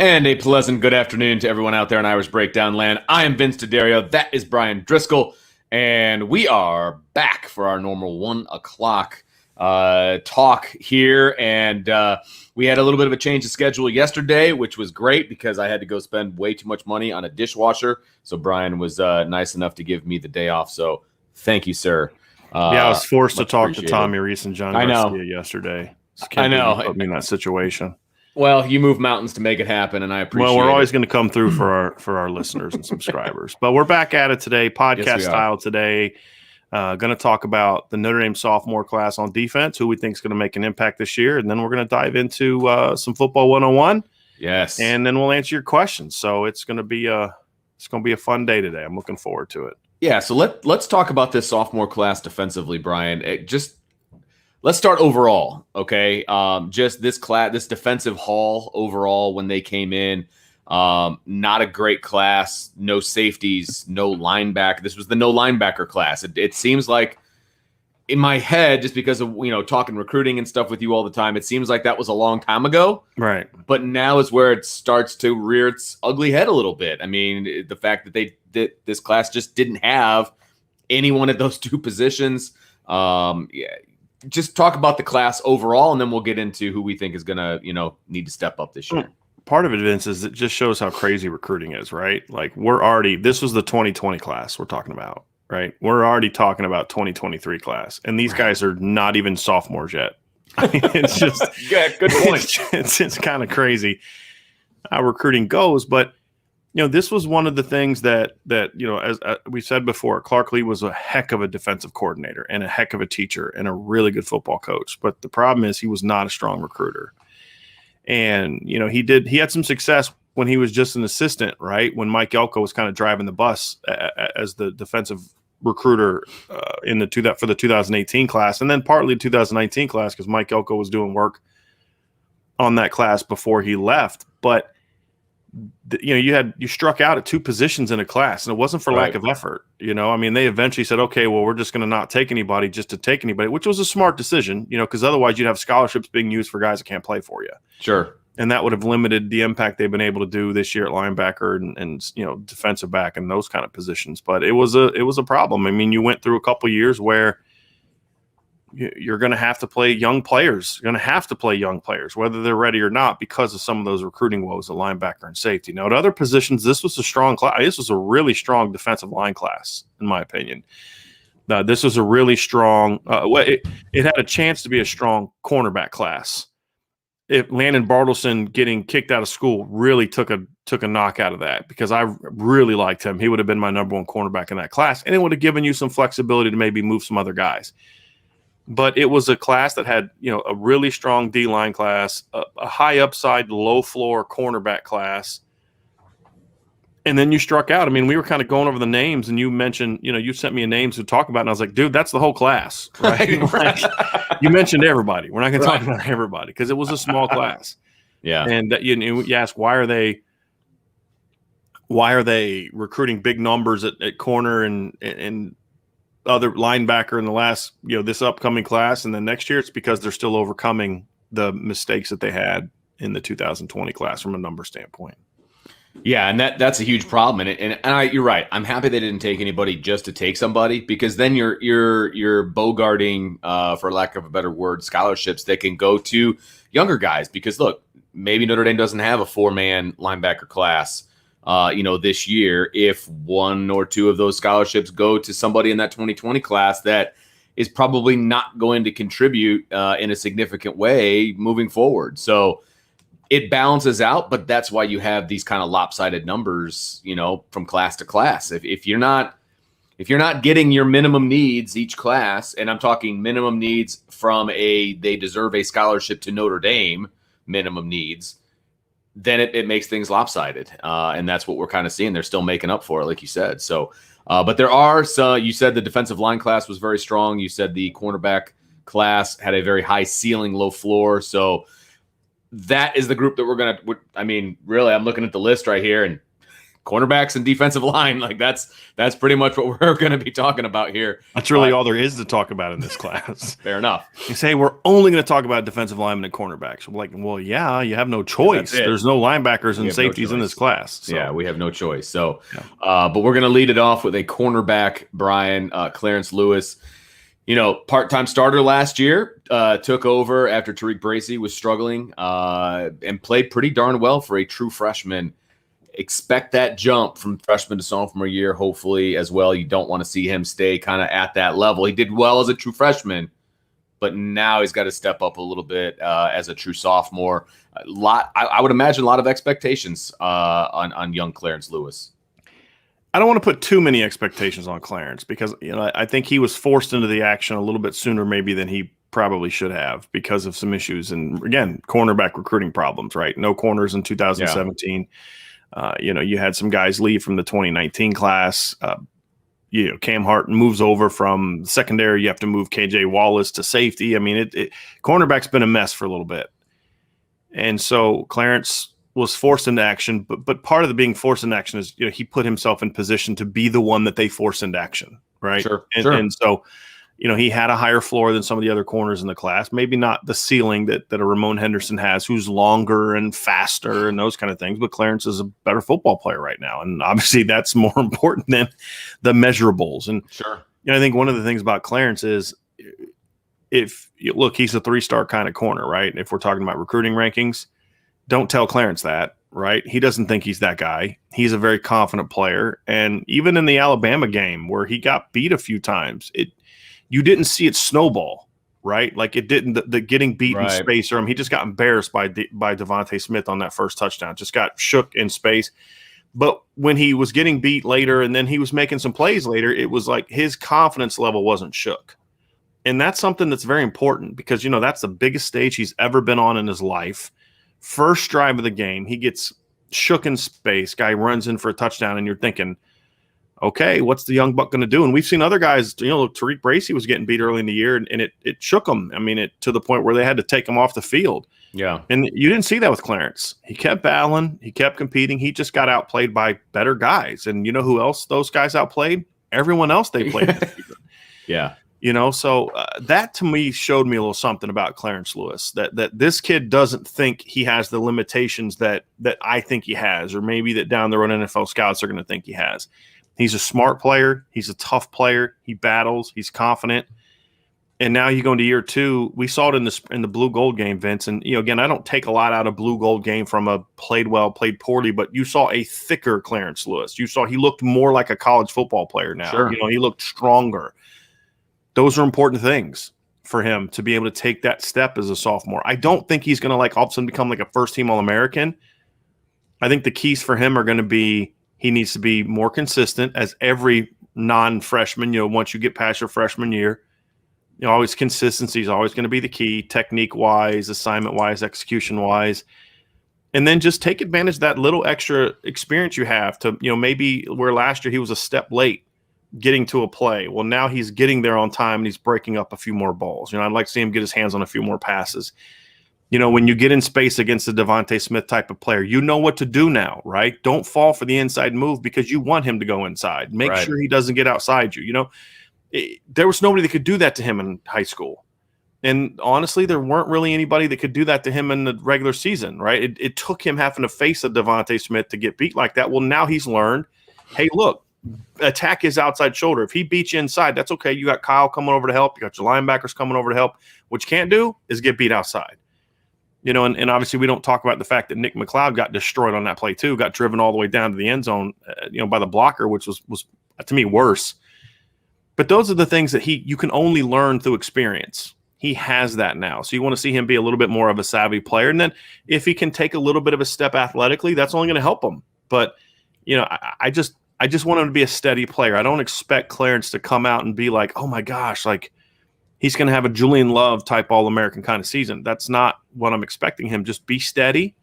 And a pleasant good afternoon to everyone out there in Irish Breakdown Land. I am Vince D'Addario. That is Brian Driscoll. And we are back for our normal 1 o'clock talk here. And we had a little bit of a change of schedule yesterday, which was great because I had to go spend way too much money on a dishwasher. So Brian was nice enough to give me the day off. So thank you, sir. I was forced to talk to Tommy Reese and John Garcia yesterday. I know. Put me in that situation. Well, you move mountains to make it happen, and I appreciate it. Well, we're always going to come through for our listeners and subscribers. But we're back at it today, podcast style today. Going to talk about the Notre Dame sophomore class on defense, who we think is going to make an impact this year. And then we're going to dive into some football 101. Yes. And then we'll answer your questions. So it's going to be a fun day today. I'm looking forward to it. Yeah, so let's talk about this sophomore class defensively, Brian. Let's start overall, okay? Just this defensive haul overall when they came in, not a great class, no safeties, no linebacker. This was the no linebacker class. It seems like in my head, just because of talking recruiting and stuff with you all the time, it seems like that was a long time ago. Right. But now is where it starts to rear its ugly head a little bit. I mean, the fact that this class just didn't have anyone at those two positions. Just talk about the class overall, and then we'll get into who we think is going to, need to step up this year. Part of it, Vince, is it just shows how crazy recruiting is, right? Like this was the 2020 class we're talking about, right? We're already talking about 2023 class, and these guys are not even sophomores yet. I mean, it's just good point. It's kind of crazy how recruiting goes, but this was one of the things that as we said before, Clark Lee was a heck of a defensive coordinator and a heck of a teacher and a really good football coach. But the problem is he was not a strong recruiter. And, he had some success when he was just an assistant, right? When Mike Elko was kind of driving the bus as the defensive recruiter for the 2018 class, and then partly 2019 class because Mike Elko was doing work on that class before he left. But you struck out at two positions in a class, and it wasn't for lack of effort. I mean, they eventually said, okay, well, we're just going to not take anybody just to take anybody, which was a smart decision, because otherwise you'd have scholarships being used for guys that can't play for you. Sure. And that would have limited the impact they've been able to do this year at linebacker and defensive back and those kind of positions. But it was a problem. I mean, you went through a couple of years where you're going to have to play young players. You're going to have to play young players, whether they're ready or not, because of some of those recruiting woes at linebacker and safety. Now, at other positions, this was a strong class. This was a really strong defensive line class, in my opinion. This was a really strong it had a chance to be a strong cornerback class. If Landon Bartleson getting kicked out of school really took a knock out of that, because I really liked him. He would have been my number one cornerback in that class, and it would have given you some flexibility to maybe move some other guys. But it was a class that had, a really strong D-line class, a high upside, low floor cornerback class. And then you struck out. I mean, we were kind of going over the names, and you mentioned, you sent me a names to talk about, and I was like, dude, that's the whole class, right? Like, you mentioned everybody. We're not going to talk about everybody because it was a small class. Yeah. And you ask, why are they recruiting big numbers at corner and other linebacker in the last, this upcoming class, and then next year it's because they're still overcoming the mistakes that they had in the 2020 class from a number standpoint. Yeah, and that's a huge problem. And you're right. I'm happy they didn't take anybody just to take somebody, because then you're bogarting, for lack of a better word, scholarships that can go to younger guys. Because look, maybe Notre Dame doesn't have a 4-man linebacker class this year. If one or two of those scholarships go to somebody in that 2020 class that is probably not going to contribute in a significant way moving forward. So it balances out, but that's why you have these kind of lopsided numbers, from class to class. If you're not getting your minimum needs each class, and I'm talking minimum needs from they deserve a scholarship to Notre Dame minimum needs, then it makes things lopsided. And that's what we're kind of seeing. They're still making up for it, like you said. So, but there are some, you said the defensive line class was very strong. You said the cornerback class had a very high ceiling, low floor. So that is the group that we're going to, really, I'm looking at the list right here, and cornerbacks and defensive line. Like that's pretty much what we're going to be talking about here. That's really all there is to talk about in this class. Fair enough. You say we're only going to talk about defensive linemen and cornerbacks. We're like, well, yeah, you have no choice. There's no linebackers and safeties in this class. So. Yeah, we have no choice. So, but we're going to lead it off with a cornerback, Brian, Clarence Lewis. Part-time starter last year, took over after Tariq Bracy was struggling and played pretty darn well for a true freshman. Expect that jump from freshman to sophomore year, hopefully, as well. You don't want to see him stay kind of at that level. He did well as a true freshman, but now he's got to step up a little bit as a true sophomore. I would imagine a lot of expectations on young Clarence Lewis. I don't want to put too many expectations on Clarence because I think he was forced into the action a little bit sooner maybe than he probably should have because of some issues and, again, cornerback recruiting problems, right? No corners in 2017. You had some guys leave from the 2019 class. Cam Hart moves over from secondary. You have to move KJ Wallace to safety. I mean, cornerback's been a mess for a little bit. And so Clarence was forced into action, but part of the being forced into action is he put himself in position to be the one that they force into action, right? Sure. And so he had a higher floor than some of the other corners in the class. Maybe not the ceiling that a Ramon Henderson has, who's longer and faster and those kind of things. But Clarence is a better football player right now, and obviously that's more important than the measurables. And sure, I think one of the things about Clarence is he's a 3-star kind of corner, right? If we're talking about recruiting rankings, don't tell Clarence that, right? He doesn't think he's that guy. He's a very confident player. And even in the Alabama game where he got beat a few times, you didn't see it snowball, right? Like it didn't, the getting beat in space, or he just got embarrassed by Devontae Smith on that first touchdown, just got shook in space. But when he was getting beat later and then he was making some plays later, it was like his confidence level wasn't shook. And that's something that's very important because, that's the biggest stage he's ever been on in his life. First drive of the game, he gets shook in space. Guy runs in for a touchdown, and you're thinking, okay, what's the young buck going to do? And we've seen other guys, Tariq Bracy was getting beat early in the year, and it shook him. I mean, to the point where they had to take him off the field. Yeah. And you didn't see that with Clarence. He kept battling. He kept competing. He just got outplayed by better guys. And you know who else those guys outplayed? Everyone else they played this season. Yeah. So that to me showed me a little something about Clarence Lewis, that this kid doesn't think he has the limitations that I think he has, or maybe that down the road NFL scouts are going to think he has. He's a smart player. He's a tough player. He battles. He's confident. And now you go into year 2. We saw it in the blue gold game, Vince. And again, I don't take a lot out of blue gold game from a played well, played poorly, but you saw a thicker Clarence Lewis. You saw he looked more like a college football player now. Sure. He looked stronger. Those are important things for him to be able to take that step as a sophomore. I don't think he's going to all of a sudden become like a first-team All-American. I think the keys for him are going to be he needs to be more consistent as every non-freshman, once you get past your freshman year. Always consistency is always going to be the key, technique-wise, assignment-wise, execution-wise. And then just take advantage of that little extra experience you have to, maybe where last year he was a step late getting to a play. Well, now he's getting there on time and he's breaking up a few more balls. I'd like to see him get his hands on a few more passes. When you get in space against a Devontae Smith type of player, you know what to do now, right? Don't fall for the inside move because you want him to go inside. Make sure he doesn't get outside you. There was nobody that could do that to him in high school. And honestly, there weren't really anybody that could do that to him in the regular season, right? It took him having to face a Devontae Smith to get beat like that. Well, now he's learned, hey, look, attack his outside shoulder. If he beats you inside, that's okay. You got Kyle coming over to help. You got your linebackers coming over to help. What you can't do is get beat outside. And obviously we don't talk about the fact that Nick McLeod got destroyed on that play too, got driven all the way down to the end zone, by the blocker, which was to me worse. But those are the things that you can only learn through experience. He has that now. So you want to see him be a little bit more of a savvy player. And then if he can take a little bit of a step athletically, that's only going to help him. But, I just want him to be a steady player. I don't expect Clarence to come out and be like, oh my gosh, like he's going to have a Julian Love type All-American kind of season. That's not what I'm expecting him. Just be steady,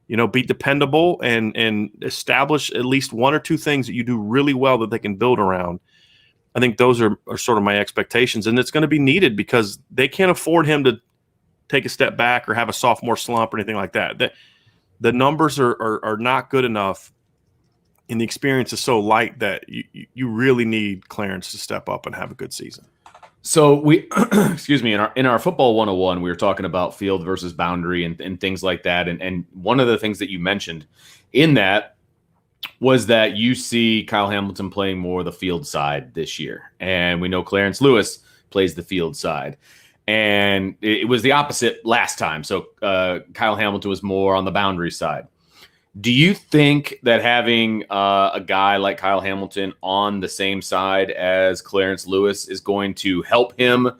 be dependable and establish at least one or two things that you do really well that they can build around. I think those are sort of my expectations, and it's going to be needed because they can't afford him to take a step back or have a sophomore slump or anything like that. The numbers are not good enough and the experience is so light that you really need Clarence to step up and have a good season. So we, excuse me, in our football 101, we were talking about field versus boundary and things like that. And one of the things that you mentioned in that was that you see Kyle Hamilton playing more the field side this year. And we know Clarence Lewis plays the field side. And it was the opposite last time. So Kyle Hamilton was more on the boundary side. Do you think that having a guy like Kyle Hamilton on the same side as Clarence Lewis is going to help him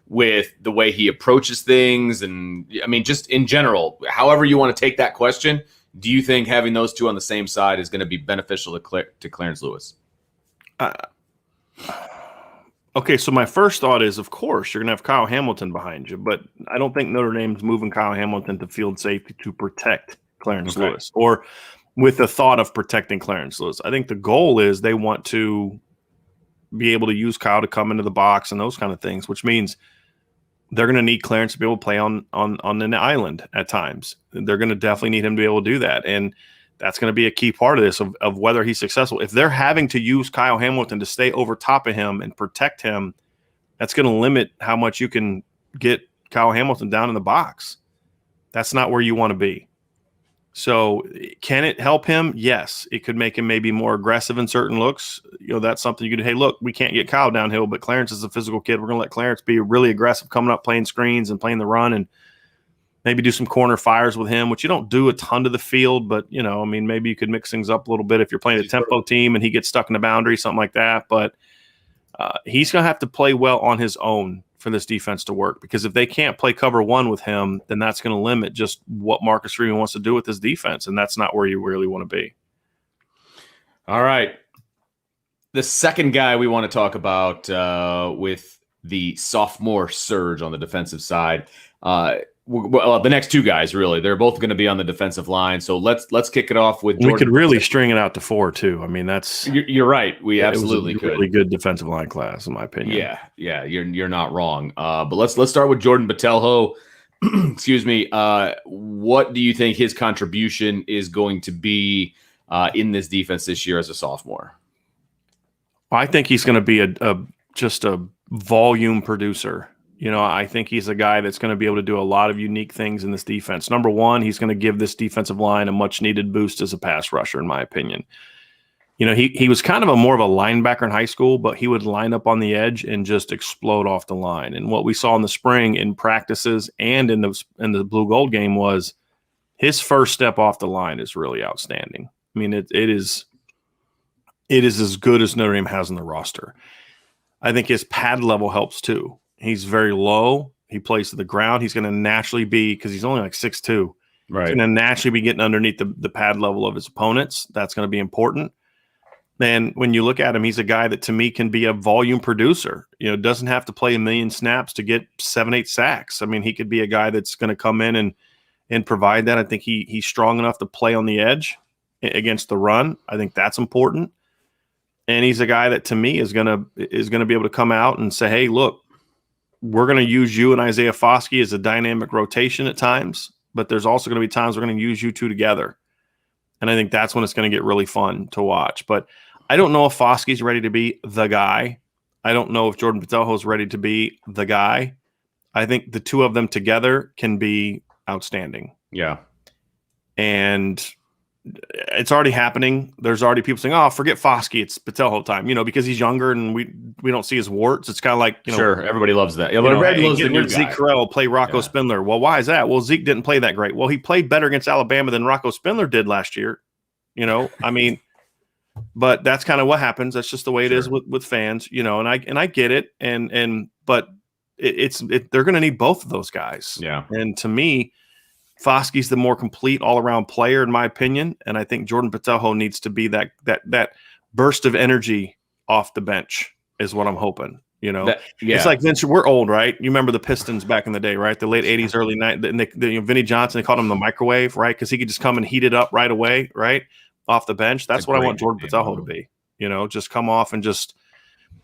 with the way he approaches things? And I mean, just in general, however you want to take that question, do you think having those two on the same side is going to be beneficial to Clarence Lewis? Okay, so my first thought is, of course, you're going to have Kyle Hamilton behind you, but I don't think Notre Dame's moving Kyle Hamilton to field safety to protect Clarence Lewis, or with the thought of protecting Clarence Lewis. I think the goal is they want to be able to use Kyle to come into the box and those kind of things, which means they're going to need Clarence to be able to play on an island at times. They're going to definitely need him to be able to do that. And that's going to be a key part of this, of whether he's successful. If they're having to use Kyle Hamilton to stay over top of him and protect him, that's going to limit how much you can get Kyle Hamilton down in the box. That's not where you want to be. So can it help him? Yes. It could make him maybe more aggressive in certain looks. You know, that's something you could, hey, look, we can't get Kyle downhill, but Clarence is a physical kid. We're going to let Clarence be really aggressive, coming up, playing screens and playing the run, and maybe do some corner fires with him, which you don't do a ton to the field, but, you know, I mean, maybe you could mix things up a little bit if you're playing a tempo team and he gets stuck in the boundary, something like that. But he's going to have to play well on his own for this defense to work, because if they can't play cover one with him, then that's going to limit just what Marcus Freeman wants to do with his defense, and that's not where you really want to be. All right. The second guy we want to talk about with the sophomore surge on the defensive side, well, the next two guys, really, they're both going to be on the defensive line. So let's kick it off with Jordan. We could really string it out to 4 too. I mean, that's you're right. We absolutely could. Really good defensive line class, in my opinion. Yeah, you're not wrong. But let's start with Jordan Botelho. Excuse me. What do you think his contribution is going to be in this defense this year as a sophomore? I think he's going to be just a volume producer. You know, I think he's a guy that's going to be able to do a lot of unique things in this defense. Number one, he's going to give this defensive line a much-needed boost as a pass rusher, in my opinion. You know, he was kind of more of a linebacker in high school, but he would line up on the edge and just explode off the line. And what we saw in the spring in practices and in the blue gold game was his first step off the line is really outstanding. I mean, it is as good as Notre Dame has on the roster. I think his pad level helps too. He's very low. He plays to the ground. He's going to naturally be, because he's only like 6'2". Right. He's going to naturally be getting underneath the pad level of his opponents. That's going to be important. And when you look at him, he's a guy that to me can be a volume producer. You know, doesn't have to play a million snaps to get 7-8 sacks. I mean, he could be a guy that's going to come in and provide that. I think he's strong enough to play on the edge against the run. I think that's important. And he's a guy that to me is going to be able to come out and say, hey, look, we're going to use you and Isaiah Foskey as a dynamic rotation at times, but there's also going to be times we're going to use you two together. And I think that's when it's going to get really fun to watch. But I don't know if Foskey's ready to be the guy. I don't know if Jordan Botelho is ready to be the guy. I think the two of them together can be outstanding. Yeah. And it's already happening. There's already people saying, oh, forget Foskey, it's Botelho time, you know, because he's younger and we don't see his warts. It's kind of like, you know. Sure, everybody loves that. Yeah, but everybody loves the new guy. Zeke Correll, play Rocco Spindler. Well, why is that? Well, Zeke didn't play that great. Well, he played better against Alabama than Rocco Spindler did last year. You know, I mean, but that's kind of what happens. That's just the way it is with fans, you know, and I get it. But they're going to need both of those guys. Yeah. And to me, Foskey's the more complete all-around player, in my opinion, and I think Jordan Botelho needs to be that burst of energy off the bench is what I'm hoping. You know, It's like Vince. We're old, right? You remember the Pistons back in the day, right? The late '80s, early '90s. Vinny Johnson, they called him the microwave, right? Because he could just come and heat it up right away, right, off the bench. That's what I want Jordan Botelho to be. You know, just come off and just,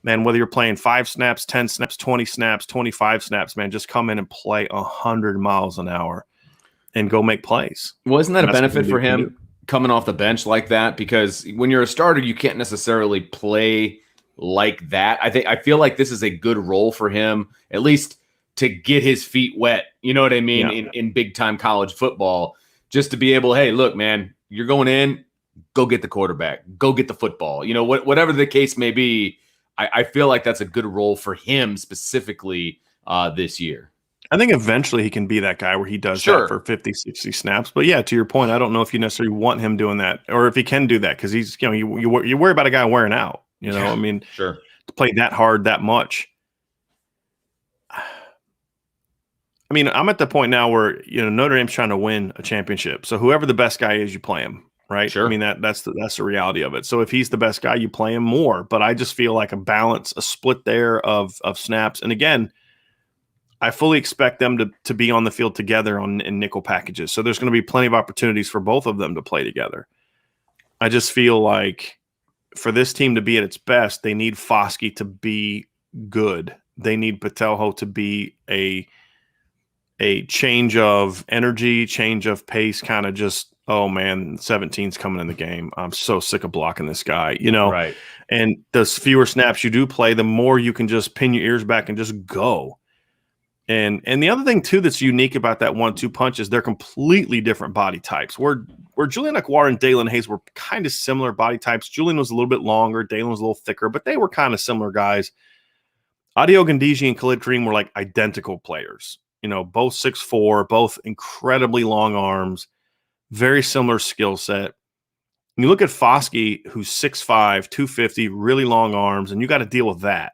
man, whether you're playing 5 snaps, 10 snaps, 20 snaps, 25 snaps, man, just come in and play 100 miles an hour. And go make plays. Well, isn't that a benefit for him coming off the bench like that, because when you're a starter, you can't necessarily play like that. I feel like this is a good role for him, at least to get his feet wet. You know what I mean? Yeah. In big time college football, just to be able, hey, look, man, you're going in, go get the quarterback, go get the football. You know, whatever the case may be, I feel like that's a good role for him specifically this year. I think eventually he can be that guy where he does that for 50, 60 snaps. But yeah, to your point, I don't know if you necessarily want him doing that or if he can do that, because he's, you worry about a guy wearing out. I mean, to play that hard that much. I mean, I'm at the point now where Notre Dame's trying to win a championship. So whoever the best guy is, you play him, right? Sure. I mean, that's the reality of it. So if he's the best guy, you play him more. But I just feel like a split there of snaps. And again, I fully expect them to be on the field together in nickel packages. So there's going to be plenty of opportunities for both of them to play together. I just feel like for this team to be at its best, they need Foskey to be good. They need Patelho to be a change of energy, change of pace, kind of just, oh man, 17's coming in the game. I'm so sick of blocking this guy, Right. And the fewer snaps you do play, the more you can just pin your ears back and just go. And the other thing too that's unique about that 1-2 punch is they're completely different body types. Where Julian Akwar and Dalen Hayes were kind of similar body types. Julian was a little bit longer, Dalen was a little thicker, but they were kind of similar guys. Adi Ogundiji and Khalid Kareem were like identical players. Both 6'4", both incredibly long arms, very similar skill set. And you look at Foskey, who's 6'5", 250, really long arms, and you got to deal with that.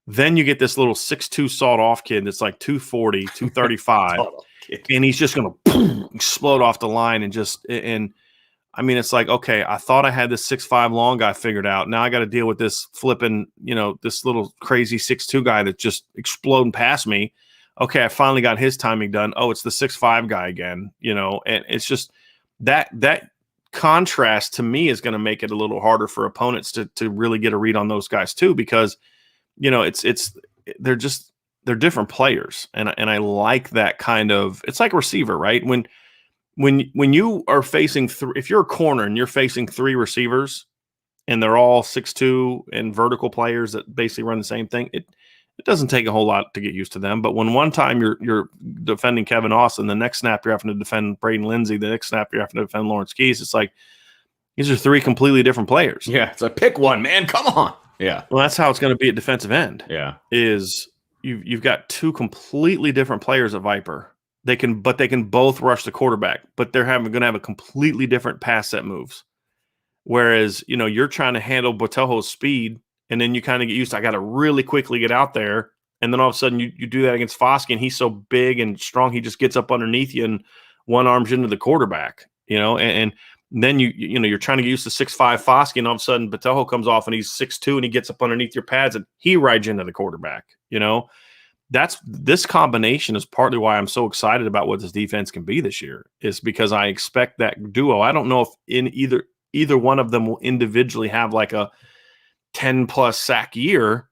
Then you get this little 6'2" sawed-off kid that's like 240, 235, and he's just going to explode off the line and I mean, it's like, okay, I thought I had this 6'5" long guy figured out. Now I got to deal with this flipping, this little crazy 6'2" guy that's just exploding past me. Okay, I finally got his timing done. Oh, it's the 6'5" guy again, and it's just that contrast to me is going to make it a little harder for opponents to really get a read on those guys too, because they're different players, and I like that kind of. It's like a receiver, right? When you are facing if you're a corner and you're facing three receivers, and they're all 6'2" and vertical players that basically run the same thing, it doesn't take a whole lot to get used to them. But when one time you're defending Kevin Austin, the next snap you're having to defend Braden Lindsey, the next snap you're having to defend Lawrence Keys, it's like these are three completely different players. Yeah, it's like pick one, man. Come on. Yeah. Well, that's how it's going to be at defensive end. Yeah. Is you've got two completely different players at Viper. They can both rush the quarterback, but they're going to have a completely different pass set moves. Whereas, you're trying to handle Botelho's speed, and then you kind of get used to, I got to really quickly get out there. And then all of a sudden you do that against Foskey, and he's so big and strong, he just gets up underneath you and one arms into the quarterback, and then you're trying to get used to 6'5" Foskey, and all of a sudden Botelho comes off and he's 6'2", and he gets up underneath your pads and he rides into the quarterback. This combination is partly why I'm so excited about what this defense can be this year, is because I expect that duo. I don't know if in either one of them will individually have like a 10+ sack year,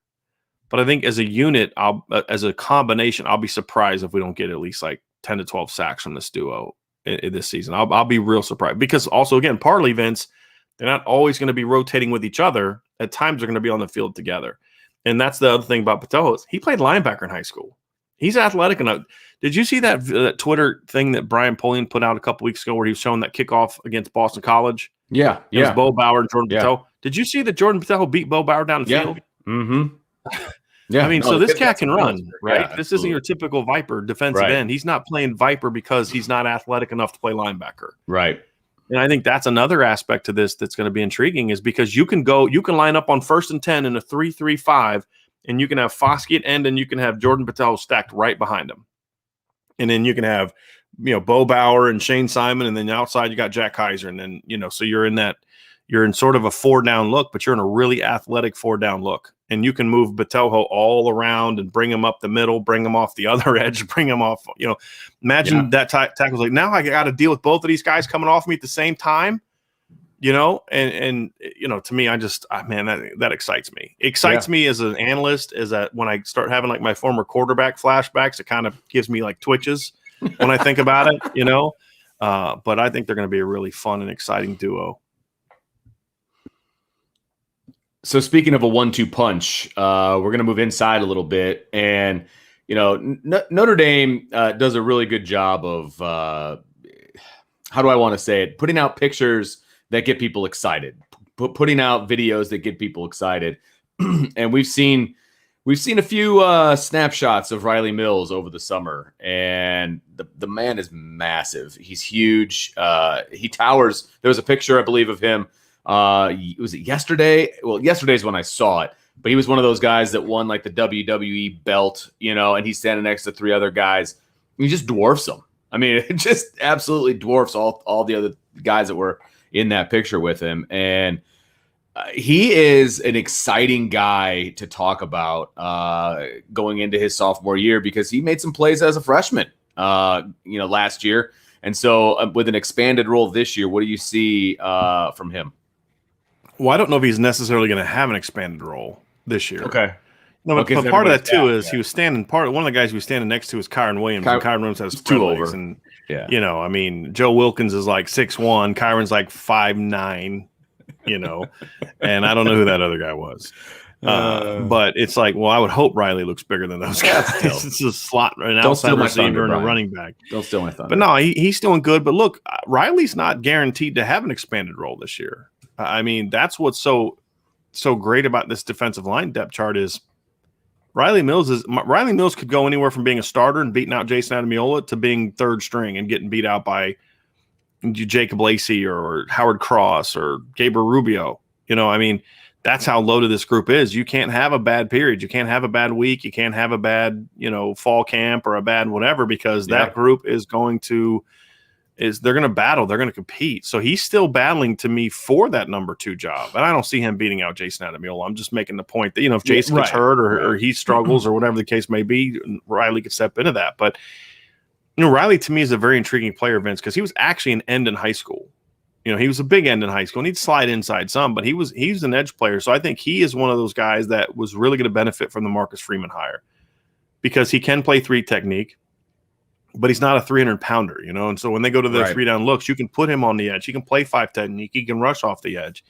but I think as a unit, as a combination, I'll be surprised if we don't get at least like 10 to 12 sacks from this duo in this season. I'll be real surprised, because also, again, partly, Vince, they're not always going to be rotating with each other. At times they're going to be on the field together. And that's the other thing about Patelho is he played linebacker in high school. He's athletic enough. Did you see that Twitter thing that Brian Polian put out a couple weeks ago where he was showing that kickoff against Boston College? Yeah. It was Bo Bauer and Jordan Patelho. Did you see that Jordan Patelho beat Bo Bauer down the field? Mm-hmm. Yeah. I mean, so this cat can run, right? Yeah, this isn't your typical Viper defensive end. He's not playing Viper because he's not athletic enough to play linebacker. Right. And I think that's another aspect to this that's going to be intriguing, is because you can line up on 1st and 10 in a 3-3-5, and you can have Foskey at end, and you can have Jordan Patelho stacked right behind him. And then you can have, Bo Bauer and Shane Simon, and then outside you got Jack Kaiser. And then, so you're in sort of a 4-down look, but you're in a really athletic 4-down look. And you can move Botelho all around and bring him up the middle, bring him off the other edge, bring him off, imagine that tackle's like, now I got to deal with both of these guys coming off me at the same time, and to me, that excites me. It excites me as an analyst, when I start having like my former quarterback flashbacks, it kind of gives me like twitches when I think about it, But I think they're going to be a really fun and exciting duo. So speaking of a 1-2 punch, we're going to move inside a little bit. And, Notre Dame does a really good job of, how do I want to say it? Putting out pictures that get people excited, putting out videos that get people excited. And we've seen a few snapshots of Riley Mills over the summer, and the man is massive. He's huge. He towers. There was a picture, I believe, of him. Was it yesterday? Well, yesterday's when I saw it, but he was one of those guys that won like the WWE belt, and he's standing next to 3 other guys. He just dwarfs them. I mean, it just absolutely dwarfs all the other guys that were in that picture with him. And he is an exciting guy to talk about going into his sophomore year, because he made some plays as a freshman, last year. And so with an expanded role this year, what do you see from him? Well, I don't know if he's necessarily going to have an expanded role this year. Okay. No, but part of that too is he was standing. One of the guys he was standing next to is Kyron Williams. And Kyron Williams has 2 legs, and I mean, Joe Wilkins is like 6'1", Kyron's like 5'9", and I don't know who that other guy was. But it's like, well, I would hope Riley looks bigger than those guys. It's a slot, an outside receiver, and a running back. Don't steal my thunder. But no, he's doing good. But look, Riley's not guaranteed to have an expanded role this year. I mean, that's what's so great about this defensive line depth chart is Riley Mills could go anywhere from being a starter and beating out Jason Adamiola to being 3rd string and getting beat out by Jacob Lacey or Howard Cross or Gabriel Rubio. I mean, that's how loaded this group is. You can't have a bad period. You can't have a bad week. You can't have a bad, fall camp or a bad whatever, because that group is they're going to battle. They're going to compete. So he's still battling to me for that number 2 job. And I don't see him beating out Jason Adamiola. I'm just making the point that, if Jason gets hurt or he struggles or whatever the case may be, Riley could step into that. But, Riley to me is a very intriguing player, Vince, because he was actually an end in high school. He was a big end in high school, and he'd slide inside some, but he's an edge player. So I think he is one of those guys that was really going to benefit from the Marcus Freeman hire, because he can play 3 technique, but he's not a 300-pounder, And so when they go to the 3-down looks, you can put him on the edge. He can play 5 technique. He can rush off the edge.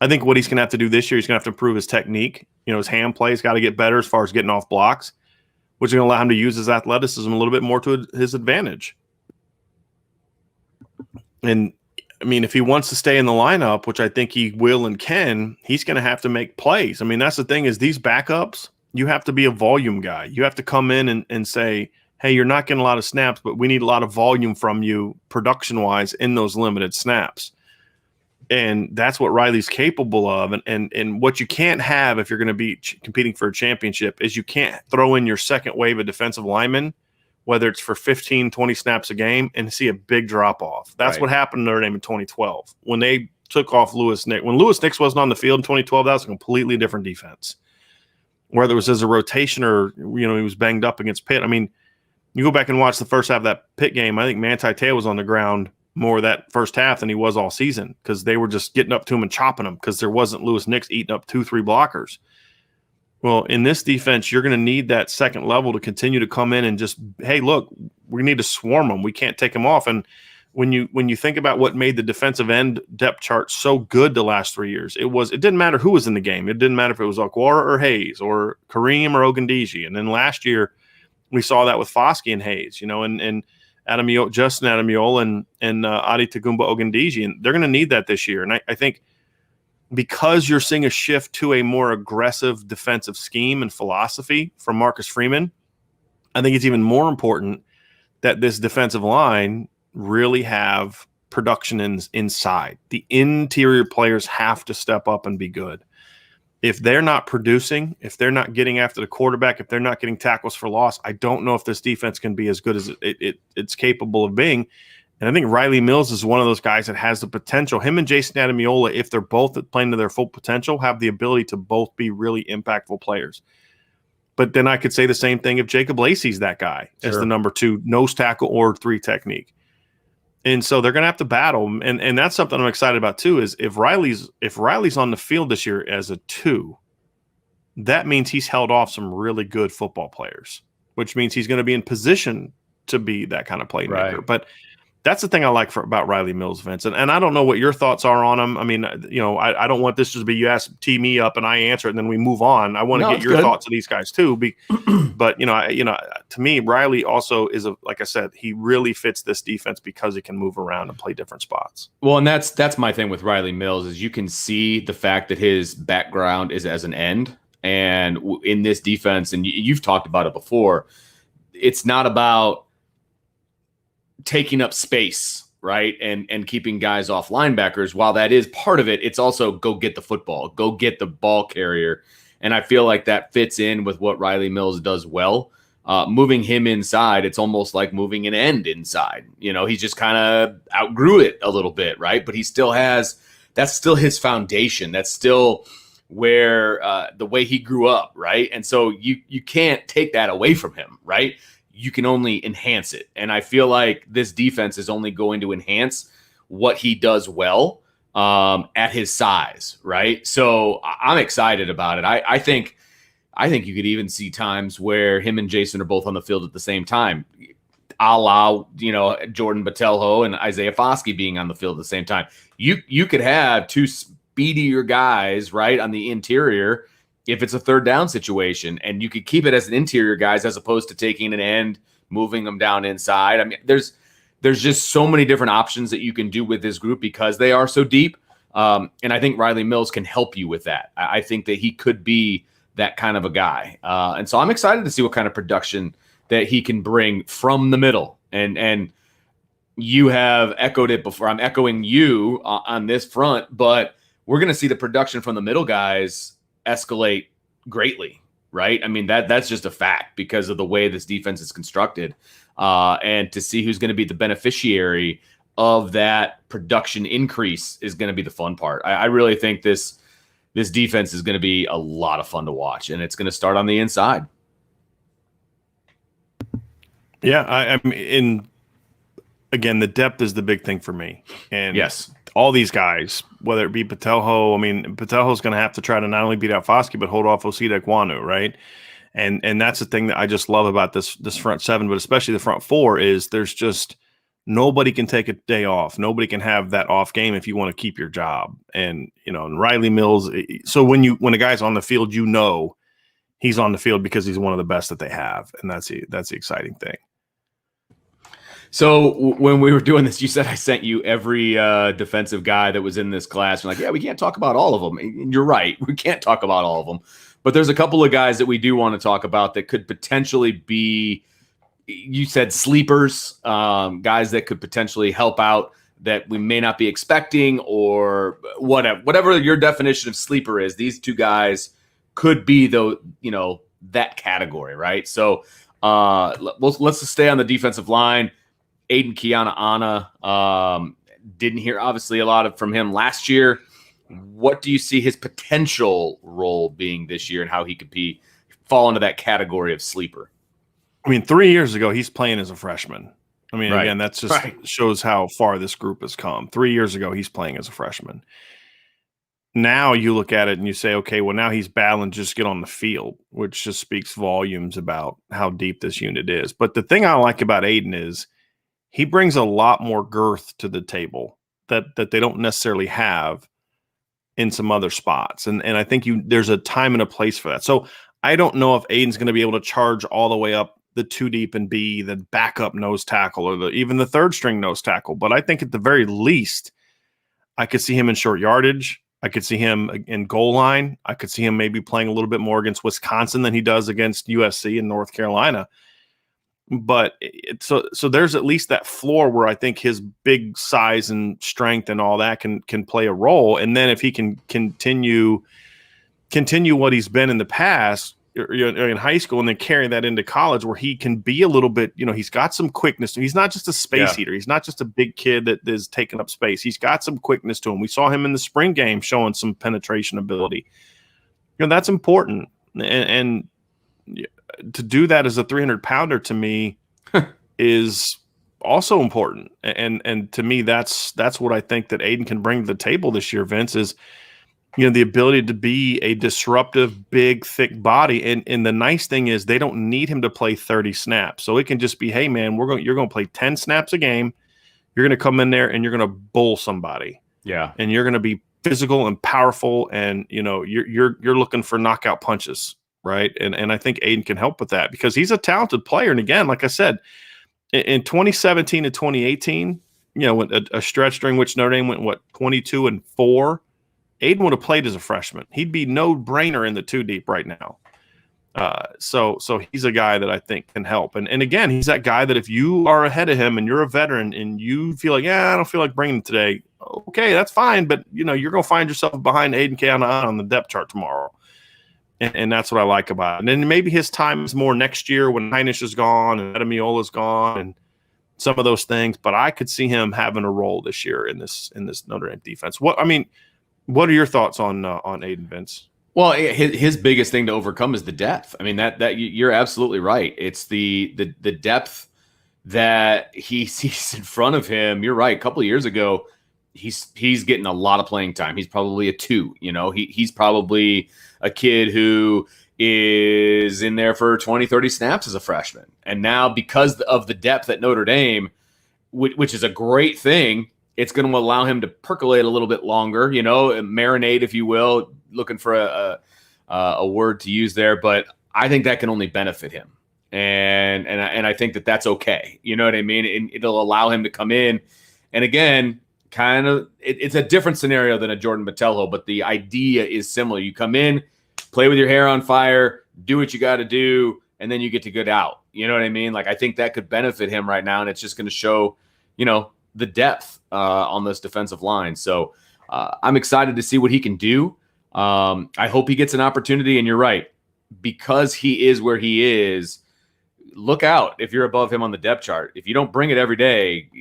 I think what he's going to have to do this year, he's going to have to improve his technique. His hand play's got to get better as far as getting off blocks, which is going to allow him to use his athleticism a little bit more to his advantage. And I mean, if he wants to stay in the lineup, which I think he will and can, he's going to have to make plays. I mean, that's the thing is these backups, you have to be a volume guy. You have to come in and say, hey, you're not getting a lot of snaps, but we need a lot of volume from you production-wise in those limited snaps. And that's what Riley's capable of. And what you can't have if you're going to be competing for a championship is you can't throw in your second wave of defensive linemen, whether it's for 15, 20 snaps a game, and see a big drop-off. That's what happened to Notre Dame in 2012. When they took off Lewis Nix. When Lewis Nix wasn't on the field in 2012, that was a completely different defense. Whether it was as a rotation or, he was banged up against Pitt. I mean, you go back and watch the first half of that Pitt game, I think Manti Te'o was on the ground more that first half than he was all season, because they were just getting up to him and chopping him because there wasn't Lewis Nix eating up 2-3 blockers. Well, in this defense, you're going to need that second level to continue to come in and just, hey, look, we need to swarm them. We can't take them off. And when you think about what made the defensive end depth chart so good the last 3 years, it didn't matter who was in the game. It didn't matter if it was Okwara or Hayes or Kareem or Ogundiji. And then last year we saw that with Foskey and Hayes, and Justin Adamiola and Adi Tagumba Ogundiji. And they're going to need that this year. And I think because you're seeing a shift to a more aggressive defensive scheme and philosophy from Marcus Freeman, I think it's even more important that this defensive line really have production inside. The interior players have to step up and be good. If they're not producing, if they're not getting after the quarterback, if they're not getting tackles for loss, I don't know if this defense can be as good as it's capable of being. And I think Riley Mills is one of those guys that has the potential. Him and Jason Adamiola, if they're both playing to their full potential, have the ability to both be really impactful players. But then I could say the same thing if Jacob Lacey's that guy as the number 2 nose tackle or 3 technique. And so they're going to have to battle. And that's something I'm excited about too, is if Riley's on the field this year as a 2, that means he's held off some really good football players, which means he's going to be in position to be that kind of playmaker. Right. But That's the thing I like about Riley Mills, Vince. And I don't know what your thoughts are on him. I mean, I don't want this to be you tee me up and I answer it and then we move on. I want to get your thoughts on these guys too. But to me, Riley also is like I said, he really fits this defense because he can move around and play different spots. Well, and that's my thing with Riley Mills is you can see the fact that his background is as an end, and in this defense, and you've talked about it before, it's not about taking up space, right? And keeping guys off linebackers. While that is part of it, it's also go get the football, go get the ball carrier. And I feel like that fits in with what Riley Mills does well. Moving him inside, it's almost like moving an end inside. He just kind of outgrew it a little bit, right? But he still that's still his foundation. That's still where the way he grew up, right? And so you can't take that away from him, right? You can only enhance it. And I feel like this defense is only going to enhance what he does well at his size, right? So I'm excited about it. I think you could even see times where him and Jason are both on the field at the same time, a la, Jordan Botelho and Isaiah Foskey being on the field at the same time. You could have two speedier guys, right, on the interior if it's a third down situation, and you could keep it as an interior guys as opposed to taking an end, moving them down inside. I mean, there's just so many different options that you can do with this group because they are so deep. And I think Riley Mills can help you with that. I think that he could be that kind of a guy. And so I'm excited to see what kind of production that he can bring from the middle. And you have echoed it before. I'm echoing you on this front, but we're going to see the production from the middle guys escalate greatly, right? I mean, that's just a fact because of the way this defense is constructed. And to see who's going to be the beneficiary of that production increase is going to be the fun part. I really think this defense is going to be a lot of fun to watch, and it's going to start on the inside. Yeah, I mean, again, the depth is the big thing for me. And yes, all these guys, whether it be Botelho, I mean, Pateljo's going to have to try to not only beat out Foskey, but hold off Osita Ekwonu, right? And that's the thing that I just love about this front seven, but especially the front four, is there's just nobody can take a day off. Nobody can have that off game if you want to keep your job. And and Riley Mills. So when a guy's on the field, he's on the field because he's one of the best that they have, and that's the exciting thing. So when we were doing this, you said I sent you every defensive guy that was in this class. You're like, yeah, we can't talk about all of them. And you're right. We can't talk about all of them. But there's a couple of guys that we do want to talk about that could potentially be, you said sleepers, guys that could potentially help out that we may not be expecting or whatever your definition of sleeper is. These two guys could be that category, right? So let's just stay on the defensive line. Aiden Kiana didn't hear obviously a lot from him last year. What do you see his potential role being this year and how he could fall into that category of sleeper? I mean, 3 years ago, he's playing as a freshman. I mean, right. Again, that's just shows how far this group has come. 3 years ago, he's playing as a freshman. Now you look at it and you say, okay, well, now he's battling just get on the field, which just speaks volumes about how deep this unit is. But the thing I like about Aiden is he brings a lot more girth to the table that they don't necessarily have in some other spots. And I think there's a time and a place for that. So I don't know if Aiden's going to be able to charge all the way up the two deep and be the backup nose tackle or even the third string nose tackle. But I think at the very least, I could see him in short yardage. I could see him in goal line. I could see him maybe playing a little bit more against Wisconsin than he does against USC and North Carolina. But so there's at least that floor where I think his big size and strength and all that can play a role. And then if he can continue what he's been in the past in high school and then carry that into college where he can be a little bit, he's got some quickness. He's not just a space eater. He's not just a big kid that is taking up space. He's got some quickness to him. We saw him in the spring game showing some penetration ability. That's important. And to do that as a 300-pounder to me is also important. And to me, that's what I think that Aiden can bring to the table this year, Vince, is the ability to be a disruptive, big, thick body. And the nice thing is they don't need him to play 30 snaps. So it can just be, hey, man, you're going to play 10 snaps a game. you're going to come in there and you're going to bull somebody. Yeah. And you're going to be physical and powerful, and you're looking for knockout punches, right? And I think Aiden can help with that because he's a talented player. And again, like I said, in 2017 and 2018, a stretch during which Notre Dame went 22-4, Aiden would have played as a freshman. He'd be no brainer in the 2 deep right now. So he's a guy that I think can help. And again, he's that guy that if you are ahead of him and you're a veteran and you feel like, I don't feel like bringing him today, okay, that's fine. But, you're going to find yourself behind Aiden Keana on the depth chart tomorrow. And that's what I like about it. And then maybe his time is more next year when Heinisch is gone and Ademiola's gone and some of those things. But I could see him having a role this year in this Notre Dame defense. What are your thoughts on Aiden, Vince? Well, his biggest thing to overcome is the depth. I mean, that you're absolutely right. It's the depth that he sees in front of him. You're right. A couple of years ago, he's getting a lot of playing time. He's probably a 2. He's probably a kid who is in there for 20, 30 snaps as a freshman. And now because of the depth at Notre Dame, which is a great thing, it's going to allow him to percolate a little bit longer, marinate, if you will, looking for a word to use there. But I think that can only benefit him. And I think that that's okay. You know what I mean? And it'll allow him to come in. And again, kind of, it's a different scenario than a Jordan Botelho, but the idea is similar. You come in, play with your hair on fire, do what you got to do, and then you get to get out. You know what I mean? Like, I think that could benefit him right now, and it's just going to show, the depth on this defensive line. So I'm excited to see what he can do. I hope he gets an opportunity, and you're right. Because he is where he is, look out if you're above him on the depth chart. If you don't bring it every day,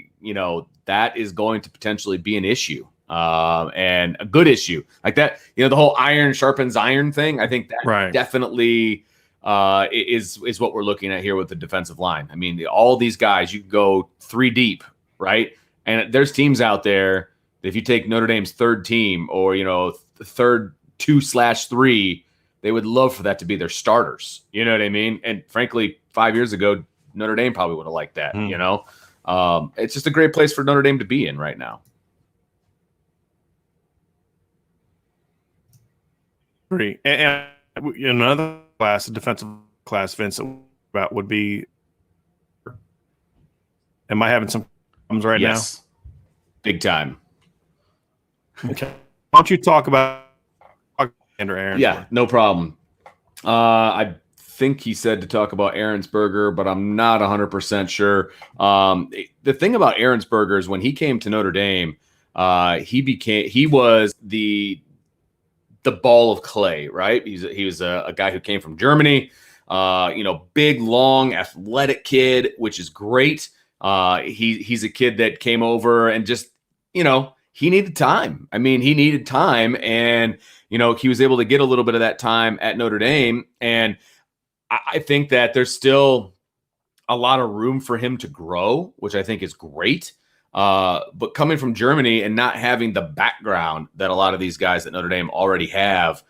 that is going to potentially be an issue, and a good issue like that. The whole iron sharpens iron thing. I think that definitely is what we're looking at here with the defensive line. I mean, all these guys, you can go 3 deep, right? And there's teams out there, if you take Notre Dame's third team or, the third 2/3, they would love for that to be their starters. You know what I mean? And frankly, 5 years ago, Notre Dame probably would have liked that, It's just a great place for Notre Dame to be in right now. Agree. And another class, a defensive class, Vince, about would be, am I having some problems right now? Yes. Big time. Okay. Why don't you talk about Andrew Aaronsburger? Yeah, no problem. I think he said to talk about Aaronsburger, but I'm not 100% sure. The thing about Aaronsburger is when he came to Notre Dame, he was the ball of clay, right? He was a guy who came from Germany, big, long, athletic kid, which is great. He's a kid that came over and just, he needed time. I mean, he needed time, and he was able to get a little bit of that time at Notre Dame. And I think that there's still a lot of room for him to grow, which I think is great. But coming from Germany and not having the background that a lot of these guys at Notre Dame already have,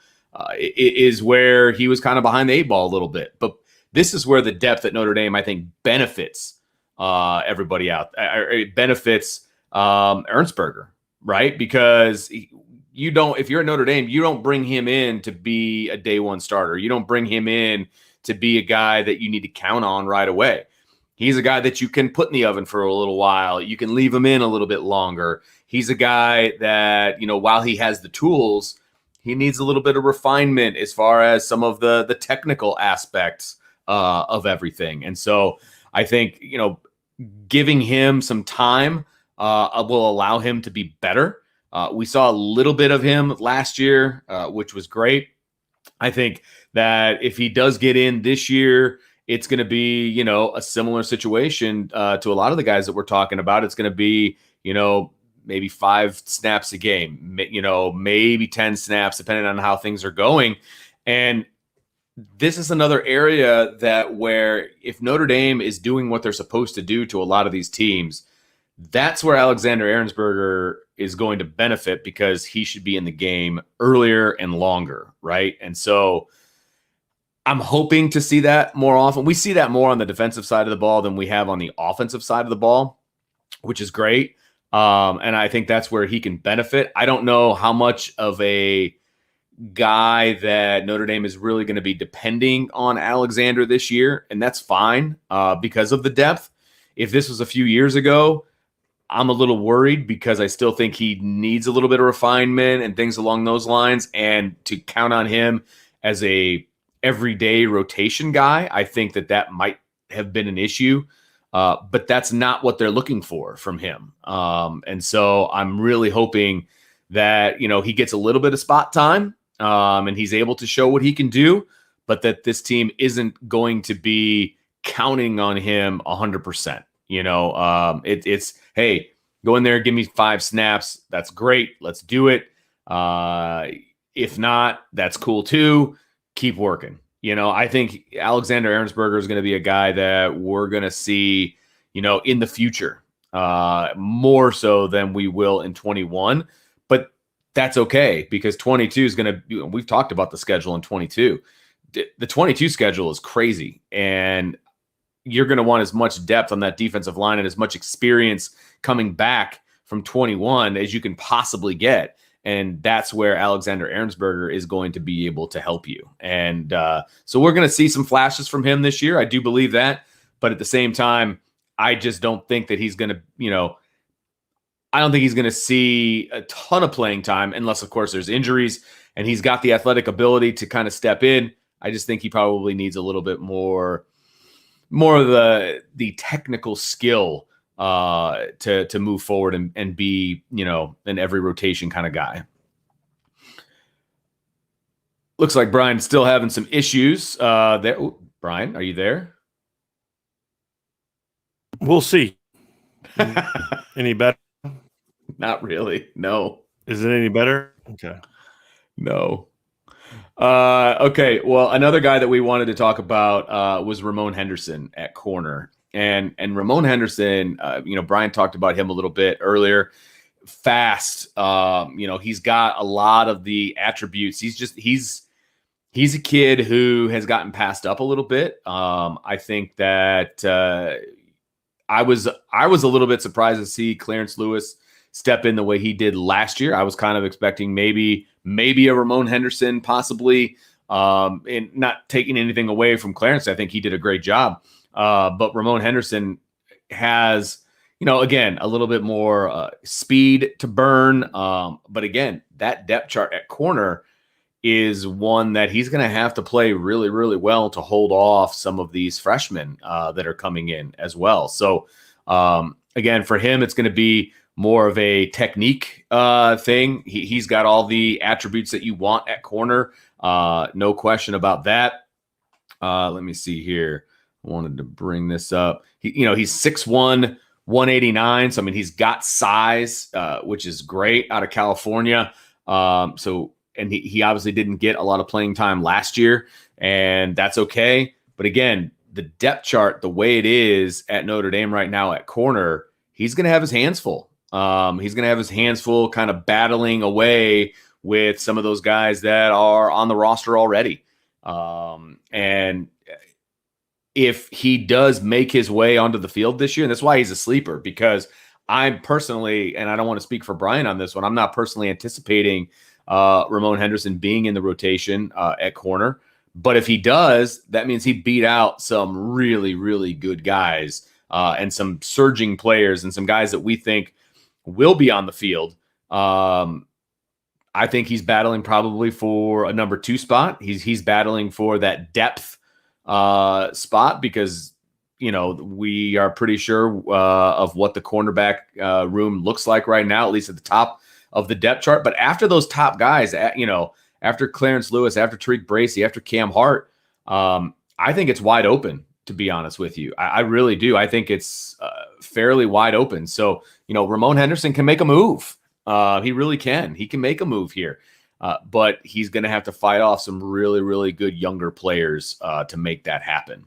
is where he was kind of behind the 8 ball a little bit. But this is where the depth at Notre Dame, I think, benefits everybody out. It benefits Aaronsburger, right? Because if you're at Notre Dame, you don't bring him in to be a day one starter. You don't bring him in to be a guy that you need to count on right away. He's a guy that you can put in the oven for a little while. You can leave him in a little bit longer. He's a guy that, while he has the tools, he needs a little bit of refinement as far as some of the technical aspects of everything. And so I think, giving him some time will allow him to be better. We saw a little bit of him last year, which was great. I think that if he does get in this year, it's going to be, a similar situation to a lot of the guys that we're talking about. It's going to be, maybe 5 snaps a game, maybe 10 snaps, depending on how things are going. And this is another area where if Notre Dame is doing what they're supposed to do to a lot of these teams, that's where Alexander Aaronsburger is going to benefit, because he should be in the game earlier and longer, right? And so I'm hoping to see that more often. We see that more on the defensive side of the ball than we have on the offensive side of the ball. which is great. And I think that's where he can benefit. I don't know how much of a guy that Notre Dame is really going to be depending on Alexander this year, and that's fine because of the depth. If this was a few years ago, I'm a little worried because I still think he needs a little bit of refinement and things along those lines. And to count on him as a everyday rotation guy, I think that might have been an issue. But that's not what they're looking for from him. And so I'm really hoping that, he gets a little bit of spot time and he's able to show what he can do, but that this team isn't going to be counting on him 100%. It's, hey, go in there, give me 5 snaps. That's great. Let's do it. If not, that's cool too. Keep working. I think Alexander Ehrensberger is going to be a guy that we're going to see, in the future, more so than we will in 21. But that's okay because 22 is going to, we've talked about the schedule in 22. The 22 schedule is crazy. And you're going to want as much depth on that defensive line and as much experience coming back from 21 as you can possibly get. And that's where Alexander Ehrensberger is going to be able to help you. And so we're going to see some flashes from him this year. I do believe that. But at the same time, I just don't think that he's going to, I don't think he's going to see a ton of playing time unless, of course, there's injuries and he's got the athletic ability to kind of step in. I just think he probably needs a little bit more of the technical skill to move forward and be, an every rotation kind of guy. Looks like Brian's still having some issues there. Ooh, Brian, are you there? We'll see. Any better? Not really. No. Is it any better? Okay. No. Okay. Well, another guy that we wanted to talk about was Ramon Henderson at corner. And Ramon Henderson, Brian talked about him a little bit earlier. Fast, he's got a lot of the attributes. He's a kid who has gotten passed up a little bit. I think that I was a little bit surprised to see Clarence Lewis step in the way he did last year. I was kind of expecting maybe a Ramon Henderson possibly, and not taking anything away from Clarence. I think he did a great job. But Ramon Henderson has, again, a little bit more speed to burn. But again, that depth chart at corner is one that he's going to have to play really, really well to hold off some of these freshmen that are coming in as well. So, again, for him, it's going to be more of a technique thing. He's got all the attributes that you want at corner. No question about that. Let me see here. I wanted to bring this up. He's 6'1", 189. So, I mean, he's got size, which is great out of California. And he obviously didn't get a lot of playing time last year, and that's okay. But again, the depth chart, the way it is at Notre Dame right now at corner, he's going to have his hands full. He's going to have his hands full kind of battling away with some of those guys that are on the roster already. And if he does make his way onto the field this year, and that's why he's a sleeper, because I'm personally, and I don't want to speak for Brian on this one, I'm not personally anticipating Ramon Henderson being in the rotation at corner. But if he does, that means he beat out some really, really good guys and some surging players and some guys that we think will be on the field. I think he's battling probably for a number 2 spot. He's battling for that depth spot because, we are pretty sure of what the cornerback room looks like right now, at least at the top of the depth chart. But after those top guys, after Clarence Lewis, after Tariq Bracy, after Cam Hart, I think it's wide open, to be honest with you. I really do. I think it's fairly wide open. So, Ramon Henderson can make a move. He really can. He can make a move here. But he's going to have to fight off some really, really good younger players to make that happen.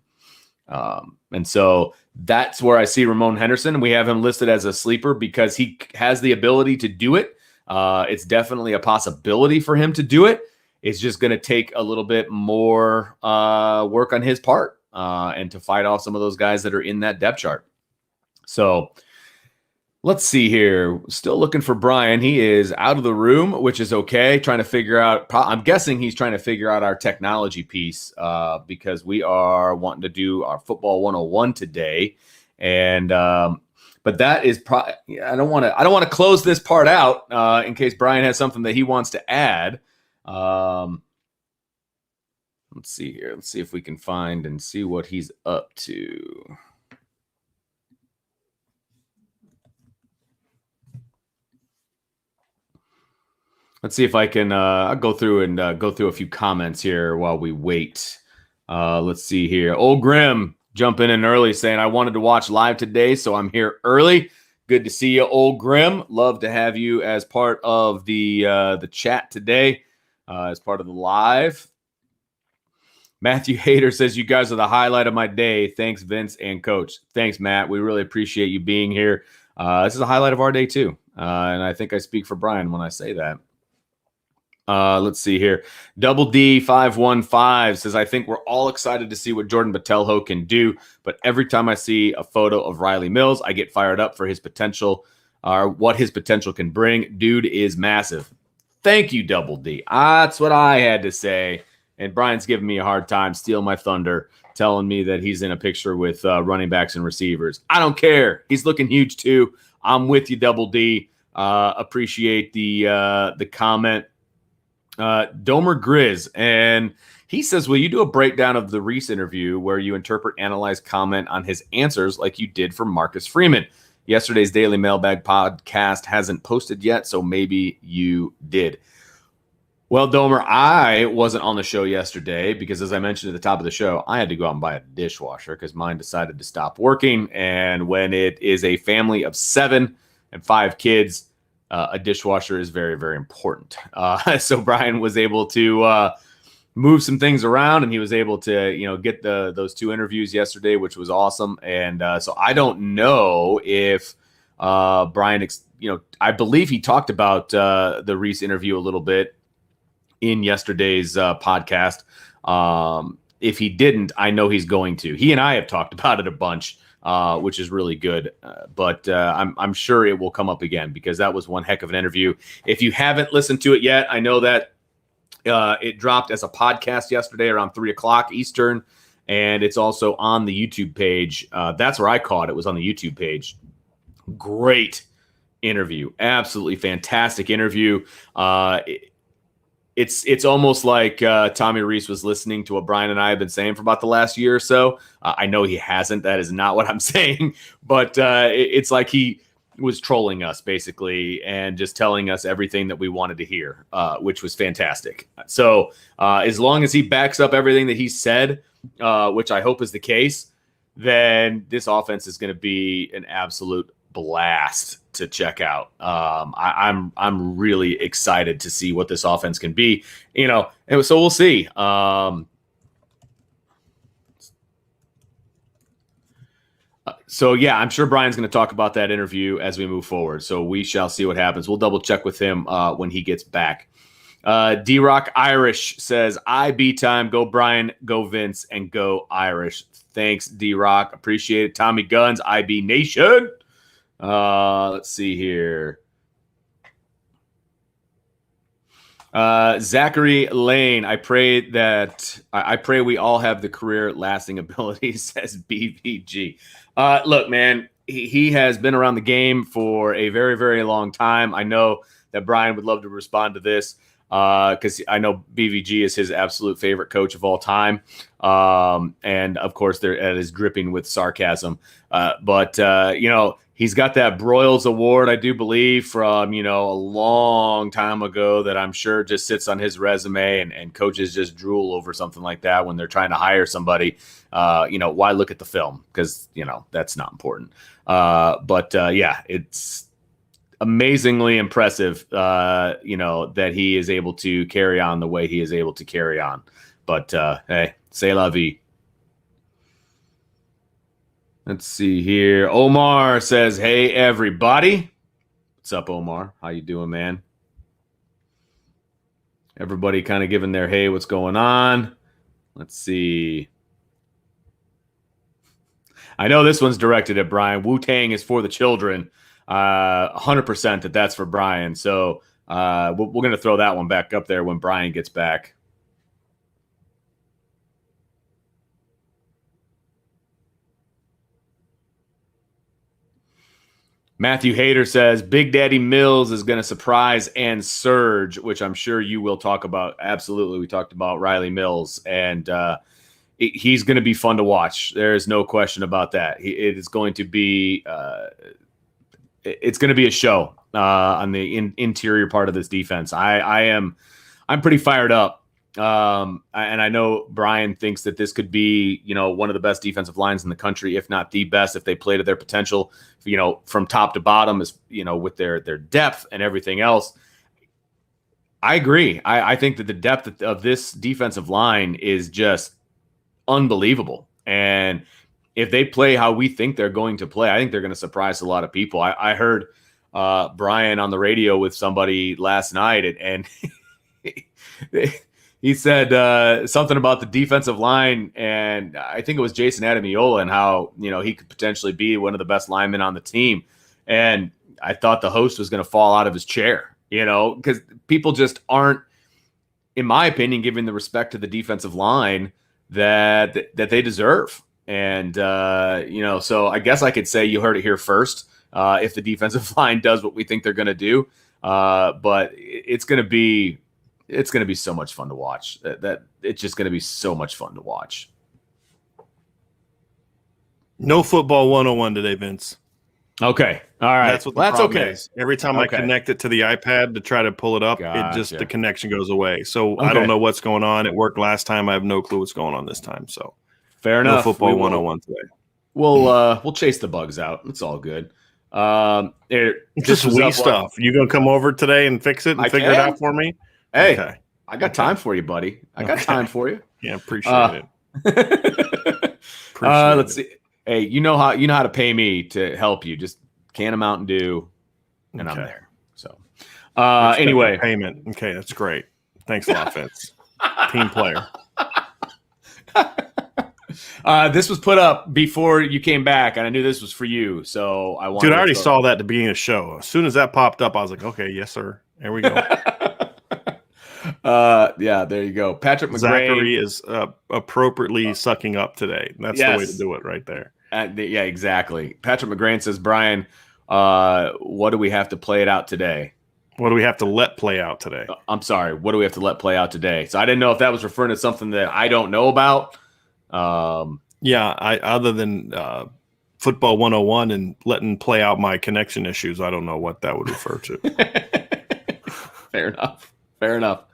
And so that's where I see Ramon Henderson. We have him listed as a sleeper because he has the ability to do it. It's definitely a possibility for him to do it. It's just going to take a little bit more work on his part and to fight off some of those guys that are in that depth chart. So Let's see here. Still looking for Brian. He is out of the room, which is okay. Trying to figure out, I'm guessing he's trying to figure out our technology piece because we are wanting to do our football 101 today. And, but that is probably, I don't want to close this part out in case Brian has something that he wants to add. Let's see here. Let's see if we can find and see what he's up to. Let's see if I can I'll go through a few comments here while we wait. Let's see here. Old Grim jumping in early saying, I wanted to watch live today, so I'm here early. Good to see you, Old Grim. Love to have you as part of the chat today, as part of the live. Matthew Hader says, you guys are the highlight of my day. Thanks, Vince and Coach. Thanks, Matt. We really appreciate you being here. This is a highlight of our day, too. And I think I speak for Brian when I say that. Let's see here. Double D515 says, I think we're all excited to see what Jordan Botelho can do, but every time I see a photo of Riley Mills, I get fired up for his potential, or what his potential can bring. Dude is massive. Thank you, Double D. That's what I had to say. And Brian's giving me a hard time, stealing my thunder, telling me that he's in a picture with running backs and receivers. I don't care. He's looking huge too. I'm with you, Double D. Appreciate the comment. Domer Grizz, and he says, will you do a breakdown of the Reese interview where you interpret, analyze, comment on his answers like you did for Marcus Freeman? Yesterday's Daily Mailbag podcast hasn't posted yet, so maybe you did. Well, Domer, I wasn't on the show yesterday because, as I mentioned at the top of the show, I had to go out and buy a dishwasher because mine decided to stop working. And when it is a family of 7 and 5 kids, a dishwasher is very, very important. So Brian was able to move some things around, and he was able to, get those 2 interviews yesterday, which was awesome. And so I don't know if Brian, I believe he talked about the Reese interview a little bit in yesterday's podcast. If he didn't, I know he's going to. He and I have talked about it a bunch. Which is really good. But I'm sure it will come up again because that was one heck of an interview. If you haven't listened to it yet, I know that it dropped as a podcast yesterday around 3:00 Eastern, and it's also on the YouTube page. That's where I caught it, was on the YouTube page. Great interview. Absolutely fantastic interview. It's almost like Tommy Reese was listening to what Brian and I have been saying for about the last year or so. I know he hasn't. That is not what I'm saying. But it's like he was trolling us, basically, and just telling us everything that we wanted to hear, which was fantastic. So as long as he backs up everything that he said, which I hope is the case, then this offense is going to be an absolute blast to check out. I'm really excited to see what this offense can be, and so we'll see. So yeah, I'm sure Brian's going to talk about that interview as we move forward. So we shall see what happens. We'll double check with him when he gets back. D-Rock Irish says, IB time. Go Brian, go Vince, and go Irish. Thanks, D-Rock. Appreciate it. Tommy Guns, IB Nation. Let's see here. Zachary Lane, I pray we all have the career lasting ability, says BVG. Look, man, he has been around the game for a very, very long time. I know that Brian would love to respond to this because I know BVG is his absolute favorite coach of all time. And of course, that is dripping with sarcasm. But he's got that Broyles Award, I do believe, from, a long time ago that I'm sure just sits on his resume, and coaches just drool over something like that when they're trying to hire somebody. Why look at the film? Because, that's not important. But it's amazingly impressive, that he is able to carry on the way he is able to carry on. But, hey, c'est la vie. Let's see here. Omar says, hey, everybody. What's up, Omar? How you doing, man? Everybody kind of giving their, hey, what's going on? Let's see. I know this one's directed at Brian. Wu-Tang is for the children. 100% that's for Brian. So we're going to throw that one back up there when Brian gets back. Matthew Hayter says Big Daddy Mills is going to surprise and surge, which I'm sure you will talk about. Absolutely. We talked about Riley Mills, and he's going to be fun to watch. There is no question about that. It is going to be it's going to be a show on the interior part of this defense. I'm pretty fired up. And I know Brian thinks that this could be, one of the best defensive lines in the country, if not the best, if they play to their potential, from top to bottom, with their depth and everything else. I agree. I think that the depth of this defensive line is just unbelievable. And if they play how we think they're going to play, I think they're going to surprise a lot of people. I heard Brian on the radio with somebody last night, and he said something about the defensive line, and I think it was Jason Adamiola, and how, he could potentially be one of the best linemen on the team. And I thought the host was going to fall out of his chair, because people just aren't, in my opinion, giving the respect to the defensive line that they deserve. And, so I guess I could say you heard it here first, if the defensive line does what we think they're going to do. But it's going to be so much fun to watch. That it's just going to be so much fun to watch. No football 101 today, Vince. Okay. All right. That's what the problem is. Every time I connect it to the iPad to try to pull it up, the connection goes away. So I don't know what's going on. It worked last time. I have no clue what's going on this time. So fair enough. No football 101 today. We'll chase the bugs out. It's all good. Just wee stuff. You gonna come over today and fix it and figure it out for me? Hey, okay. I got time for you, buddy. I got time for you. Yeah, appreciate it. Let's see. Hey, you know how to pay me to help you. Just can a Mountain Dew, and I'm there. So, anyway, payment. Okay, that's great. Thanks a lot, Vince. Team player. This was put up before you came back, and I knew this was for you. So I wanted. Dude, I already saw that at the beginning of the show. As soon as that popped up, I was like, okay, yes, sir. There we go. Yeah, there you go. Patrick McGrain. Zachary is appropriately sucking up today. That's the way to do it right there. Yeah, exactly. Patrick McGrain says, Brian, what do we have to play it out today? What do we have to let play out today? I'm sorry. What do we have to let play out today? So I didn't know if that was referring to something that I don't know about. Other than football 101 and letting play out my connection issues, I don't know what that would refer to. Fair enough.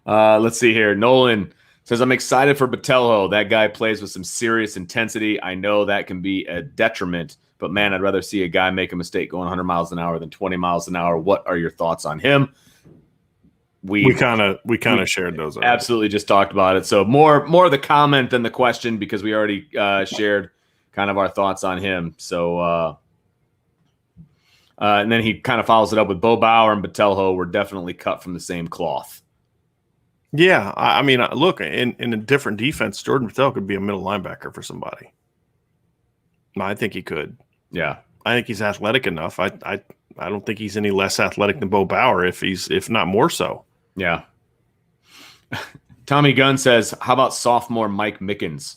Let's see here. Nolan says, I'm excited for Botelho. That guy plays with some serious intensity. I know that can be a detriment, but man, I'd rather see a guy make a mistake going 100 miles an hour than 20 miles an hour. What are your thoughts on him? We kind of shared those. Already. Absolutely, just talked about it. So more the comment than the question, because we already shared kind of our thoughts on him. So and then he kind of follows it up with Bo Bauer and Botelho were definitely cut from the same cloth. Yeah, I mean, look, in a different defense, Jordan Botelho could be a middle linebacker for somebody. I think he could. Yeah, I think he's athletic enough. I don't think he's any less athletic than Bo Bauer, if not more so. Yeah. Tommy Gunn says, "How about sophomore Mike Mickens?"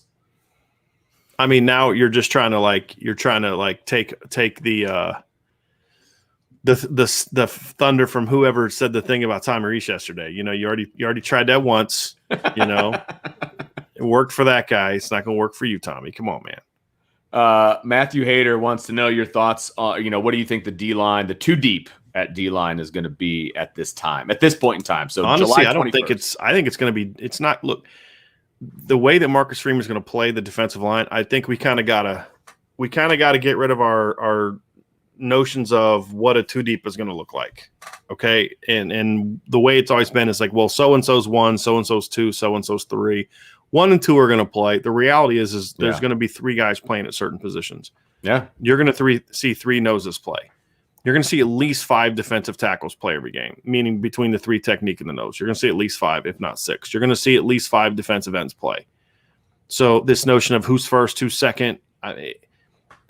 I mean, now you're just trying to take the thunder from whoever said the thing about Tommy Reese yesterday. You already tried that once. It worked for that guy. It's not going to work for you, Tommy. Come on, man. Matthew Hayter wants to know your thoughts. What do you think the D line, the too deep at D line, is going to be at this point in time? So honestly, July 21st. I don't think it's. I think it's going to be. It's not. Look, the way that Marcus Freeman is going to play the defensive line, I think we kind of gotta get rid of our notions of what a two deep is going to look like. Okay. And the way it's always been is like, well, so-and-so's 1, so-and-so's 2, so-and-so's 3, 1 and 2 are going to play. The reality is there's going to be 3 guys playing at certain positions. Yeah. You're going to see 3 noses play. You're going to see at least 5 defensive tackles play every game, meaning between the 3 technique and the nose. You're going to see at least 5, if not 6. You're going to see at least 5 defensive ends play. So this notion of who's first, who's second,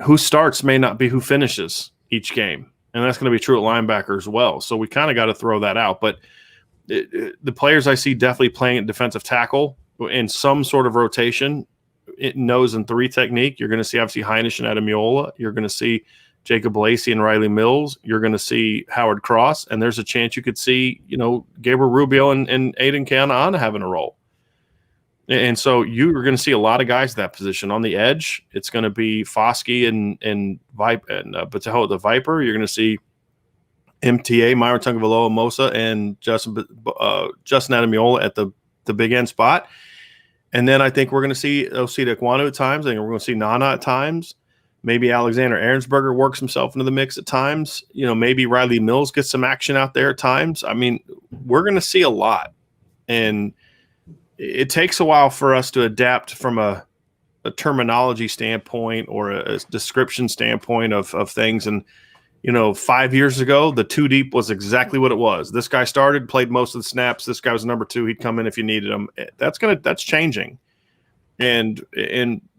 who starts may not be who finishes each game. and that's going to be true at linebacker as well. So we kind of got to throw that out. But the players I see definitely playing at defensive tackle in some sort of rotation, nose and three technique. You're going to see obviously Heinisch and Adamiola. You're going to see Jacob Lacey and Riley Mills. You're going to see Howard Cross, and there's a chance you could see, Gabriel Rubio and Aiden Keanaaina having a role. And so you're going to see a lot of guys at that position. On the edge, it's going to be Foskey and Batejo the Viper. You're going to see MTA, Myron Tungavaloa Mosa, and Justin Adamiola at the big end spot. And then I think we're going to see Osita Ekwonu at times. I think we're going to see Nana at times. Maybe Alexander Ahrensberger works himself into the mix at times. Maybe Riley Mills gets some action out there at times. I mean, we're going to see a lot. And it takes a while for us to adapt from a terminology standpoint or a description standpoint of things. And, 5 years ago, the two deep was exactly what it was. This guy started, played most of the snaps. This guy was number two. He'd come in if you needed him. That's changing. And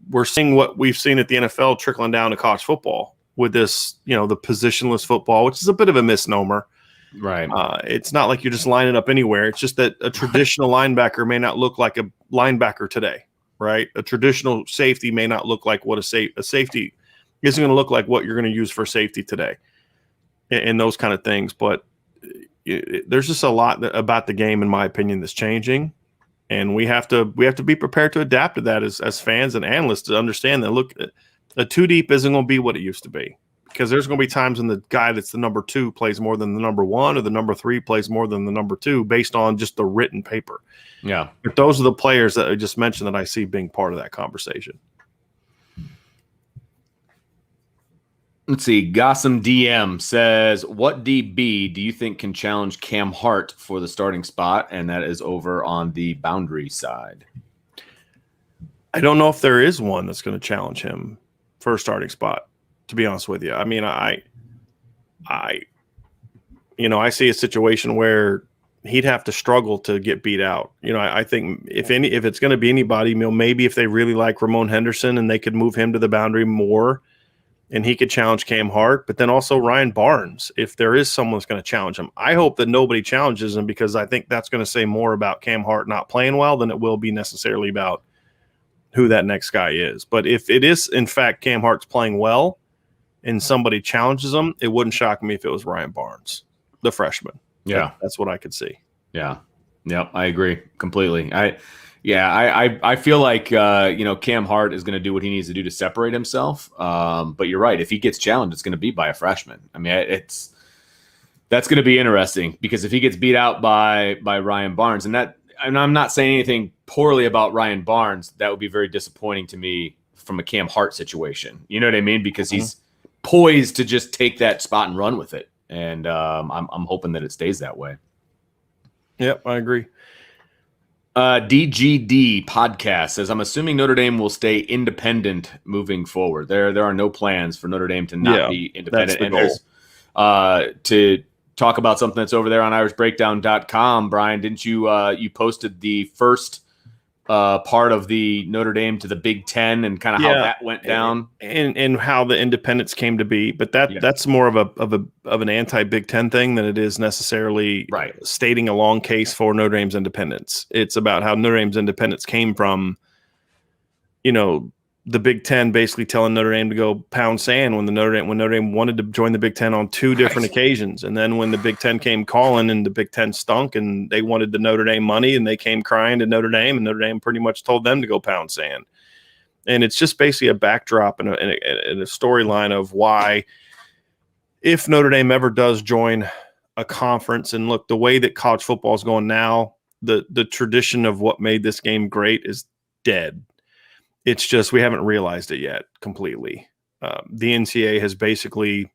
we're seeing what we've seen at the NFL trickling down to college football with this, the positionless football, which is a bit of a misnomer. Right. It's not like you're just lining up anywhere. It's just that a traditional linebacker may not look like a linebacker today, right? A traditional safety may not look like what a safety isn't going to look like what you're going to use for safety today, and those kind of things. But there's just a lot about the game, in my opinion, that's changing, and we have to be prepared to adapt to that as fans and analysts to understand that. Look, a two deep isn't going to be what it used to be. Because there's going to be times when the guy that's the number two plays more than the number one, or the number three plays more than the number two, based on just the written paper. Yeah. But those are the players that I just mentioned that I see being part of that conversation. Let's see. Gossam DM says, what DB do you think can challenge Cam Hart for the starting spot? And that is over on the boundary side. I don't know if there is one that's going to challenge him for a starting spot, to be honest with you. I mean, I see a situation where he'd have to struggle to get beat out. I think if it's going to be anybody, maybe if they really like Ramon Henderson and they could move him to the boundary more and he could challenge Cam Hart, but then also Ryan Barnes, if there is someone that's going to challenge him. I hope that nobody challenges him, because I think that's going to say more about Cam Hart not playing well than it will be necessarily about who that next guy is. But if it is, in fact, Cam Hart's playing well and somebody challenges him, it wouldn't shock me if it was Ryan Barnes, the freshman. Yeah. That's what I could see. Yeah. Yep. I agree completely. I feel like, Cam Hart is going to do what he needs to do to separate himself. But you're right. If he gets challenged, it's going to be by a freshman. I mean, that's going to be interesting, because if he gets beat out by Ryan Barnes, and I'm not saying anything poorly about Ryan Barnes, that would be very disappointing to me from a Cam Hart situation. You know what I mean? Because he's poised to just take that spot and run with it. And I'm hoping that it stays that way. Yep, I agree. DGD podcast says, I'm assuming Notre Dame will stay independent moving forward. There are no plans for Notre Dame to not be independent. That's the goal. To talk about something that's over there on irishbreakdown.com, Brian, didn't you you posted the first part of the Notre Dame to the Big Ten and kind of how that went down and how the independence came to be. But that's more of an anti-Big Ten thing than it is necessarily stating a long case for Notre Dame's independence. It's about how Notre Dame's independence came from, the Big Ten basically telling Notre Dame to go pound sand when Notre Dame wanted to join the Big Ten on two different occasions. And then when the Big Ten came calling and the Big Ten stunk and they wanted the Notre Dame money and they came crying to Notre Dame, and Notre Dame pretty much told them to go pound sand. And it's just basically a backdrop and a storyline of why, if Notre Dame ever does join a conference, and look, the way that college football is going now, the tradition of what made this game great is dead. It's just we haven't realized it yet completely. The NCAA has basically,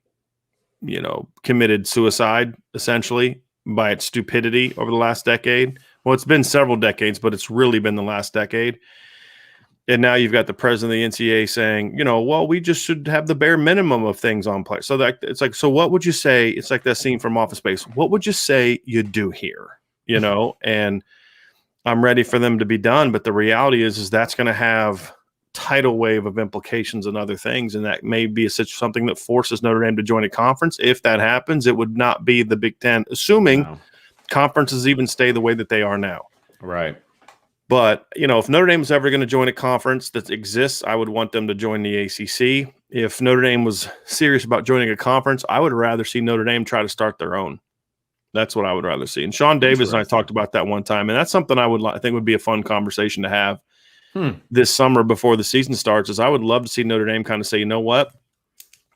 committed suicide essentially by its stupidity over the last decade. Well, it's been several decades, but it's really been the last decade. And now you've got the president of the NCAA saying, we just should have the bare minimum of things on play. So that it's like, so what would you say? It's like that scene from Office Space. What would you say you do here? And I'm ready for them to be done. But the reality is that's going to have tidal wave of implications and other things, and that may be something that forces Notre Dame to join a conference. If that happens, it would not be the Big Ten, assuming conferences even stay the way that they are now. Right. But, if Notre Dame is ever going to join a conference that exists, I would want them to join the ACC. If Notre Dame was serious about joining a conference, I would rather see Notre Dame try to start their own. That's what I would rather see. And Sean Davis and I talked about that one time, and that's something I think would be a fun conversation to have this summer before the season starts. Is I would love to see Notre Dame kind of say, you know what,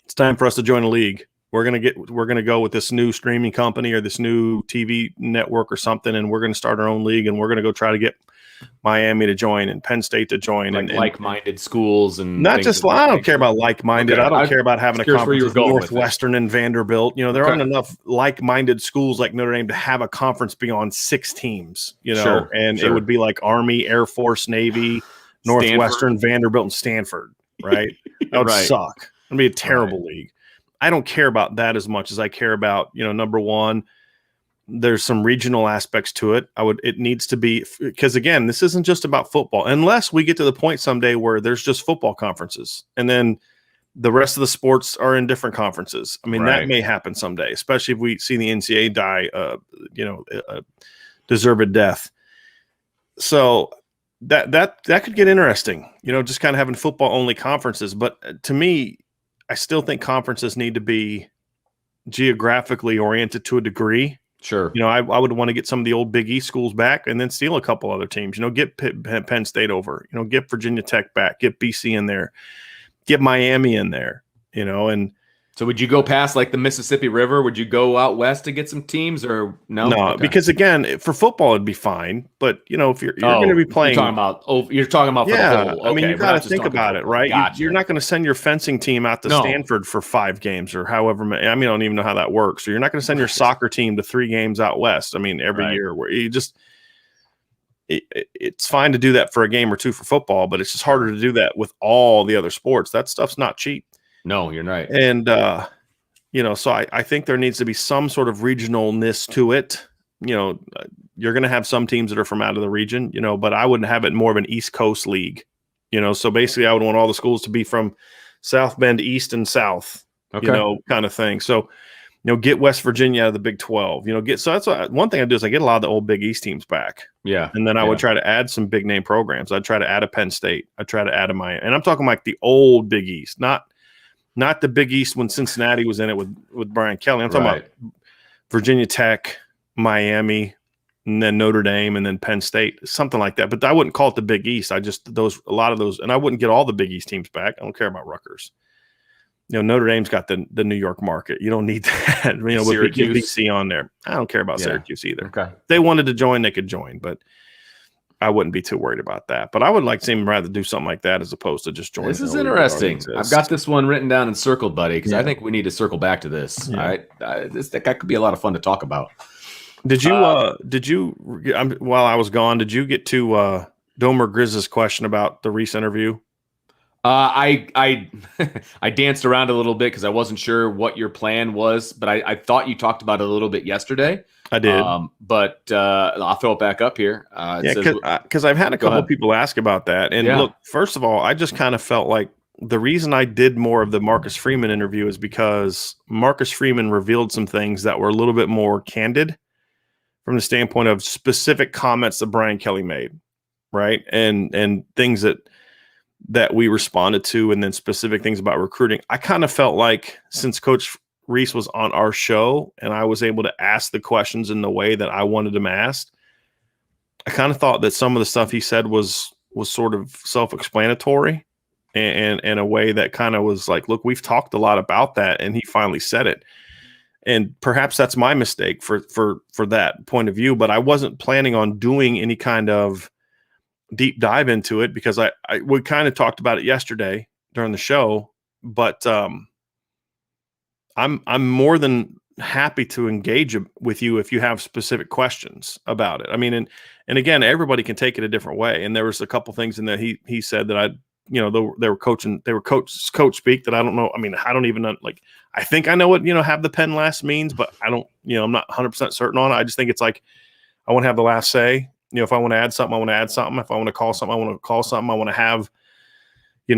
it's time for us to join a league. We're gonna go with this new streaming company or this new TV network or something, and we're gonna start our own league, and we're gonna go try to get Miami to join and Penn State to join, and like-minded schools, and not just. I don't care about like-minded. Okay. I don't care about having a conference with Northwestern and Vanderbilt. There aren't enough like-minded schools like Notre Dame to have a conference beyond 6 teams. It would be like Army, Air Force, Navy, Northwestern, Vanderbilt, and Stanford. Right? That would suck. It'd be a terrible league. I don't care about that as much as I care about number one. There's some regional aspects to it. It needs to be, because again, this isn't just about football, unless we get to the point someday where there's just football conferences and then the rest of the sports are in different conferences. I mean, that may happen someday, especially if we see the NCAA die, a deserved death. So that could get interesting, just kind of having football only conferences. But to me, I still think conferences need to be geographically oriented to a degree. Sure. I would want to get some of the old Big East schools back and then steal a couple other teams. Get Penn State over. Get Virginia Tech back. Get BC in there. Get Miami in there. And so would you go past like the Mississippi River? Would you go out west to get some teams or no? No, because again, for football it'd be fine. But if you're going to be playing, you're talking about for the whole. Okay, I mean, you got to think about it, right? Gotcha. You're not going to send your fencing team out to Stanford for 5 games or however many. I mean, I don't even know how that works. So you're not going to send your soccer team to 3 games out west. I mean, every year where you just. It's fine to do that for a game or 2 for football, but it's just harder to do that with all the other sports. That stuff's not cheap. No, you're right. And, so I think there needs to be some sort of regionalness to it. You're going to have some teams that are from out of the region, but I wouldn't have it more of an East Coast league, so basically I would want all the schools to be from South Bend, East and South, kind of thing. So, get West Virginia out of the Big 12, so that's one thing I do is I get a lot of the old Big East teams back. Yeah. And then I would try to add some big name programs. I'd try to add a Penn State. I'd try to add a Miami. And I'm talking like the old Big East, not the Big East when Cincinnati was in it with Brian Kelly. I'm talking about Virginia Tech, Miami, and then Notre Dame, and then Penn State, something like that. But I wouldn't call it the Big East. A lot of those, and I wouldn't get all the Big East teams back. I don't care about Rutgers. Notre Dame's got the New York market. You don't need that. With BC on there. I don't care about Syracuse either. Okay. If they wanted to join, they could join, but I wouldn't be too worried about that. But I would like to see them rather do something like that as opposed to just join. This is interesting. I've got this one written down and circled, buddy, because I think we need to circle back to this. Yeah. All right, that could be a lot of fun to talk about. Did you? While I was gone, did you get to Domer Grizz's question about the Reese interview? I danced around a little bit because I wasn't sure what your plan was, but I thought you talked about it a little bit yesterday. I did, but I'll throw it back up here. Because I've had a couple of people ask about that, and look, first of all, I just kind of felt like the reason I did more of the Marcus Freeman interview is because Marcus Freeman revealed some things that were a little bit more candid from the standpoint of specific comments that Brian Kelly made, right, and things that we responded to, and then specific things about recruiting. I kind of felt like since Coach Reese was on our show and I was able to ask the questions in the way that I wanted them asked, I kind of thought that some of the stuff he said was sort of self-explanatory and in a way that kind of was like, look, we've talked a lot about that, and he finally said it. And perhaps that's my mistake for that point of view, but I wasn't planning on doing any kind of deep dive into it because we kind of talked about it yesterday during the show, but I'm more than happy to engage with you if you have specific questions about it. I mean, and again, everybody can take it a different way. And there was a couple things in that he said that they were coach speak that I don't know. I mean, I don't even know, like, I think I know what, have the pen last means, but I don't, I'm not 100% certain on it. I just think it's like, I want to have the last say. If I want to add something, I want to add something. If I want to call something, I want to call something. I want to have,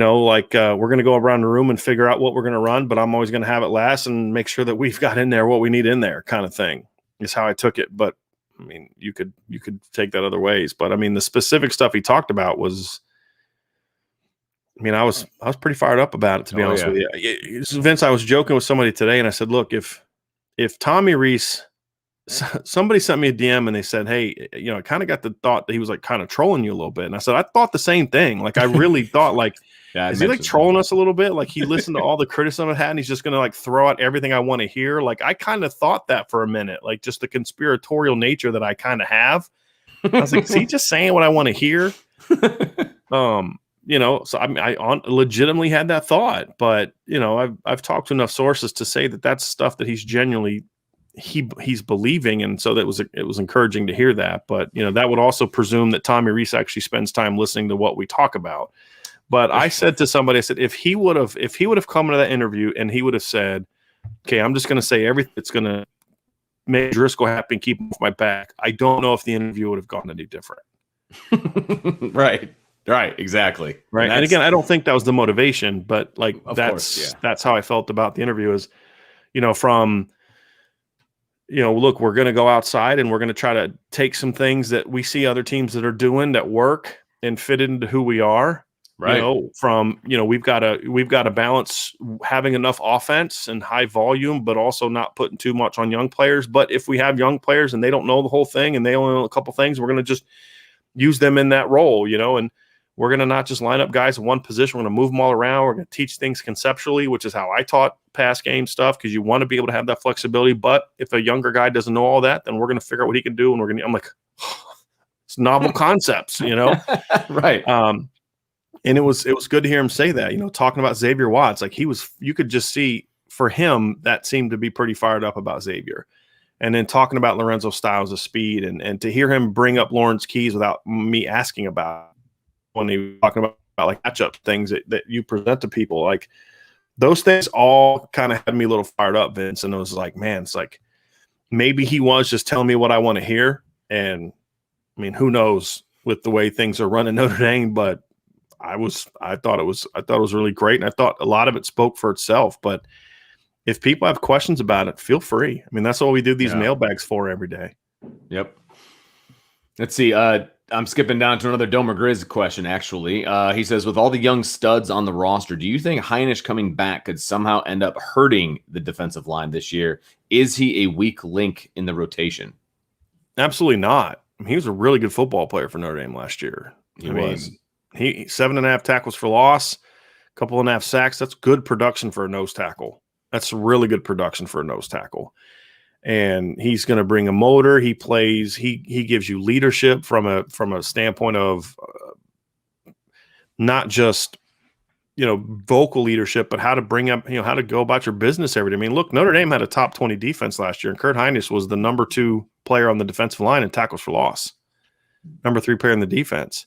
we're going to go around the room and figure out what we're going to run, but I'm always going to have it last and make sure that we've got in there what we need in there kind of thing is how I took it. But I mean, you could take that other ways, but I mean, the specific stuff he talked about was, I mean, I was pretty fired up about it, to be honest with you. Vince, I was joking with somebody today and I said, look, if Tommy Rees, somebody sent me a DM and they said, hey, I kind of got the thought that he was like kind of trolling you a little bit. And I said, I thought the same thing. Like, I really thought like, is he like trolling us a little bit? Like he listened to all the criticism I had and he's just going to like throw out everything I want to hear. Like I kind of thought that for a minute, like just the conspiratorial nature that I kind of have. I was like, is he just saying what I want to hear? So I legitimately had that thought, but I've talked to enough sources to say that that's stuff that he's genuinely he's believing, and so it was encouraging to hear that. But that would also presume that Tommy Rees actually spends time listening to what we talk about. But I said to somebody, I said, if he would have come to that interview and he would have said, okay, I'm just going to say everything that's going to make Driscoll happy and keep him off my back, I don't know if the interview would have gone any different. Right, exactly. Right. And again, I don't think that was the motivation, but like that's how I felt about the interview is, from, look, we're going to go outside and we're going to try to take some things that we see other teams that are doing that work and fit into who we are. Right. We've got to balance having enough offense and high volume, but also not putting too much on young players. But if we have young players and they don't know the whole thing and they only know a couple things, we're going to just use them in that role, and we're going to not just line up guys in one position. We're going to move them all around. We're going to teach things conceptually, which is how I taught pass game stuff, because you want to be able to have that flexibility. But if a younger guy doesn't know all that, then we're going to figure out what he can do. And I'm like, it's novel concepts, Right. And it was good to hear him say that, talking about Xavier Watts, like you could just see for him that seemed to be pretty fired up about Xavier. And then talking about Lorenzo's styles of speed and to hear him bring up Lawrence Keys without me asking about when he was talking about like matchup things that you present to people, like those things all kind of had me a little fired up, Vince. And it was like, man, it's like maybe he was just telling me what I want to hear. And I mean, who knows with the way things are running Notre Dame, but I thought it was really great. And I thought a lot of it spoke for itself, but if people have questions about it, feel free. I mean, that's all we do these mailbags for every day. Yep. Let's see. I'm skipping down to another Domer Grizz question, actually. He says, with all the young studs on the roster, do you think Heinisch coming back could somehow end up hurting the defensive line this year? Is he a weak link in the rotation? Absolutely not. I mean, he was a really good football player for Notre Dame last year. He was. He 7.5 tackles for loss, a couple and a half sacks. That's good production for a nose tackle. That's really good production for a nose tackle. And he's going to bring a motor. He plays. He gives you leadership from a standpoint of not just vocal leadership, but how to bring up how to go about your business every day. I mean, look, Notre Dame had a top 20 defense last year, and Kurt Heinisch was the number 2 player on the defensive line in tackles for loss, number 3 player in the defense,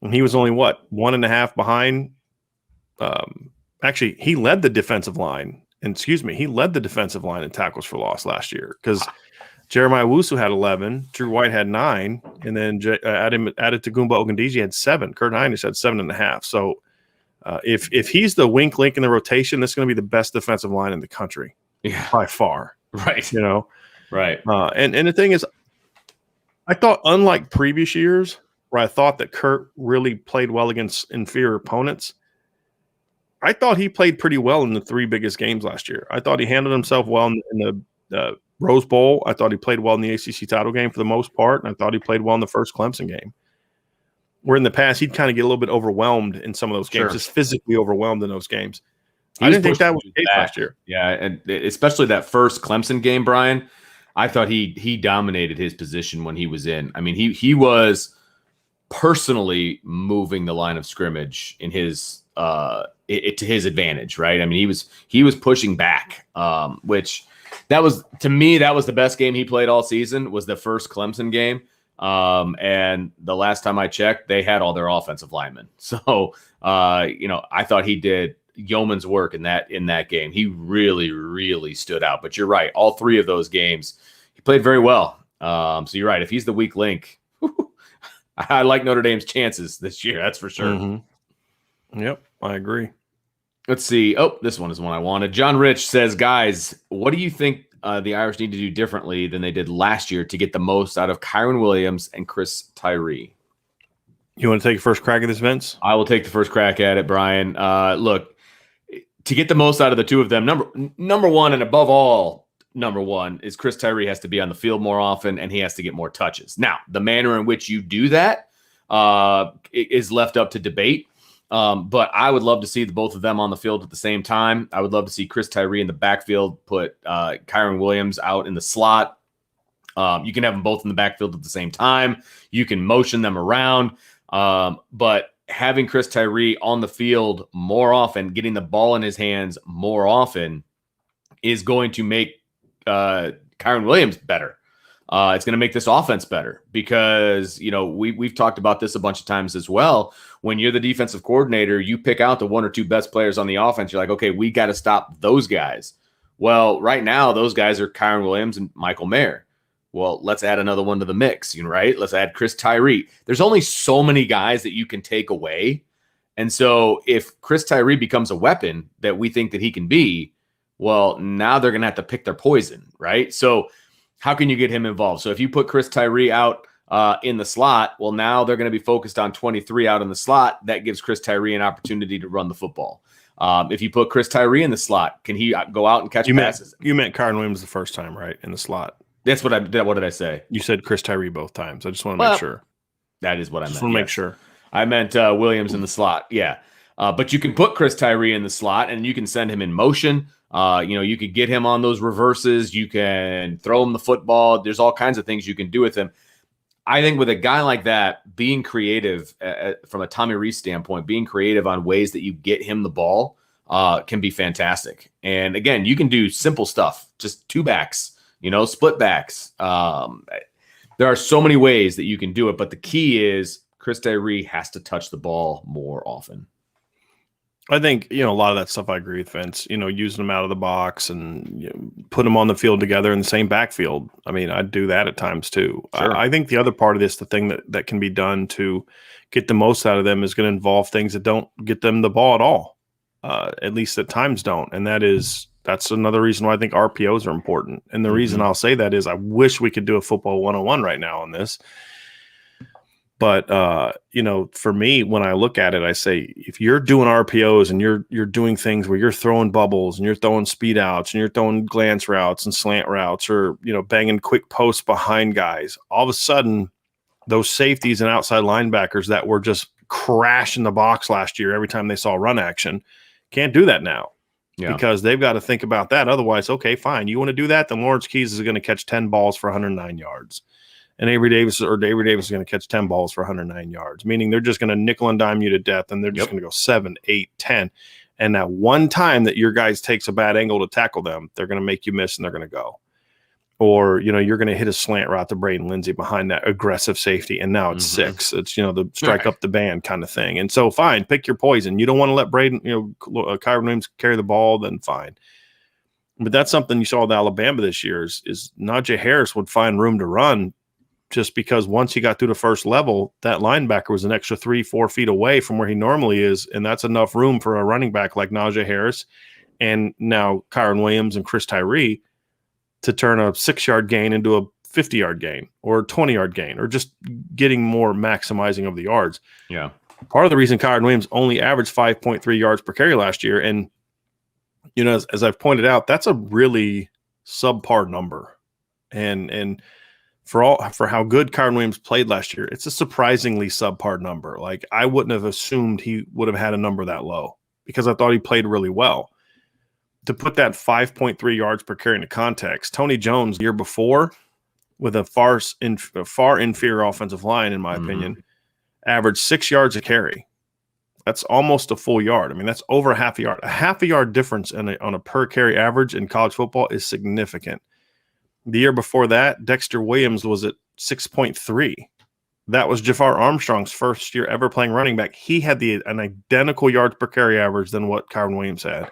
and he was only 1.5 behind. Actually, he led the defensive line. He led the defensive line in tackles for loss last year because Jeremiah Wusu had 11, Drew White had 9, and then added to Goomba Ogundeji had 7. Kurt Heinisch had 7.5. So if he's the weak link in the rotation, this is going to be the best defensive line in the country, by far. Right. Right. And the thing is, I thought unlike previous years where I thought that Kurt really played well against inferior opponents, I thought he played pretty well in the 3 biggest games last year. I thought he handled himself well in the Rose Bowl. I thought he played well in the ACC title game for the most part, and I thought he played well in the first Clemson game. Where in the past, he'd kind of get a little bit overwhelmed in some of those games, just physically overwhelmed in those games. I didn't think that was the case last year. Yeah, and especially that first Clemson game, Brian, I thought he dominated his position when he was in. I mean, he was personally moving the line of scrimmage in his to his advantage, right? I mean, he was pushing back, which that was, to me, that was the best game he played all season, was the first Clemson game. And the last time I checked, they had all their offensive linemen. So, I thought he did yeoman's work in that game. He really, really stood out. But you're right, all 3 of those games, he played very well. So you're right. If he's the weak link, I like Notre Dame's chances this year. That's for sure. Mm-hmm. Yep, I agree. Let's see. Oh, this one is one I wanted. John Rich says, guys, what do you think the Irish need to do differently than they did last year to get the most out of Kyron Williams and Chris Tyree? You want to take a first crack at this, Vince? I will take the first crack at it, Brian. Look, to get the most out of the two of them, number one and above all, number one is Chris Tyree has to be on the field more often and he has to get more touches. Now, the manner in which you do that is left up to debate. But I would love to see the both of them on the field at the same time. I would love to see Chris Tyree in the backfield, put Kyron Williams out in the slot. You can have them both in the backfield at the same time. You can motion them around. But having Chris Tyree on the field more often, getting the ball in his hands more often is going to make Kyron Williams better. It's going to make this offense better because, we've talked about this a bunch of times as well. When you're the defensive coordinator, you pick out the one or two best players on the offense. You're like, okay, we got to stop those guys. Well, right now, those guys are Kyron Williams and Michael Mayer. Well, let's add another one to the mix, right? Let's add Chris Tyree. There's only so many guys that you can take away. And so if Chris Tyree becomes a weapon that we think that he can be, well, now they're going to have to pick their poison, right? So how can you get him involved? So if you put Chris Tyree out in the slot, well, now they're going to be focused on 23 out in the slot. That gives Chris Tyree an opportunity to run the football. If you put Chris Tyree in the slot, can he go out and catch passes? You meant Kyron Williams the first time, right? In the slot. That's what I did. What did I say? You said Chris Tyree both times. I just want to make sure. That is what I meant. Just want to make sure. I meant Williams in the slot. Yeah. But you can put Chris Tyree in the slot and you can send him in motion. You could get him on those reverses. You can throw him the football. There's all kinds of things you can do with him. I think with a guy like that, being creative from a Tommy Rees standpoint, being creative on ways that you get him the ball can be fantastic. And again, you can do simple stuff, just two backs, split backs. There are so many ways that you can do it, but the key is Chris Tyree has to touch the ball more often. I think, a lot of that stuff I agree with Vince, using them out of the box and put them on the field together in the same backfield. I mean, I'd do that at times too. Sure. I think the other part of this, the thing that can be done to get the most out of them is going to involve things that don't get them the ball at all. At least at times don't. And that's another reason why I think RPOs are important. And the reason I'll say that is I wish we could do a football 101 right now on this. But, for me, when I look at it, I say, if you're doing RPOs and you're doing things where you're throwing bubbles and you're throwing speed outs and you're throwing glance routes and slant routes or, banging quick posts behind guys, all of a sudden those safeties and outside linebackers that were just crashing the box last year every time they saw run action can't do that now. Yeah. Because they've got to think about that. Otherwise, okay, fine. You want to do that? Then Lawrence Keys is going to catch 10 balls for 109 yards. And Avery Davis is going to catch 10 balls for 109 yards, meaning they're just going to nickel and dime you to death, and they're just going to go 7, 8, 10. And that one time that your guys takes a bad angle to tackle them, they're going to make you miss and they're going to go. Or, you're going to hit a slant route to Braden Lindsey behind that aggressive safety, and now it's 6. It's, the strike up the band kind of thing. And so, fine, pick your poison. You don't want to let Braden, Kyron Williams carry the ball, then fine. But that's something you saw with Alabama this year is Najee Harris would find room to run just because once he got through the first level, that linebacker was an extra 3-4 feet away from where he normally is, and that's enough room for a running back like Najee Harris and now Kyron Williams and Chris Tyree to turn a 6-yard gain into a 50-yard gain or a 20-yard gain or just getting more maximizing of the yards. Yeah. Part of the reason Kyron Williams only averaged 5.3 yards per carry last year, and, as I've pointed out, that's a really subpar number. And for how good Kyron Williams played last year, it's a surprisingly subpar number. Like, I wouldn't have assumed he would have had a number that low because I thought he played really well. To put that 5.3 yards per carry into context, Tony Jones the year before, with a far inferior offensive line, in my opinion, averaged 6 yards a carry. That's almost a full yard. I mean, that's over a half a yard. A half a yard difference on a per carry average in college football is significant. The year before that, Dexter Williams was at 6.3. That was Jafar Armstrong's first year ever playing running back. He had an identical yards per carry average than what Kyron Williams had.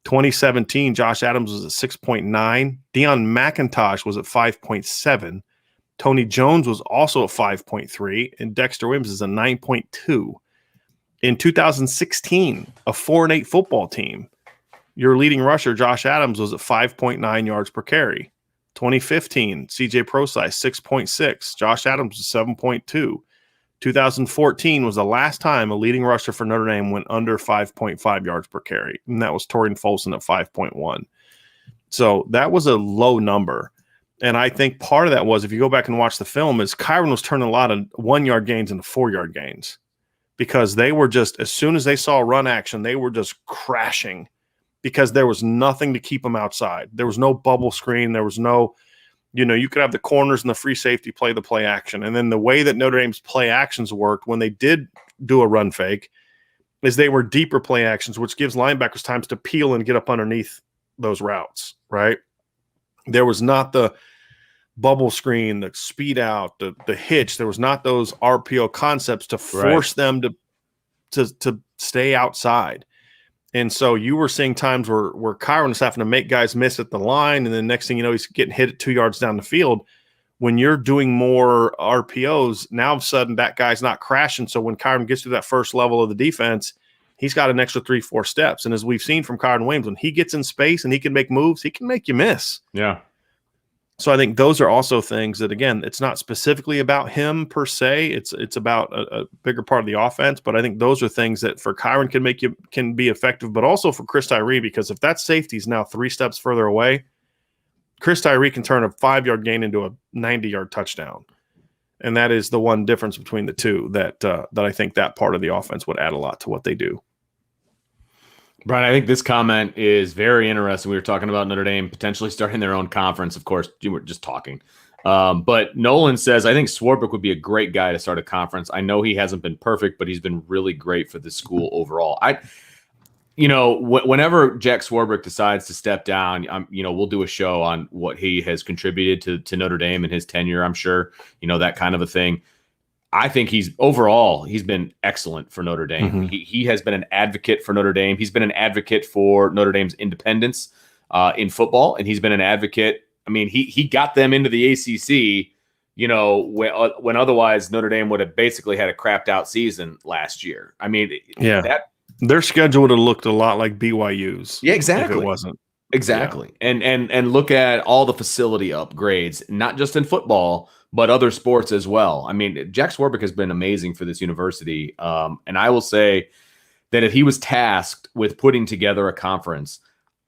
2017, Josh Adams was at 6.9. Deion McIntosh was at 5.7. Tony Jones was also at 5.3, and Dexter Williams is a 9.2. In 2016, a 4-8 football team, your leading rusher, Josh Adams, was at 5.9 yards per carry. 2015, CJ Prosise, 6.6. Josh Adams was 7.2. 2014 was the last time a leading rusher for Notre Dame went under 5.5 yards per carry, and that was Torian Folson at 5.1. So that was a low number. And I think part of that was, if you go back and watch the film, is Kyron was turning a lot of 1-yard gains into 4-yard gains, because they were just, as soon as they saw run action, they were just crashing, because there was nothing to keep them outside. There was no bubble screen. There was no, you could have the corners and the free safety play the play action. And then the way that Notre Dame's play actions worked when they did do a run fake is they were deeper play actions, which gives linebackers times to peel and get up underneath those routes, right? There was not the bubble screen, the speed out, the hitch. There was not those RPO concepts to force them to stay outside. And so you were seeing times where Kyron was having to make guys miss at the line, and then next thing you know, he's getting hit at 2 yards down the field. When you're doing more RPOs, now all of a sudden that guy's not crashing. So when Kyron gets to that first level of the defense, he's got an extra 3-4 steps. And as we've seen from Kyron Williams, when he gets in space and he can make moves, he can make you miss. Yeah. So I think those are also things that, again, it's not specifically about him per se. It's about a bigger part of the offense. But I think those are things that for Kyron can be effective, but also for Chris Tyree, because if that safety is now 3 steps further away, Chris Tyree can turn a 5-yard gain into a 90-yard touchdown. And that is the one difference between the two that I think that part of the offense would add a lot to what they do. Brian, I think this comment is very interesting. We were talking about Notre Dame potentially starting their own conference. Of course, you were just talking. But Nolan says, I think Swarbrick would be a great guy to start a conference. I know he hasn't been perfect, but he's been really great for the school overall. Whenever Jack Swarbrick decides to step down, we'll do a show on what he has contributed to Notre Dame in his tenure. I'm sure, that kind of a thing. I think he's been excellent for Notre Dame. Mm-hmm. He has been an advocate for Notre Dame. He's been an advocate for Notre Dame's independence in football, and he's been an advocate. I mean, he got them into the ACC, when otherwise Notre Dame would have basically had a crapped out season last year. I mean, their schedule would have looked a lot like BYU's. Yeah, exactly. If it wasn't. Exactly. Yeah. And look at all the facility upgrades, not just in football, but other sports as well. I mean, Jack Swarbrick has been amazing for this university. And I will say that if he was tasked with putting together a conference,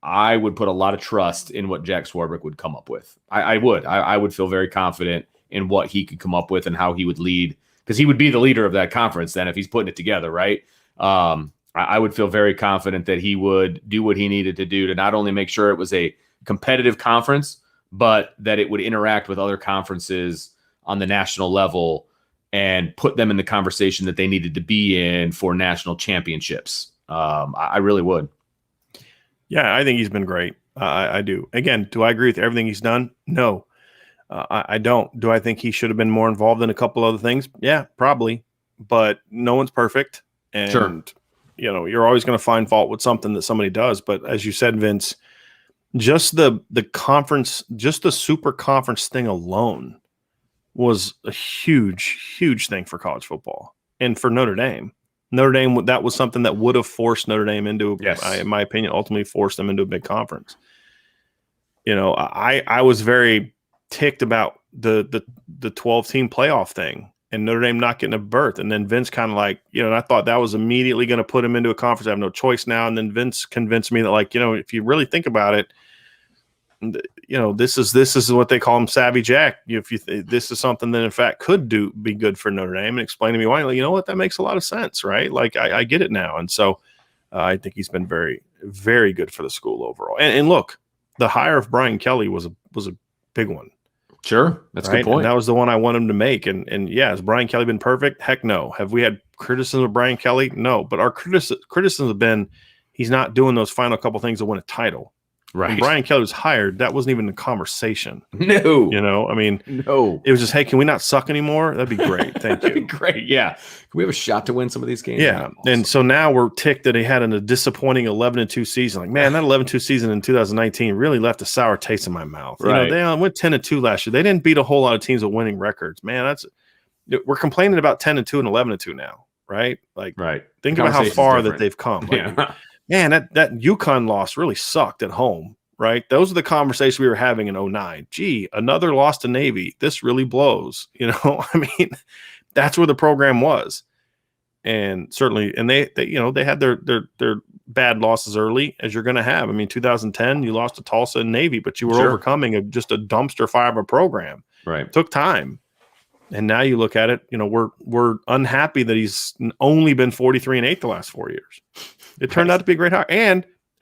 I would put a lot of trust in what Jack Swarbrick would come up with. I would feel very confident in what he could come up with and how he would lead, because he would be the leader of that conference then if he's putting it together, right? I would feel very confident that he would do what he needed to do to not only make sure it was a competitive conference, but that it would interact with other conferences on the national level and put them in the conversation that they needed to be in for national championships. I really would. Yeah, I think he's been great. I do. Again, do I agree with everything he's done? No, I don't. Do I think he should have been more involved in a couple other things? Yeah, probably. But no one's perfect. And, sure. You're always going to find fault with something that somebody does. But as you said, Vince, just the conference, just the super conference thing alone was a huge, huge thing for college football and for Notre Dame. Notre Dame, that was something that would have forced Notre Dame into, in my opinion, ultimately forced them into a big conference. I was very ticked about the 12-team playoff thing and Notre Dame not getting a berth. And then Vince kind of and I thought that was immediately going to put him into a conference. I have no choice now. And then Vince convinced me that, if you really think about it, this is what they call him, Savvy Jack. This is something that in fact could be good for Notre Dame, and explain to me why. That makes a lot of sense, right? I get it now, and so I think he's been very, very good for the school overall. And look, the hire of Brian Kelly was a big one. Sure, that's a good point. And that was the one I want him to make. And yeah, has Brian Kelly been perfect? Heck no. Have we had criticism of Brian Kelly? No. But our criticism has been he's not doing those final couple things to win a title. Right. When Brian Kelly was hired, that wasn't even a conversation. No. No. It was just, hey, can we not suck anymore? That'd be great. Thank you. That'd be great. Yeah. Can we have a shot to win some of these games? Yeah. Awesome. And so now we're ticked that he had a disappointing 11-2 season. Man, that 11-2 season in 2019 really left a sour taste in my mouth. Right. They went 10-2 last year. They didn't beat a whole lot of teams with winning records. Man, we're complaining about 10-2 and 11-2 now. right? Like, Right. think The about how conversation's far that different. they've come. Like, Yeah. man, that UConn loss really sucked at home, right? Those are the conversations we were having in 09. Gee, another loss to Navy. This really blows. I mean, that's where the program was. And certainly, and they they had their bad losses early, as you're going to have. I mean, 2010, you lost to Tulsa and Navy, but you were Sure. overcoming just a dumpster fire of a program. Right. It took time. And now you look at it, we're unhappy that he's only been 43-8 the last 4 years. It turned out to be a great hire.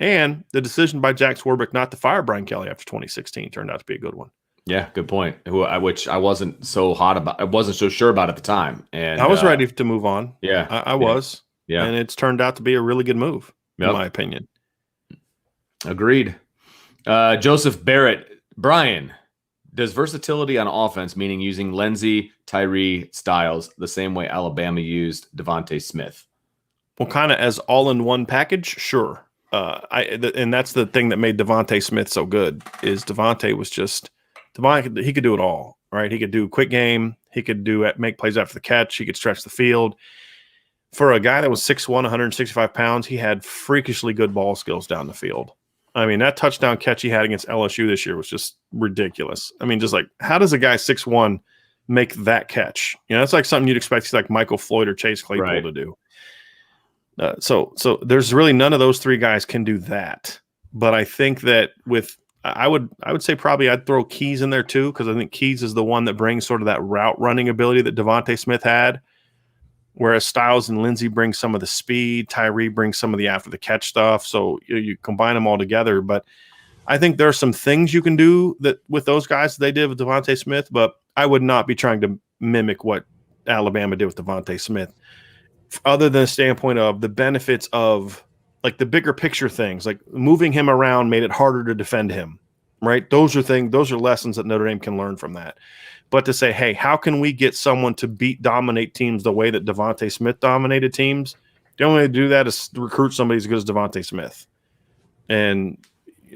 And the decision by Jack Swarbrick not to fire Brian Kelly after 2016 turned out to be a good one. Yeah, good point. Which I wasn't so hot about. I wasn't so sure about at the time. And I was ready to move on. Yeah. I was. Yeah. And it's turned out to be a really good move, in my opinion. Agreed. Joseph Barrett. Brian, does versatility on offense, meaning using Lindsey, Tyree, Styles, the same way Alabama used Devontae Smith? Well, kind of as all-in-one package, sure. And that's the thing that made Devontae Smith so good is Devontae was just he could do it all, right? He could do quick game. He could make plays after the catch. He could stretch the field. For a guy that was 6'1", 165 pounds, he had freakishly good ball skills down the field. I mean, that touchdown catch he had against LSU this year was just ridiculous. I mean, just like, how does a guy 6'1" make that catch? That's like something you'd expect like Michael Floyd or Chase Claypool to do. So there's really none of those three guys can do that. But I think that I would say probably I'd throw Keys in there too, because I think Keys is the one that brings sort of that route running ability that Devontae Smith had, whereas Styles and Lindsey bring some of the speed. Tyree brings some of the after the catch stuff. So you combine them all together. But I think there are some things you can do that with those guys that they did with Devontae Smith, but I would not be trying to mimic what Alabama did with Devontae Smith, other than the standpoint of the benefits of like the bigger picture things, like moving him around made it harder to defend him, right? Those are lessons that Notre Dame can learn from that. But to say, hey, how can we get someone to dominate teams the way that Devontae Smith dominated teams? The only way to do that is to recruit somebody as good as Devontae Smith. And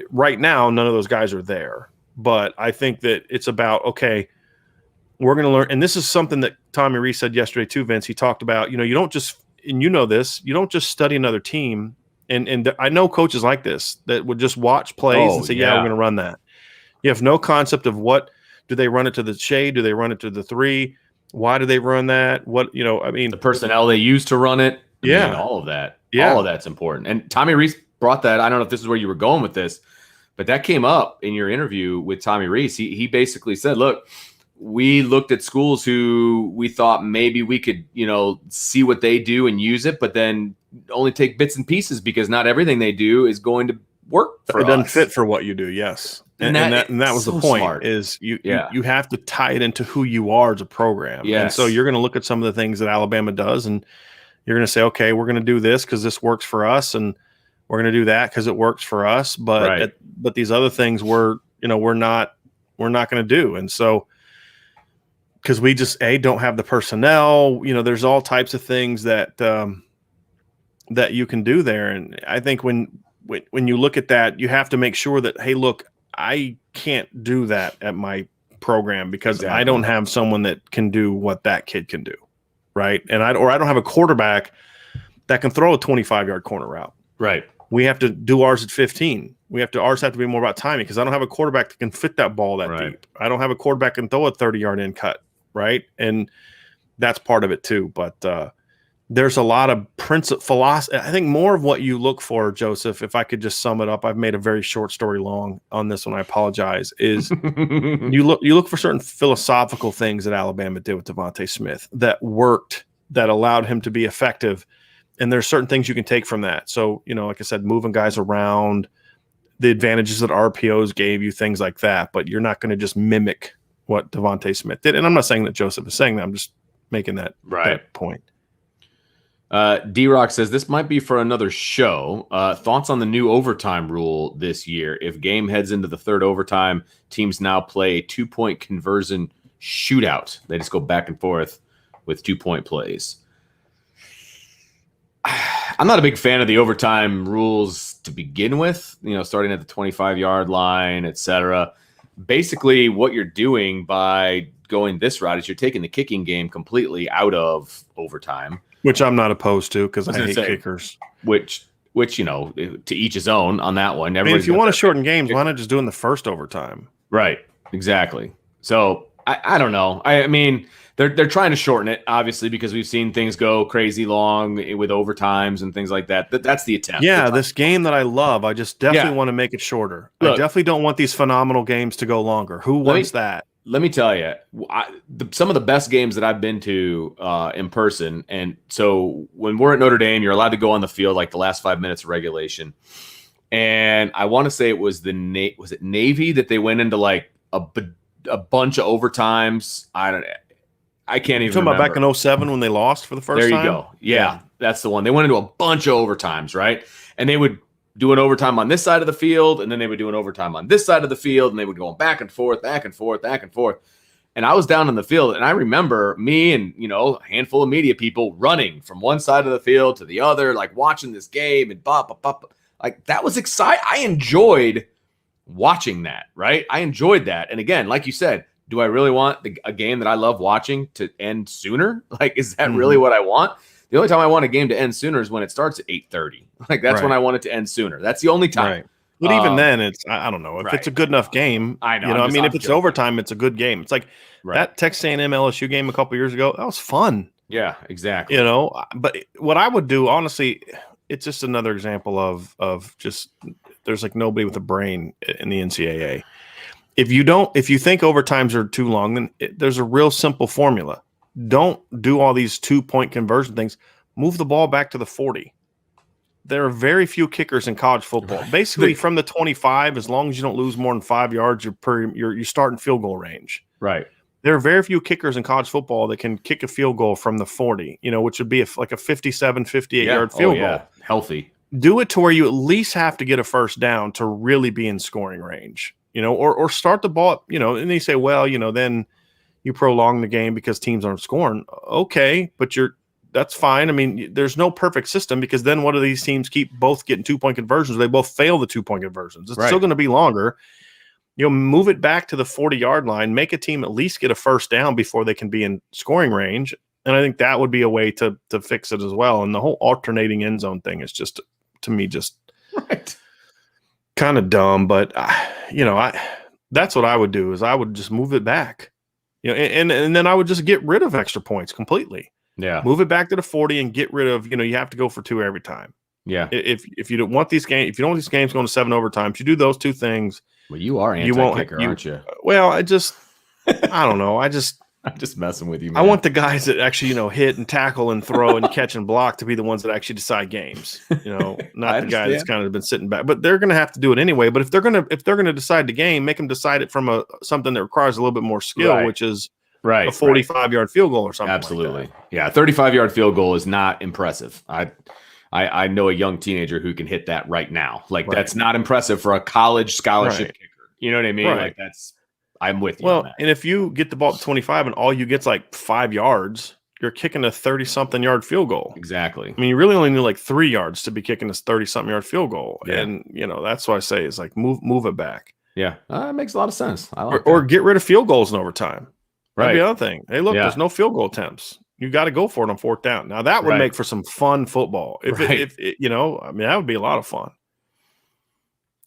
right now, none of those guys are there. But I think that it's about, okay, we're going to learn. And this is something that Tommy Rees said yesterday too, Vince. He talked about, you don't just, and you know this, you don't just study another team. And I know coaches like this that would just watch plays and say, yeah, we're going to run that. You have no concept of what, do they run it to the shade? Do they run it to the three? Why do they run that? What, I mean, the personnel they use to run it. I mean, all of that. Yeah. All of that's important. And Tommy Rees brought that. I don't know if this is where you were going with this, but that came up in your interview with Tommy Rees. He basically said, look, we looked at schools who we thought maybe we could, see what they do and use it, but then only take bits and pieces because not everything they do is going to work for us. It doesn't fit for what you do. Yes. And that was so the point smart. Is you have to tie it into who you are as a program. Yes. And so you're going to look at some of the things that Alabama does and you're going to say, okay, we're going to do this because this works for us. And we're going to do that because it works for us. But, but these other things we're not going to do. And so, because we just don't have the personnel, there's all types of things that that you can do there. And I think when you look at that, you have to make sure that, hey, look, I can't do that at my program because I don't have someone that can do what that kid can do, right? And I don't have a quarterback that can throw a 25-yard corner route. Right. We have to do ours at 15. Ours have to be more about timing because I don't have a quarterback that can fit that ball that deep. I don't have a quarterback that can throw a 30-yard in cut. Right. And that's part of it too. But there's a lot of philosophy. I think more of what you look for, Joseph, if I could just sum it up, I've made a very short story long on this one. I apologize. Is you look for certain philosophical things that Alabama did with Devontae Smith that worked, that allowed him to be effective. And there's certain things you can take from that. So, like I said, moving guys around, the advantages that RPOs gave you, things like that. But you're not going to just mimic what Devontae Smith did. And I'm not saying that Joseph is saying that. I'm just making that point. D-Rock says, this might be for another show. Thoughts on the new overtime rule this year? If game heads into the third overtime, teams now play a 2-point conversion shootout. They just go back and forth with 2-point plays. I'm not a big fan of the overtime rules to begin with, starting at the 25-yard line, etc. Basically, what you're doing by going this route is you're taking the kicking game completely out of overtime, which I'm not opposed to because I hate say, kickers. Which to each his own on that one. I mean, if you want to shorten games, why not just do in the first overtime? Right, exactly. So I don't know. I mean, they're trying to shorten it, obviously, because we've seen things go crazy long with overtimes and things like that. That's the attempt. Yeah, this game that I love, I just definitely want to make it shorter. Look, I definitely don't want these phenomenal games to go longer. Who wants that? Let me tell you, some of the best games that I've been to in person, and so when we're at Notre Dame, you're allowed to go on the field like the last 5 minutes of regulation. And I want to say it was was it Navy that they went into like a bunch of overtimes. I can't even remember. Talking about back in 07 when they lost for the first time? There you go. Yeah, that's the one. They went into a bunch of overtimes, right? And they would do an overtime on this side of the field, and then they would do an overtime on this side of the field, and they would go back and forth, back and forth, back and forth. And I was down in the field, and I remember me and, a handful of media people running from one side of the field to the other, like watching this game and like that was exciting. I enjoyed watching that, right? I enjoyed that. And again, like you said, do I really want a game that I love watching to end sooner? Like, is that really what I want? The only time I want a game to end sooner is when it starts at 8:30. Like, that's when I want it to end sooner. That's the only time. Right. But even then, I don't know. If it's a good enough game, I know. I mean, if it's overtime, it's a good game. It's like that Texas A&M LSU game a couple years ago. That was fun. Yeah, exactly. But what I would do, honestly, it's just another example of just there's like nobody with a brain in the NCAA. If you think overtimes are too long, then there's a real simple formula. Don't do all these 2-point conversion things. Move the ball back to the 40. There are very few kickers in college football. Basically, from the 25, as long as you don't lose more than 5 yards, you're starting field goal range. Right. There are very few kickers in college football that can kick a field goal from the 40, which would be like a 57, 58-yard field goal. Healthy. Do it to where you at least have to get a first down to really be in scoring range, or start the ball, and they say, well, then you prolong the game because teams aren't scoring. Okay, but that's fine. I mean, there's no perfect system because then what do these teams keep both getting 2-point conversions? They both fail the 2-point conversions. It's still going to be longer. Move it back to the 40-yard line, make a team at least get a first down before they can be in scoring range. And I think that would be a way to fix it as well. And the whole alternating end zone thing is just, to me, just kind of dumb. But, that's what I would do is I would just move it back. And then I would just get rid of extra points completely. Yeah. Move it back to the 40 and get rid of, you have to go for 2 every time. Yeah. If you don't want these games, if you don't want these games going to 7 overtimes, you do those 2 things. Well, you are anti-kicker, aren't you? Well, I don't know. I'm just messing with you, man. I want the guys that actually, hit and tackle and throw and catch and block to be the ones that actually decide games. Not the guy that's kind of been sitting back. But they're going to have to do it anyway. But if they're going to decide the game, make them decide it from something that requires a little bit more skill, which is a 45-yard field goal or something. Absolutely. Like that. Yeah, a 35-yard field goal is not impressive. I know a young teenager who can hit that right now. Like that's not impressive for a college scholarship kicker. You know what I mean? Like I'm with you. Well, and if you get the ball to 25 and all you get's like 5 yards, you're kicking a 30-something yard field goal. Exactly. I mean, you really only need like 3 yards to be kicking this 30-something yard field goal. Yeah. And, that's what I say is like move it back. Yeah. It makes a lot of sense. I like or get rid of field goals in overtime. Right. That'd be the other thing. Hey, look, there's no field goal attempts. You got to go for it on 4th down. Now that would make for some fun football. If that would be a lot of fun.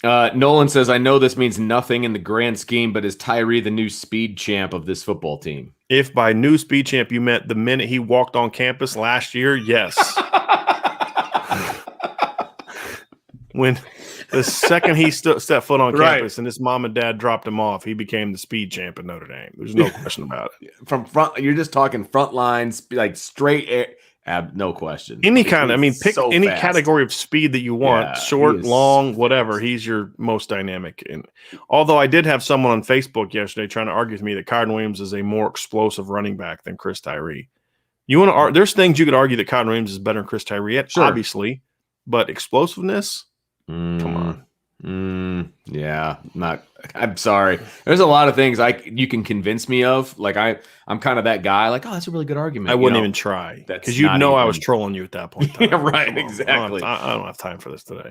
Nolan says, I know this means nothing in the grand scheme, but is Tyree the new speed champ of this football team? If by new speed champ you meant the minute he walked on campus last year, yes. When the second he stepped foot on campus and his mom and dad dropped him off, he became the speed champ at Notre Dame. There's no question about it. From front, you're just talking front lines, like straight air. No question. Any kind of, pick so any category of speed that you want, short, long, whatever. He's your most dynamic. And although I did have someone on Facebook yesterday trying to argue with me that Kyron Williams is a more explosive running back than Chris Tyree. You want to? There's things you could argue that Kyron Williams is better than Chris Tyree at, obviously, but explosiveness, come on. Yeah, I'm sorry. There's a lot of things you can convince me of. Like I'm kind of that guy. Like, oh, that's a really good argument. I wouldn't even try because I was trolling you at that point. Yeah, right. Exactly. I don't have time for this today.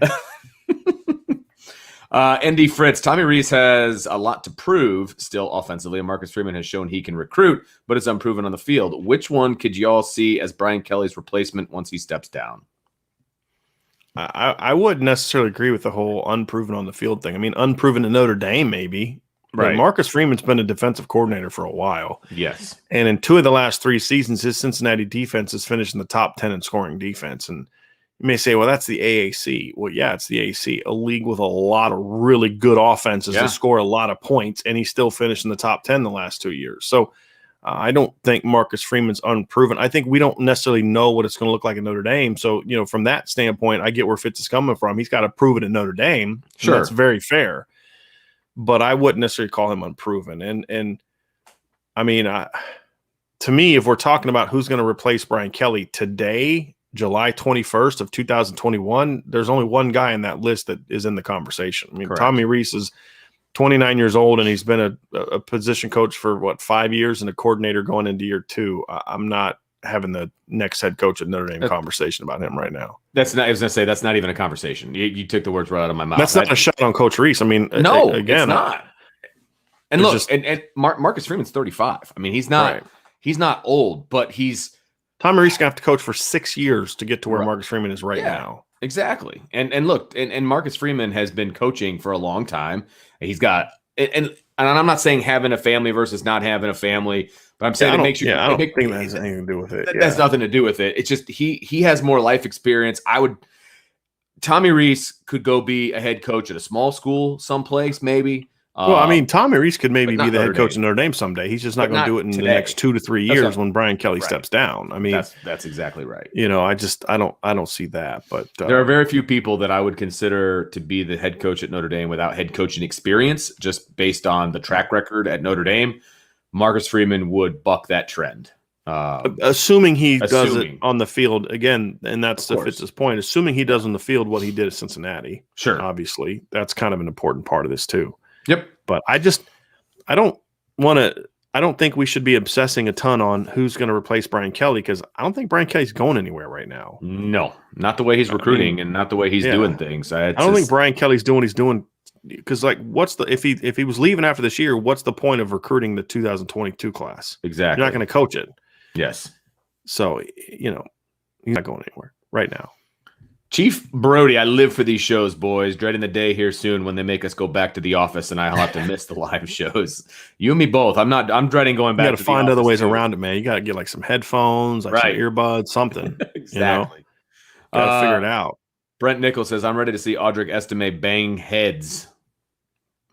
ND Fritz, Tommy Rees has a lot to prove still offensively, and Marcus Freeman has shown he can recruit, but is unproven on the field. Which one could you all see as Brian Kelly's replacement once he steps down? I wouldn't necessarily agree with the whole unproven on the field thing. I mean, unproven at Notre Dame, maybe. Right. But Marcus Freeman's been a defensive coordinator for a while. Yes. And in 2 of the last 3 seasons, his Cincinnati defense has finished in the top 10 in scoring defense. And you may say, well, that's the AAC. Well, yeah, it's the AAC, a league with a lot of really good offenses that score a lot of points, and he still finished in the top 10 the last 2 years. So I don't think Marcus Freeman's unproven. I think we don't necessarily know what it's going to look like at Notre Dame. So, from that standpoint, I get where Fitz is coming from. He's got to prove it at Notre Dame. Sure. That's very fair. But I wouldn't necessarily call him unproven. And I mean, to me, if we're talking about who's going to replace Brian Kelly today, July 21st of 2021, there's only one guy in that list that is in the conversation. I mean, correct. Tommy Rees is 29 years old, and he's been a position coach for, 5 years and a coordinator going into year 2. I'm not having the next head coach at Notre Dame conversation about him right now. I was going to say, that's not even a conversation. You took the words right out of my mouth. That's not a shot on Coach Rees. I mean, no, again, it's not. And look, and Marcus Freeman's 35. I mean, he's not old, but Tommy Rees going to have to coach for 6 years to get to where Marcus Freeman is right now. Exactly. And look, and Marcus Freeman has been coaching for a long time. He's got and I'm not saying having a family versus not having a family, but I'm saying it makes you. I don't think that has anything to do with it. That has nothing to do with it. It's just he has more life experience. Tommy Rees could go be a head coach at a small school someplace, maybe. Well, I mean, Tommy Rees could maybe be the head coach of Notre Dame someday. He's just not going to do it in the next 2 to 3 years when Brian Kelly steps down. I mean, that's exactly right. I don't see that. But there are very few people that I would consider to be the head coach at Notre Dame without head coaching experience, just based on the track record at Notre Dame. Marcus Freeman would buck that trend. Assuming he does it on the field again, and that's to Fitz's point. Assuming he does on the field what he did at Cincinnati, sure. Obviously, that's kind of an important part of this too. Yep. But I don't think we should be obsessing a ton on who's going to replace Brian Kelly, because I don't think Brian Kelly's going anywhere right now. No, not the way he's recruiting and not the way he's doing things. I don't think Brian Kelly's doing what he's doing, because if he was leaving after this year, what's the point of recruiting the 2022 class? Exactly. You're not going to coach it. Yes. So, he's not going anywhere right now. Chief Brody, I live for these shows, boys. Dreading the day here soon when they make us go back to the office and I'll have to miss the live shows. You and me both. I'm dreading going back. You got to find other ways around it, man. You got to get like some headphones, like some earbuds, something. Exactly. Got to figure it out. Brent Nichols says, I'm ready to see Audric Estime bang heads.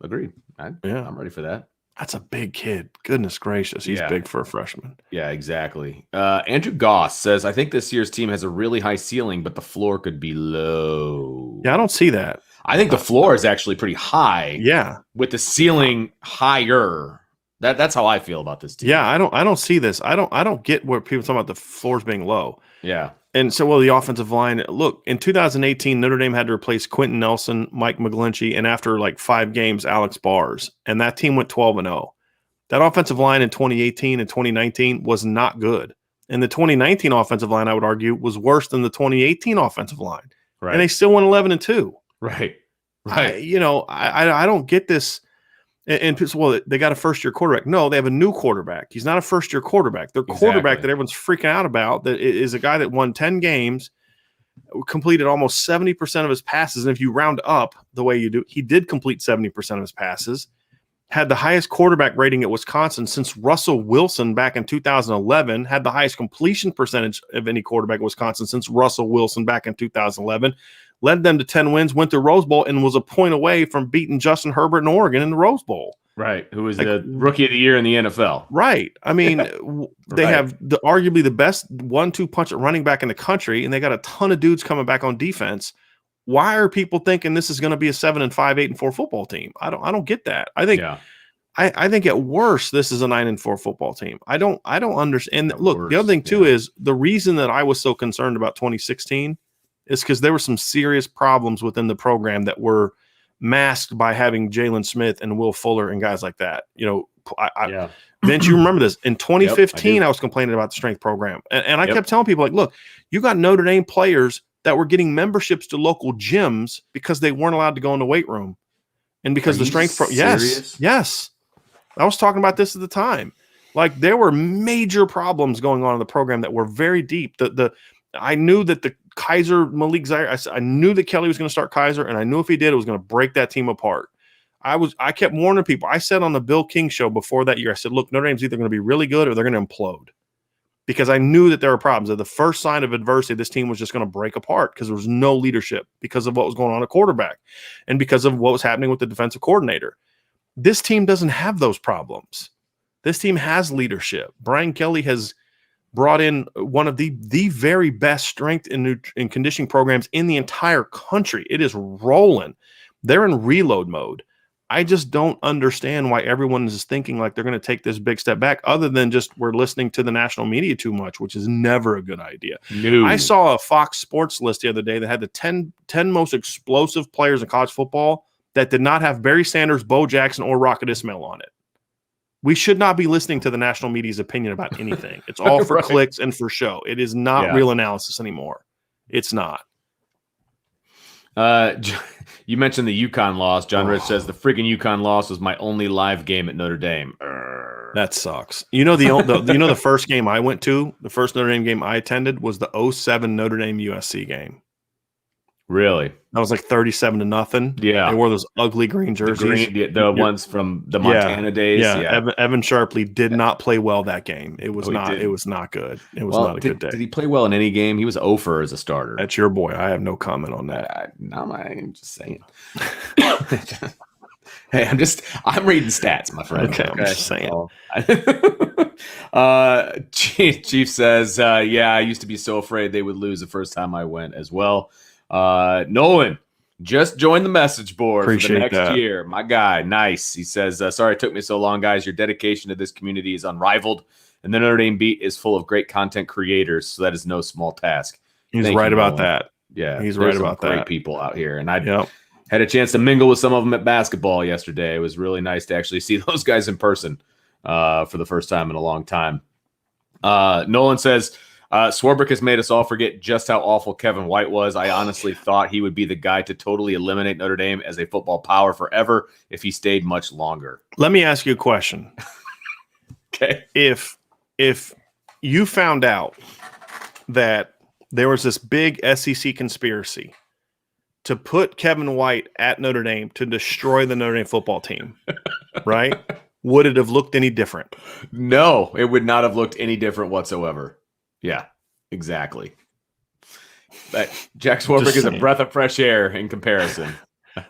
Agreed. I'm ready for that. That's a big kid. Goodness gracious. He's big for a freshman. Yeah, exactly. Andrew Goss says, I think this year's team has a really high ceiling, but the floor could be low. Yeah, I don't see that. I think the floor is actually pretty high. Yeah. With the ceiling higher. That's how I feel about this team. Yeah, I don't see this. I don't get where people talk about the floors being low. Yeah. And so, the offensive line, look, in 2018, Notre Dame had to replace Quentin Nelson, Mike McGlinchey, and after like 5 games, Alex Bars. And that team went 12-0. That offensive line in 2018 and 2019 was not good. And the 2019 offensive line, I would argue, was worse than the 2018 offensive line. Right. And they still went 11-2. Right. I don't get this. And people, they got a first-year quarterback. No, they have a new quarterback. He's not a first-year quarterback. Their quarterback that everyone's freaking out about that is a guy that won 10 games, completed almost 70% of his passes. And if you round up the way you do, he did complete 70% of his passes, had the highest quarterback rating at Wisconsin since Russell Wilson back in 2011, had the highest completion percentage of any quarterback at Wisconsin since Russell Wilson back in 2011, led them to 10 wins, went to Rose Bowl, and was a point away from beating Justin Herbert in Oregon in the Rose Bowl. Right, who was the rookie of the year in the NFL. Right. I mean, they have arguably the best 1-2 punch at running back in the country, and they got a ton of dudes coming back on defense. Why are people thinking this is going to be a 7-5, 8-4 football team? I don't get that. I think I think at worst this is a 9-4 football team. I don't understand. And look, the other thing too is the reason that I was so concerned about 2016 is because there were some serious problems within the program that were masked by having Jalen Smith and Will Fuller and guys like that. Vince, you remember this. In 2015, I was complaining about the strength program. And I kept telling people, like, look, you got Notre Dame players that were getting memberships to local gyms because they weren't allowed to go in the weight room. And because the strength serious? Yes. I was talking about this at the time. Like there were major problems going on in the program that were very deep. I knew that the Kaiser Malik Zaire, I knew that Kelly was going to start Kaiser, and I knew if he did, it was going to break that team apart. I kept warning people. I said on the Bill King show before that year, I said, look, Notre Dame's either going to be really good or they're going to implode. Because I knew that there were problems. At the first sign of adversity, this team was just going to break apart because there was no leadership because of what was going on at quarterback and because of what was happening with the defensive coordinator. This team doesn't have those problems. This team has leadership. Brian Kelly has brought in one of the very best strength and conditioning programs in the entire country. It is rolling. They're in reload mode. I just don't understand why everyone is thinking like they're going to take this big step back other than just we're listening to the national media too much, which is never a good idea. No. I saw a Fox Sports list the other day that had the 10 most explosive players in college football that did not have Barry Sanders, Bo Jackson, or Rocket Ismail on it. We should not be listening to the national media's opinion about anything. It's all for Right. clicks and for show. It is not real analysis anymore. It's not. You mentioned the UConn loss. John Rich says the friggin' UConn loss was my only live game at Notre Dame. That sucks. You know the first game I went to, the first Notre Dame game I attended was the 2007 Notre Dame USC game. Really? That was like 37-0. Yeah. They wore those ugly green jerseys. The ones from the Montana days. Yeah. Evan Sharpley did not play well that game. It was not good. It was not a good day. Did he play well in any game? He was 0 as a starter. That's your boy. I have no comment on that. I'm just saying. Hey, I'm reading stats, my friend. Okay. I'm just saying. Chief says, I used to be so afraid they would lose the first time I went as well. Nolan just joined the message board for the next year. My guy, nice. He says, sorry it took me so long, guys. Your dedication to this community is unrivaled, and the Notre Dame beat is full of great content creators, so that is no small task. He's right about that. Yeah, he's right about that. Great people out here, and I had a chance to mingle with some of them at basketball yesterday. It was really nice to actually see those guys in person for the first time in a long time. Nolan says, Swarbrick has made us all forget just how awful Kevin White was. I honestly thought he would be the guy to totally eliminate Notre Dame as a football power forever if he stayed much longer. Let me ask you a question. Okay. If you found out that there was this big SEC conspiracy to put Kevin White at Notre Dame to destroy the Notre Dame football team, right? Would it have looked any different? No, it would not have looked any different whatsoever. Yeah, exactly. But Jack Swarbrick is a breath of fresh air in comparison.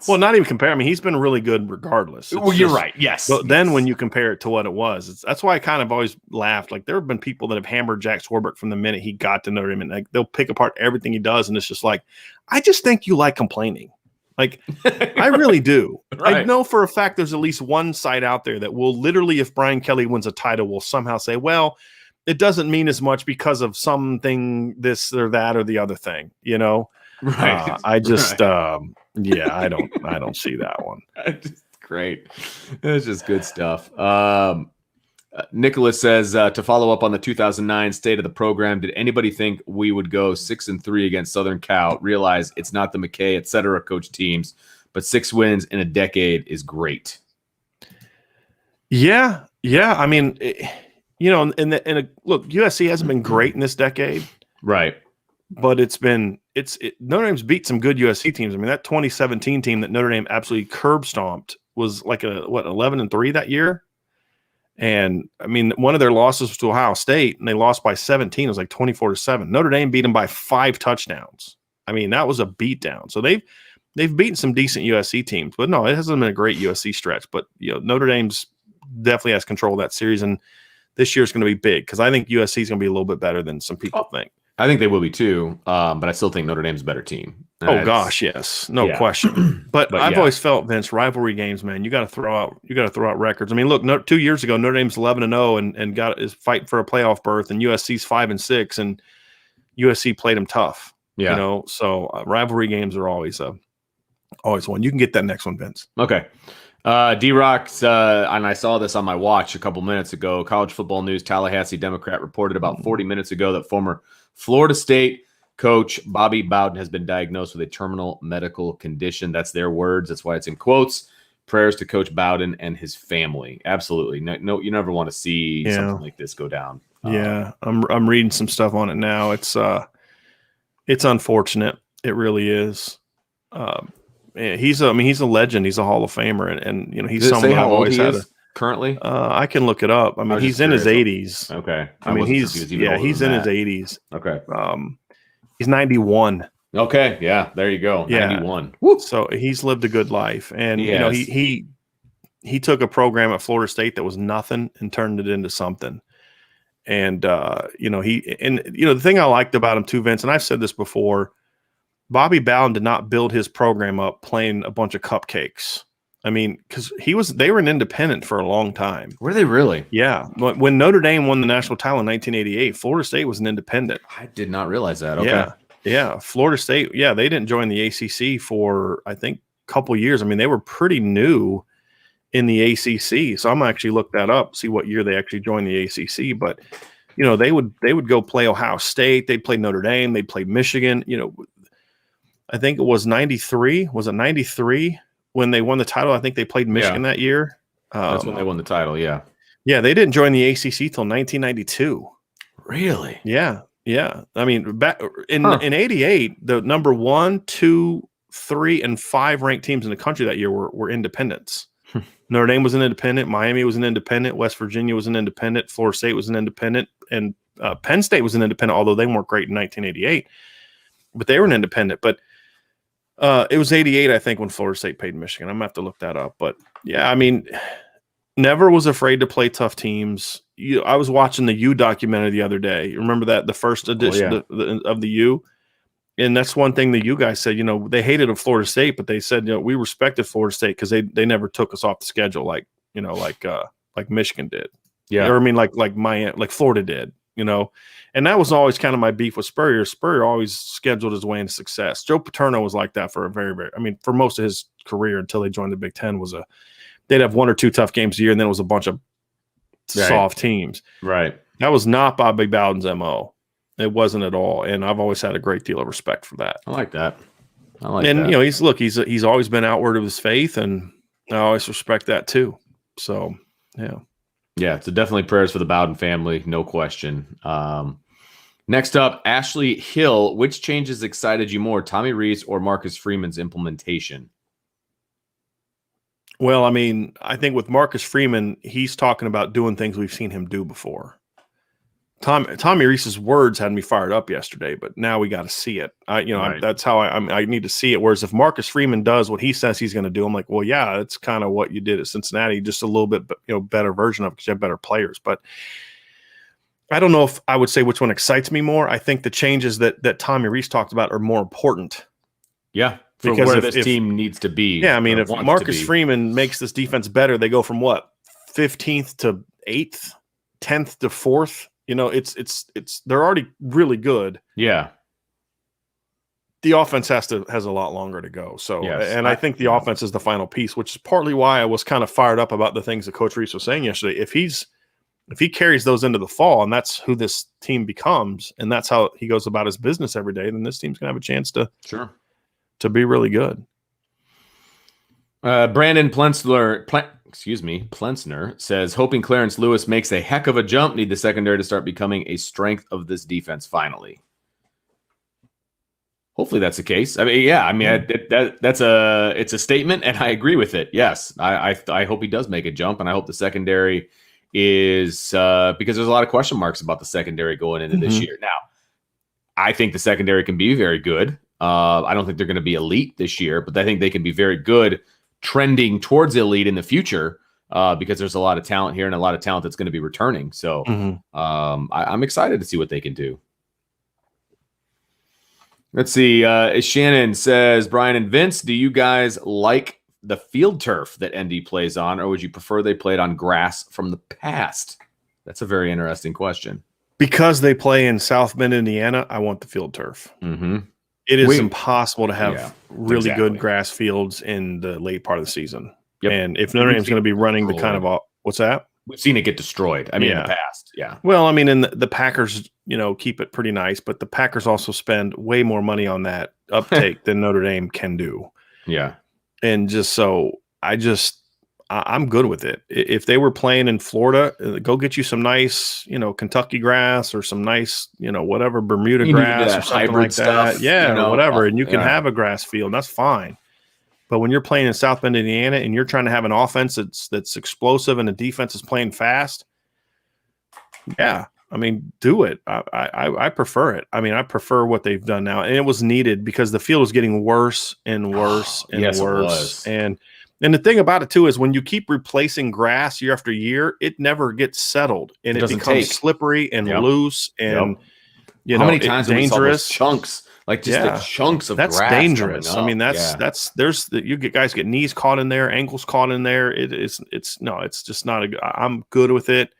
Well, not even compare. I mean, he's been really good regardless. You're right. Yes. But then when you compare it to what it was, that's why I kind of always laughed. Like there have been people that have hammered Jack Swarbrick from the minute he got to Notre Dame, and like they'll pick apart everything he does, and it's just like, I just think you like complaining. Like I really do. Right. I know for a fact there's at least one side out there that will literally, if Brian Kelly wins a title, will somehow say, well, it doesn't mean as much because of something, this or that or the other thing, you know? Right. I just, I don't see that one. Great. It's just good stuff. Nicholas says, to follow up on the 2009 state of the program, did anybody think we would go 6-3 against Southern Cal? Realize it's not the McKay, et cetera, coach teams, but 6 wins in a decade is great. Yeah. I mean, look, USC hasn't been great in this decade. Right. But Notre Dame's beat some good USC teams. I mean, that 2017 team that Notre Dame absolutely curb stomped was like 11-3 that year. And I mean, one of their losses was to Ohio State, and they lost by 17. It was like 24-7. Notre Dame beat them by 5 touchdowns. I mean, that was a beatdown. So they've beaten some decent USC teams, but no, it hasn't been a great USC stretch. But Notre Dame's definitely has control of that series, and this year's going to be big because I think USC is going to be a little bit better than some people think. I think they will be too, but I still think Notre Dame's a better team. Oh gosh, yes, no question. But I've always felt, Vince, rivalry games, man, you got to throw out records. I mean, look, 2 years ago, Notre Dame's 11-0 and is fighting for a playoff berth, and USC's 5-6, and USC played them tough. Yeah, so rivalry games are always one. You can get that next one, Vince. Okay. D-Rock's, and I saw this on my watch a couple minutes ago. College Football News Tallahassee Democrat reported about 40 minutes ago that former Florida State coach Bobby Bowden has been diagnosed with a terminal medical condition. That's their words. That's why it's in quotes. Prayers to Coach Bowden and his family. Absolutely. No, you never want to see something like this go down. Yeah, I'm reading some stuff on it now. It's unfortunate. It really is. He's a legend. He's a Hall of Famer, and he's someone how I've old always he had. is currently? I can look it up. I mean, he's in his 80s. Okay. He's in his 80s. Okay. He's 91. Okay. Yeah. There you go. Yeah. 91. Woo. So he's lived a good life, and Yes. he took a program at Florida State that was nothing and turned it into something. And the thing I liked about him too, Vince, and I've said this before, Bobby Bowden did not build his program up playing a bunch of cupcakes. I mean, because they were an independent for a long time. Were they really? Yeah. When Notre Dame won the national title in 1988, Florida State was an independent. I did not realize that. Okay. Yeah. Florida State. Yeah. They didn't join the ACC for, I think, a couple years. I mean, they were pretty new in the ACC. So I'm actually look that up, see what year they actually joined the ACC. But, they would go play Ohio State. They'd play Notre Dame. They'd play Michigan. I think it was 93. Was it 93 when they won the title? I think they played Michigan that year. That's when they won the title. Yeah. Yeah. They didn't join the ACC till 1992. Really? Yeah. Yeah. I mean, back in 88, the number 1, 2, 3, and 5 ranked teams in the country that year were independents. Notre Dame was an independent. Miami was an independent. West Virginia was an independent. Florida State was an independent. And Penn State was an independent, although they weren't great in 1988. But they were an independent. But it was 88, I think, when Florida State played Michigan. I'm going to have to look that up. But, yeah, I mean, never was afraid to play tough teams. I was watching the U documentary the other day. You remember that? The first edition of the U? And that's one thing that you guys said, they hated of Florida State, but they said, we respected Florida State because they never took us off the schedule like Michigan did. Yeah. Or I mean, like Miami, like Florida did, and that was always kind of my beef with Spurrier. Spurrier always scheduled his way into success. Joe Paterno was like that for for most of his career until they joined the Big Ten they'd have 1 or 2 tough games a year. And then it was a bunch of soft teams. Right. That was not Bobby Bowden's MO. It wasn't at all, and I've always had a great deal of respect for that. I like that. He's always been outward of his faith, and I always respect that too. So, yeah. So definitely prayers for the Bowden family, no question. Next up, Ashley Hill. Which changes excited you more, Tommy Rees or Marcus Freeman's implementation? Well, I mean, I think with Marcus Freeman, he's talking about doing things we've seen him do before. Tommy Rees's words had me fired up yesterday, but now we got to see it. Right. That's how I need to see it. Whereas if Marcus Freeman does what he says he's going to do, I'm like, well, yeah, it's kind of what you did at Cincinnati, just a little bit, better version of it because you have better players. But I don't know if I would say which one excites me more. I think the changes that Tommy Rees talked about are more important. Yeah, because where this team needs to be. Yeah, I mean, if Marcus Freeman makes this defense better, they go from what 15th to 8th, 10th to 4th. They're already really good. Yeah. The offense has a lot longer to go. So, yes, and I think the offense is the final piece, which is partly why I was kind of fired up about the things that Coach Rees was saying yesterday. If he carries those into the fall, and that's who this team becomes, and that's how he goes about his business every day, then this team's gonna have a chance to be really good. Brandon Plensner says, hoping Clarence Lewis makes a heck of a jump. Need the secondary to start becoming a strength of this defense finally. Hopefully that's the case. I mean, it's a statement, and I agree with it. Yes, I hope he does make a jump, and I hope the secondary is because there's a lot of question marks about the secondary going into this year. Now, I think the secondary can be very good. I don't think they're going to be elite this year, but I think they can be very good, trending towards elite in the future because there's a lot of talent here and a lot of talent that's going to be returning. So I'm excited to see what they can do. Let's see. Shannon says, Brian and Vince, do you guys like the field turf that ND plays on, or would you prefer they played on grass from the past? That's a very interesting question. Because they play in South Bend, Indiana, I want the field turf. Mm-hmm. It is impossible to have really good grass fields in the late part of the season. Yep. And if Notre Dame's going to be running the kind of what's that? We've seen it get destroyed. I mean, in the past. Yeah. Well, I mean, and the Packers, keep it pretty nice, but the Packers also spend way more money on that uptake than Notre Dame can do. Yeah. And just so I'm good with it. If they were playing in Florida, go get you some nice, Kentucky grass or some nice, whatever Bermuda grass or something like stuff, that. Yeah, or whatever. And you can yeah. have a grass field. And that's fine. But when you're playing in South Bend, Indiana, and you're trying to have an offense that's explosive and the defense is playing fast, yeah, I mean, do it. I prefer it. I mean, I prefer what they've done now, and it was needed because the field was getting worse and worse and yes, worse. And the thing about it too is when you keep replacing grass year after year, it never gets settled, and it becomes slippery and loose, and how many times dangerous we saw those chunks, like just the chunks of that's grass dangerous. I mean, you guys get knees caught in there, ankles caught in there. It's just not I'm good with it.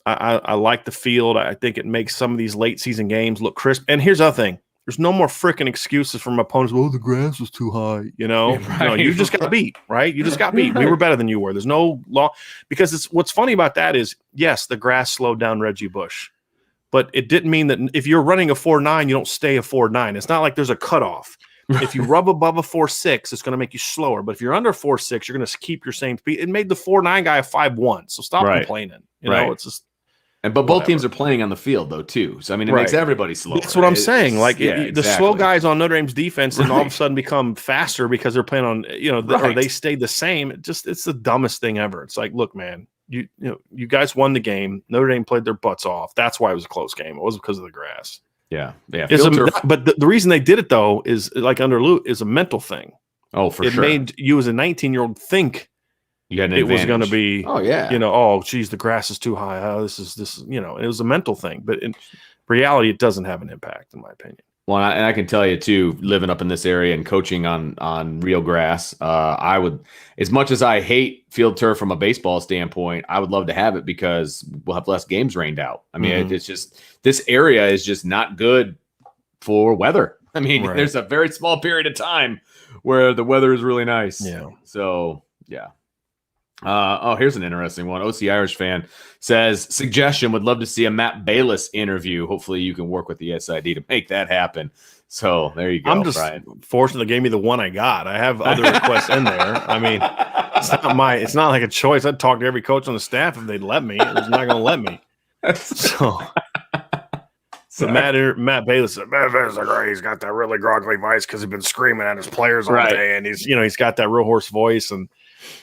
I like the field. I think it makes some of these late season games look crisp. And here's the other thing. There's no more freaking excuses from opponents. Oh, the grass was too high. Right. No, you just got beat, right? You just got beat. We were better than you were. There's no law. Because what's funny about that is, yes, the grass slowed down Reggie Bush. But it didn't mean that if you're running a 4.9, you don't stay a 4.9. It's not like there's a cutoff. If you rub above a 4.6, it's going to make you slower. But if you're under 4.6, you're going to keep your same speed. It made the 4.9 guy a 5.1. So stop complaining. It's just. But both teams are playing on the field, though, too. So, I mean, it makes everybody slower. That's what I'm saying. Like, the slow guys on Notre Dame's defense then all of a sudden become faster because they're playing on, or they stayed the same. It's the dumbest thing ever. It's like, look, man, you guys won the game. Notre Dame played their butts off. That's why it was a close game. It wasn't because of the grass. Yeah. But the reason they did it, though, is like under Lou, is a mental thing. Oh, for sure. It made you as a 19-year-old think you had an advantage. Was going to be, the the grass is too high. Oh, this, it was a mental thing. But in reality, it doesn't have an impact, in my opinion. Well, and I can tell you, too, living up in this area and coaching on real grass, I would, as much as I hate field turf from a baseball standpoint, I would love to have it because we'll have less games rained out. I mean, it's just, this area is just not good for weather. I mean, there's a very small period of time where the weather is really nice. Yeah. So, yeah. Here's an interesting one. OC Irish fan says, suggestion, would love to see a Matt Bayless interview. Hopefully you can work with the SID to make that happen. So there you go. I'm just fortunate they gave me the one I got. I have other requests in there. I mean, it's not like a choice. I'd talk to every coach on the staff if they'd let me. It was not going to let me. So Matt Bayless said, he's got that really groggly voice because he's been screaming at his players all day, and he's got that real hoarse voice, and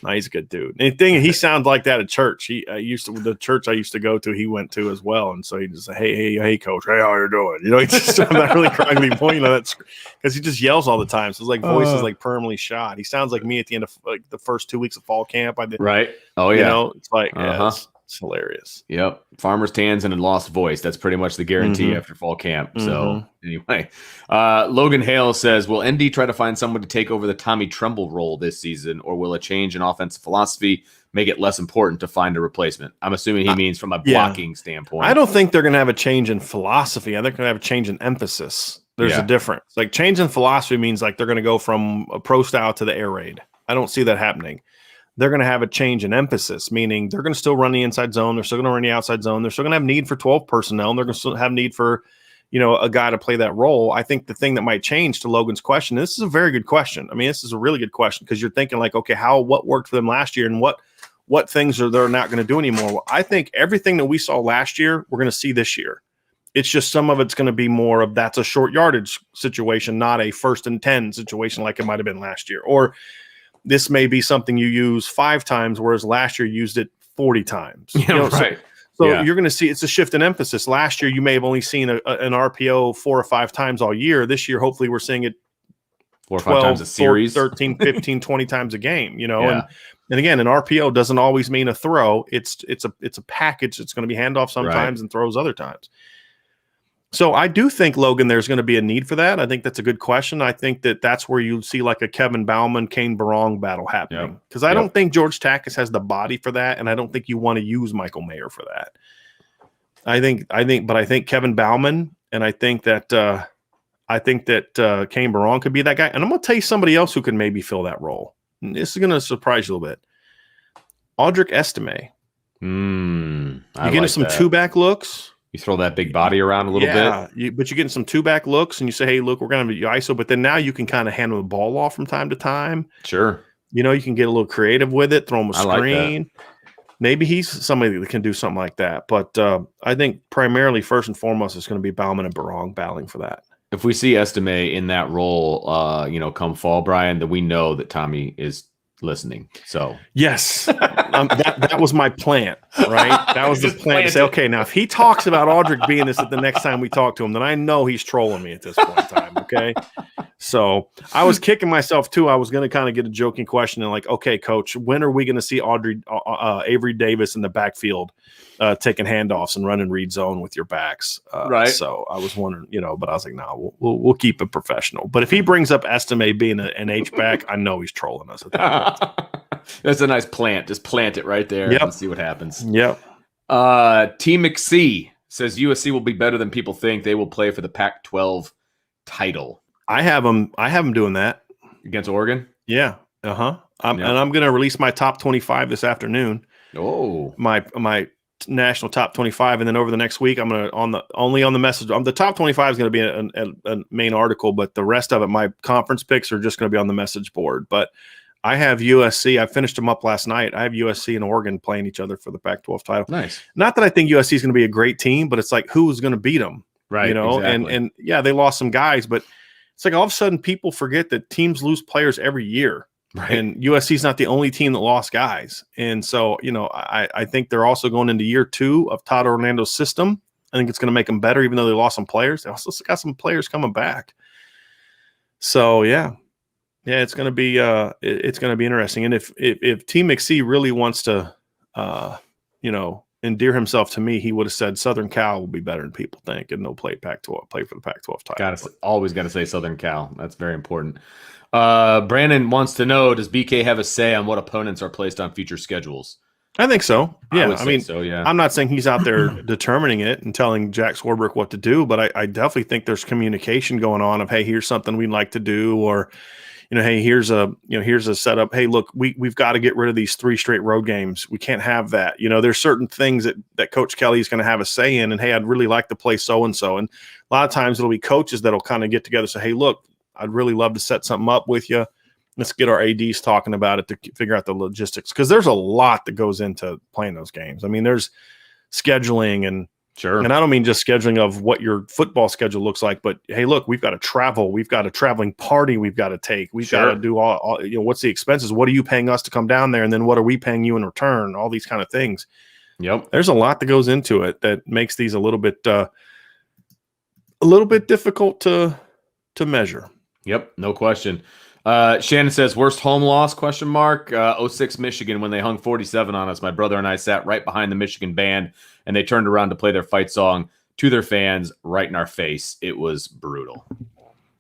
he's a good dude. And he sounds like that at church. The church I used to go to, he went to as well, and so he just said, hey, coach, hey, how you doing? He just have that really groggly point, that's because he just yells all the time. So his voice is like permanently shot. He sounds like me at the end of the first 2 weeks of fall camp. Right. Oh yeah. It's like it's hilarious. Yep. Farmer's tans and a lost voice. That's pretty much the guarantee after fall camp. So anyway, Logan Hale says, will ND try to find someone to take over the Tommy Tremble role this season, or will a change in offensive philosophy make it less important to find a replacement? I'm assuming he means from a blocking standpoint. I don't think they're going to have a change in philosophy. I think they're going to have a change in emphasis. There's a difference. Like, change in philosophy means like they're going to go from a pro style to the air raid. I don't see that happening. They're going to have a change in emphasis, meaning they're going to still run the inside zone. They're still going to run the outside zone. They're still going to have need for 12 personnel, and they're going to still have need for, a guy to play that role. I think the thing that might change, to Logan's question, this is a very good question. I mean, this is a really good question, because you're thinking like, okay, what worked for them last year, and what things they're not going to do anymore? Well, I think everything that we saw last year, we're going to see this year. It's just some of it's going to be more of that's a short yardage situation, not a 1st and 10 situation like it might have been last year. Or this may be something you use 5 times, whereas last year you used it 40 times. So you're going to see it's a shift in emphasis. Last year, you may have only seen an RPO 4 or 5 times all year. This year, hopefully, we're seeing it 4 or 5 times a series, 13, 15, 20 times a game, And again, an RPO doesn't always mean a throw. It's a package. It's going to be handoff sometimes and throws other times. So I do think, Logan, there's going to be a need for that. I think that's a good question. I think that's where you see like a Kevin Bauman, Kane Barong battle happening. Because I don't think George Takis has the body for that, and I don't think you want to use Michael Mayer for that. I think Kevin Bauman, and I think that Kane Barong could be that guy. And I'm going to tell you somebody else who can maybe fill that role. And this is going to surprise you a little bit. Audric Estime. You getting some 2-back looks. You throw that big body around a little bit. But you're getting some 2-back looks, and you say, hey, look, we're going to be ISO. But then now you can kind of handle the ball off from time to time. Sure. You know, you can get a little creative with it, throw him a I like that. screen. Maybe he's somebody that can do something like that. But I think primarily, first and foremost, it's going to be Bauman and Barong battling for that. If we see Estime in that role, come fall, Brian, then we know that Tommy is listening. So yes, that was my plan, right? That was the plan to say, okay, now if he talks about Audric being this at the next time we talk to him, then I know he's trolling me at this point in time. Okay. So I was kicking myself too. I was going to kind of get a joking question and like, okay, coach, when are we going to see Avery Davis in the backfield taking handoffs and running read zone with your backs? Right. So I was wondering, but I was like, no, we'll keep it professional. But if he brings up Estime being an H back, I know he's trolling us. At that That's a nice plant. Just plant it right there and see what happens. Yep. T McC says USC will be better than people think. They will play for the Pac-12 title. I have them doing that against Oregon. Yeah. And I'm going to release my top 25 this afternoon. Oh, my national top 25, and then over the next week, I'm going to only on the message. The top 25 is going to be a main article, but the rest of it, my conference picks are just going to be on the message board. But I have USC. I finished them up last night. I have USC and Oregon playing each other for the Pac-12 title. Nice. Not that I think USC is going to be a great team, but it's like who's going to beat them, right? Exactly. And yeah, they lost some guys, but it's like all of a sudden people forget that teams lose players every year. Right. And USC is not the only team that lost guys. And so, I think they're also going into year 2 of Todd Orlando's system. I think it's going to make them better, even though they lost some players. They also got some players coming back. So, yeah, it's going to be interesting. And if Team McC really wants to, endear himself to me, he would have said Southern Cal will be better than people think, and they'll play for the Pac-12 title. Always got to say Southern Cal. That's very important. Brandon wants to know, does BK have a say on what opponents are placed on future schedules? I think so. Yeah. I mean, so, yeah. I'm not saying he's out there determining it and telling Jack Swarbrick what to do, but I definitely think there's communication going on of, hey, here's something we'd like to do, or, hey, here's a setup. Hey, look, we've got to get rid of these 3 straight road games. We can't have that. There's certain things that Coach Kelly is going to have a say in, and hey, I'd really like to play so-and-so. And a lot of times it'll be coaches that'll kind of get together and say, hey, look, I'd really love to set something up with you. Let's get our ADs talking about it to figure out the logistics, because there's a lot that goes into playing those games. I mean, there's scheduling and sure. And I don't mean just scheduling of what your football schedule looks like, but hey, look, we've got to travel. We've got a traveling party we've got to take. We've got to do all what's the expenses? What are you paying us to come down there? And then what are we paying you in return? All these kind of things. Yep. There's a lot that goes into it that makes these a little bit difficult to measure. Yep, no question. Shannon says, worst home loss, ? 06 Michigan, when they hung 47 on us. My brother and I sat right behind the Michigan band, and they turned around to play their fight song to their fans right in our face. It was brutal.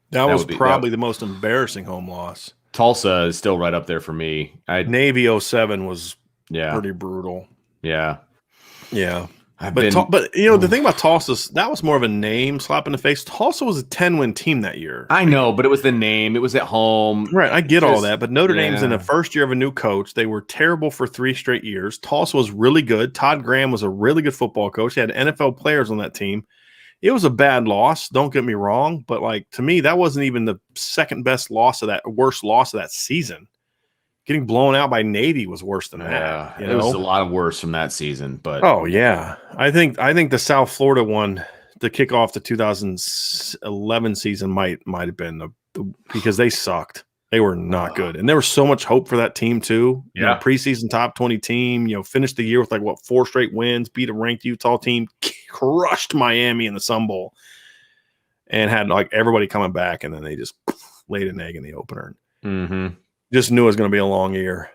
That was probably the most embarrassing home loss. Tulsa is still right up there for me. Navy 07 was pretty brutal. Yeah. Yeah. The thing about Tulsa, that was more of a name slap in the face. Tulsa was a 10-win team that year. I know, but it was the name. It was at home. Right, I get all that. But Notre Dame's in the first year of a new coach. They were terrible for 3 straight years. Tulsa was really good. Todd Graham was a really good football coach. He had NFL players on that team. It was a bad loss, don't get me wrong. But, to me, that wasn't even the worst loss of that season. Getting blown out by Navy was worse than that. It was a lot worse from that season. But I think the South Florida one to kick off the 2011 season might have been because they sucked. They were not good, and there was so much hope for that team too. Yeah, preseason top 20 team. Finished the year with 4 straight wins, beat a ranked Utah team, crushed Miami in the Sun Bowl, and had everybody coming back, and then they just laid an egg in the opener. Mm-hmm. Just knew it was going to be a long year.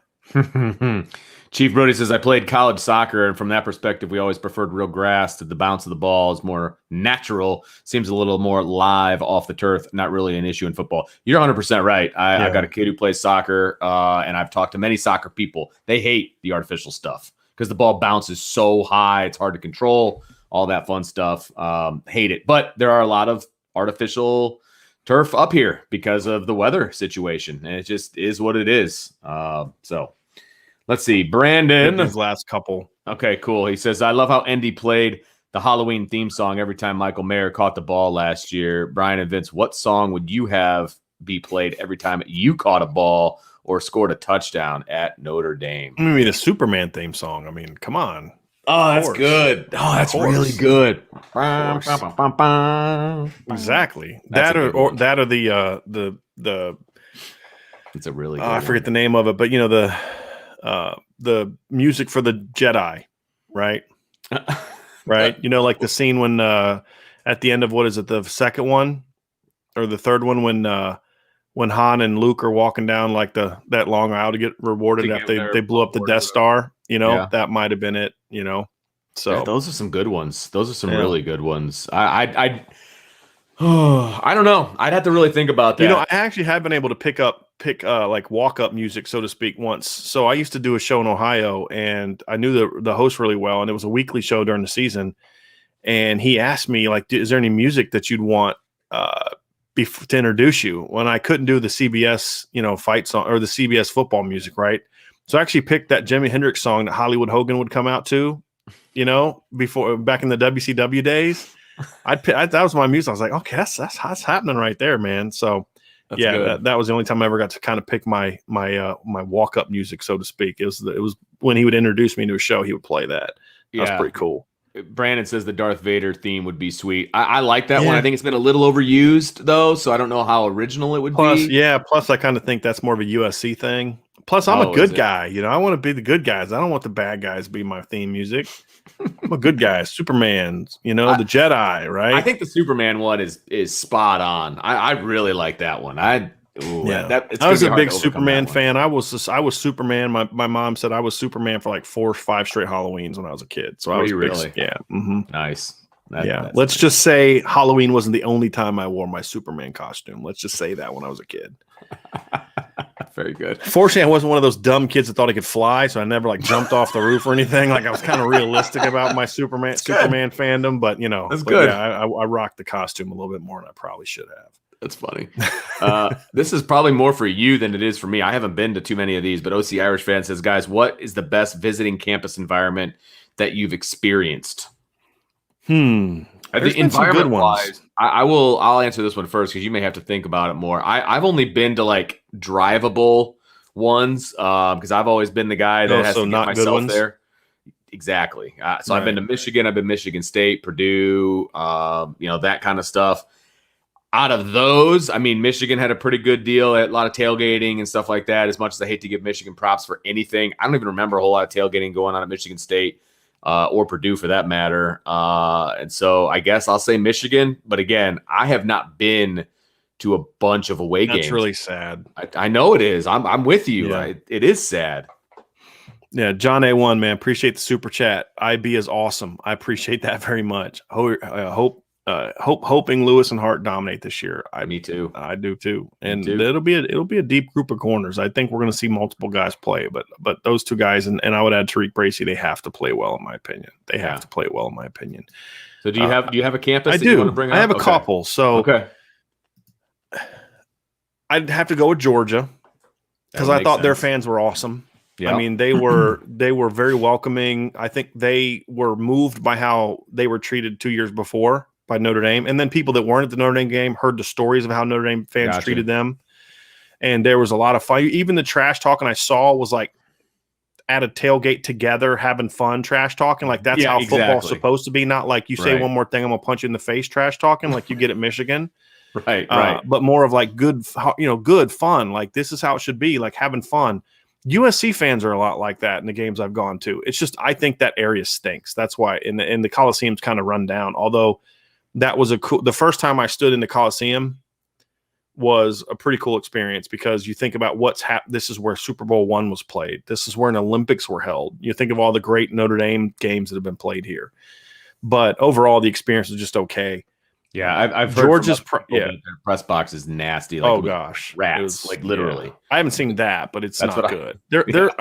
Chief Brody says, I played college soccer, and from that perspective, we always preferred real grass. The bounce of the ball is more natural, seems a little more live off the turf, not really an issue in football. You're 100% right. I've got a kid who plays soccer, and I've talked to many soccer people. They hate the artificial stuff because the ball bounces so high, it's hard to control, all that fun stuff. Hate it. But there are a lot of artificial turf up here because of the weather situation, and it just is what it is. So let's see, Brandon. His last couple. Okay, cool. He says, I love how Endy played the Halloween theme song every time Michael Mayer caught the ball last year. Brian and Vince, what song would you have be played every time you caught a ball or scored a touchdown at Notre Dame? I mean, the Superman theme song. I mean, come on. Oh, that's good. Oh, that's really good. Exactly. That's That a or, good or one. that or the It's a really good I forget the name of it, but you know the music for the Jedi, right? Right. You know, like the scene when at the end of what is it, the second one or the third one when Han and Luke are walking down like that long aisle to get rewarded after they blew up the Death Star, you know, Yeah. that might have been it, you know. So Yeah, those are some good ones. Those are some really good ones. I I don't know. I'd have to really think about that. You know, I actually have been able to pick like walk up music, so to speak, once. So I used to do a show in Ohio, and I knew the host really well, and it was a weekly show during the season. And he asked me, like, is there any music that you'd want to introduce you? When I couldn't do the CBS, you know, fight song or the CBS football music, right? So I actually picked that Jimi Hendrix song that Hollywood Hogan would come out to, you know, back in the WCW days. That was my music. I was like, okay, that's happening right there, man. So That's yeah, good. that was the only time I ever got to kind of pick my walk up music, so to speak. It was when he would introduce me to a show, he would play that. That was pretty cool. Brandon says the Darth Vader theme would be sweet. I like that one. I think it's been a little overused though, so I don't know how original it would be. Plus I kind of think that's more of a USC thing. Plus, I'm a good guy. You know, I want to be the good guys. I don't want the bad guys to be my theme music. I'm a good guy. Superman, you know, the Jedi, right? I think the Superman one is spot on. I really like that one. I was a big Superman fan. I was Superman. My mom said I was Superman for like 4 or 5 straight Halloweens when I was a kid. So I was really? Yeah. Mm-hmm. Nice. Let's just say Halloween wasn't the only time I wore my Superman costume. Let's just say that when I was a kid. Very good. Fortunately, I wasn't one of those dumb kids that thought I could fly, so I never like jumped off the roof or anything. Like I was kind of realistic about my Superman fandom, but you know, that's good. Yeah, I rocked the costume a little bit more than I probably should have. That's funny. This is probably more for you than it is for me. I haven't been to too many of these, but OC Irish fan says, guys, what is the best visiting campus environment that you've experienced? The environment wise, I'll answer this one first because you may have to think about it more. I've only been to like drivable ones because I've always been the guy that has to get myself there. Exactly. So I've been to Michigan. I've been Michigan State, Purdue, that kind of stuff. Out of those, I mean, Michigan had a pretty good deal, a lot of tailgating and stuff like that. As much as I hate to give Michigan props for anything, I don't even remember a whole lot of tailgating going on at Michigan State. Or Purdue for that matter. And so I guess I'll say Michigan. But again, I have not been to a bunch of away games. That's really sad. I know it is. I'm with you. Yeah. It is sad. Yeah, John A1, man, appreciate the super chat. IB is awesome. I appreciate that very much. Hoping Lewis and Hart dominate this year. Me too. I do too. And it'll be a deep group of corners. I think we're going to see multiple guys play, but those two guys and I would add Tariq Bracy. They have to play well in my opinion. So do you have a campus? I that do. You want to bring up? I have a couple. So I'd have to go with Georgia because I thought their fans were awesome. Yeah. I mean, they were very welcoming. I think they were moved by how they were treated 2 years before by Notre Dame. And then people that weren't at the Notre Dame game heard the stories of how Notre Dame fans treated them. And there was a lot of fun. Even the trash talking I saw was like at a tailgate together, having fun, trash talking. Like that's how football's supposed to be. Not like you say one more thing, I'm going to punch you in the face, trash talking like you get at Michigan. Right. But more of like good fun. Like this is how it should be, like having fun. USC fans are a lot like that in the games I've gone to. It's just I think that area stinks. That's why in the Coliseum's kind of run down. Although that was the first time I stood in the Coliseum was a pretty cool experience because you think about this is where Super Bowl I was played. This is where an Olympics were held. You think of all the great Notre Dame games that have been played here. But overall, the experience was just okay. Yeah, I've heard Georgia's their press box is nasty. Like, gosh, rats! Like literally. Yeah. I haven't seen that, but it's not good.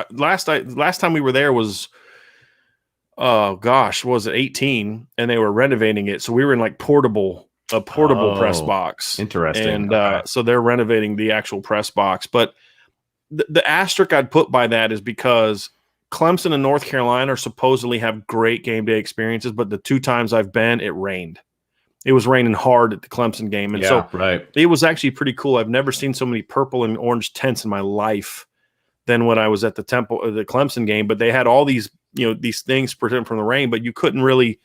Last time we were there was, was it 18? And they were renovating it, so we were in like portable press box. Interesting. And so they're renovating the actual press box. But the asterisk I'd put by that is because Clemson and North Carolina supposedly have great game day experiences, but the 2 times I've been, it rained. it was raining hard at the Clemson game. And so right. it was actually pretty cool. I've never seen so many purple and orange tents in my life than when I was at the Clemson game. But they had all these, these things protecting from the rain, but you couldn't really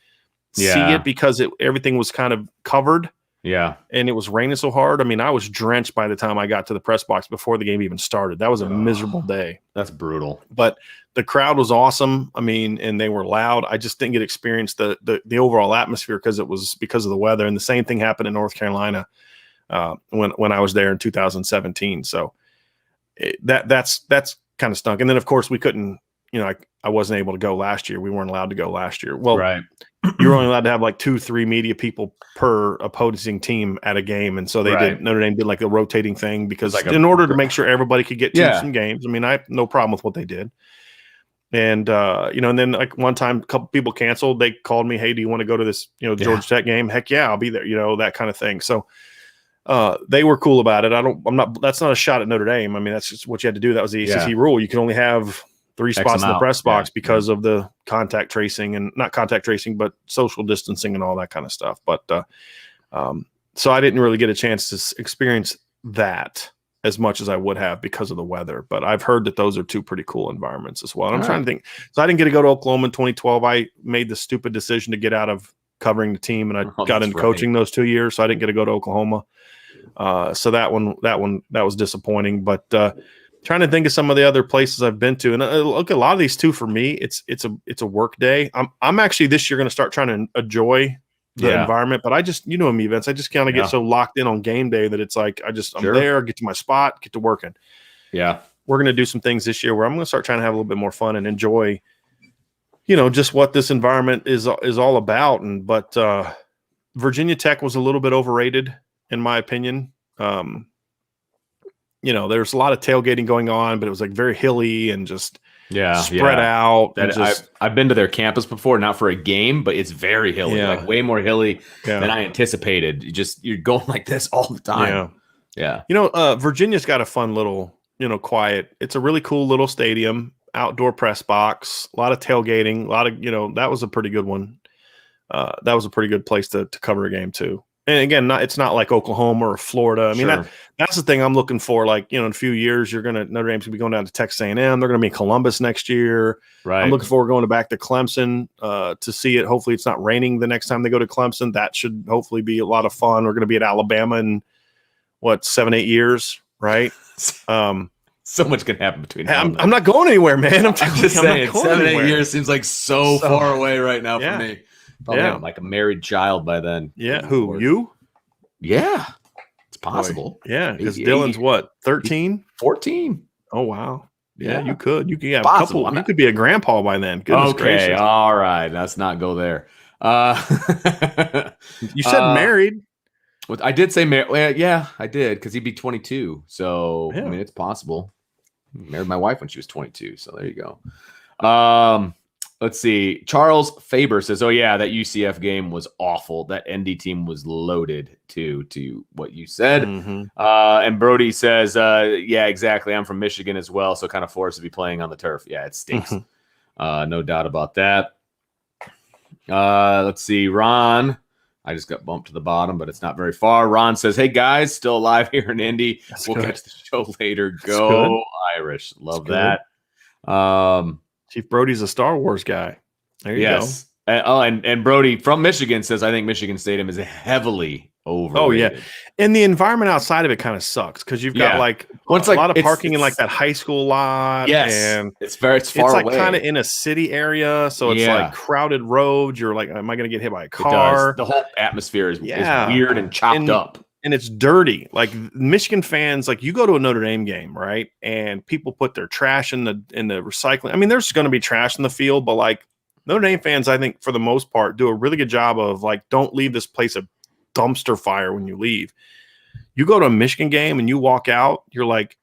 see it because everything was kind of covered. Yeah. And it was raining so hard. I mean, I was drenched by the time I got to the press box before the game even started. That was a miserable day. That's brutal. But the crowd was awesome. I mean, and they were loud. I just didn't get to experience the overall atmosphere because of the weather. And the same thing happened in North Carolina when I was there in 2017. So that's kind of stunk. And then, of course, we couldn't, I wasn't able to go last year. We weren't allowed to go last year. Well, right. You're only allowed to have like 2-3 media people per opposing team at a game. And so Notre Dame did like a rotating thing because in order to make sure everybody could get to some games. I mean, I have no problem with what they did. And, and then like one time a couple people canceled. They called me, hey, do you want to go to this, Georgia Tech game? Heck yeah, I'll be there, that kind of thing. So they were cool about it. That's not a shot at Notre Dame. I mean, that's just what you had to do. That was the ACC rule. You can only have 3 spots in the press box because of the contact tracing and not contact tracing, but social distancing and all that kind of stuff. But so I didn't really get a chance to experience that as much as I would have because of the weather. But I've heard that those are 2 pretty cool environments as well. And I'm trying to think. So I didn't get to go to Oklahoma in 2012. I made the stupid decision to get out of covering the team, and I got into coaching those 2 years. So I didn't get to go to Oklahoma. So that was disappointing. But trying to think of some of the other places I've been to, and look, a lot of these too for me, it's a work day. I'm actually this year going to start trying to enjoy the environment, but I just me, Vince, I just kind of get so locked in on game day that it's like I'm there, get to my spot, get to working. Yeah, we're going to do some things this year where I'm going to start trying to have a little bit more fun and enjoy, just what this environment is all about. But Virginia Tech was a little bit overrated in my opinion. There's a lot of tailgating going on, but it was like very hilly and just spread out. I've been to their campus before, not for a game, but it's very hilly, like way more hilly than I anticipated. You're going like this all the time. Yeah. Virginia's got a fun little, quiet. It's a really cool little stadium, outdoor press box, a lot of tailgating, a lot of, that was a pretty good one. That was a pretty good place to cover a game too. And again, it's not like Oklahoma or Florida. I mean, that's the thing I'm looking for. Like, in a few years, Notre Dame's going to be going down to Texas A&M. They're going to be in Columbus next year. Right. I'm looking forward to going back to Clemson to see it. Hopefully, it's not raining the next time they go to Clemson. That should hopefully be a lot of fun. We're going to be at Alabama in 7-8 years, right? So much can happen between now and then. I'm not going anywhere, man. I'm just saying, 7-8 years seems like so far away right now for me. Probably have like a married child by then. Yeah. Who? You? Yeah. It's possible. Boy. Yeah. Because Dylan's what? 13? 14. Oh, wow. Yeah, you could. You could have a couple. You could be a grandpa by then. Goodness gracious. All right. Let's not go there. You said married. I did say married. Well, yeah, I did, because he'd be 22. So, I mean, it's possible. I married my wife when she was 22. So there you go. Let's see. Charles Faber says, oh, yeah, that UCF game was awful. That ND team was loaded, to what you said. Mm-hmm. And Brody says, yeah, exactly. I'm from Michigan as well, so kind of forced to be playing on the turf. Yeah, it stinks. No doubt about that. Let's see. Ron, I just got bumped to the bottom, but it's not very far. Ron says, hey, guys, still alive here in Indy. We'll catch the show later. Go Irish. Love that. Chief Brody's a Star Wars guy. There you go. And Brody from Michigan says, I think Michigan Stadium is heavily overrated. Oh, yeah. And the environment outside of it kind of sucks because you've got a lot of parking in like that high school lot. Yes. And it's far like away. Kind of in a city area. So it's like crowded roads. You're like, am I going to get hit by a car? The whole atmosphere is weird and chopped up. And it's dirty. Like Michigan fans, like you go to a Notre Dame game, right? And people put their trash in the recycling. I mean, there's going to be trash in the field, but like Notre Dame fans, I think for the most part, do a really good job of like, don't leave this place a dumpster fire when you leave. You go to a Michigan game and you walk out, you're like,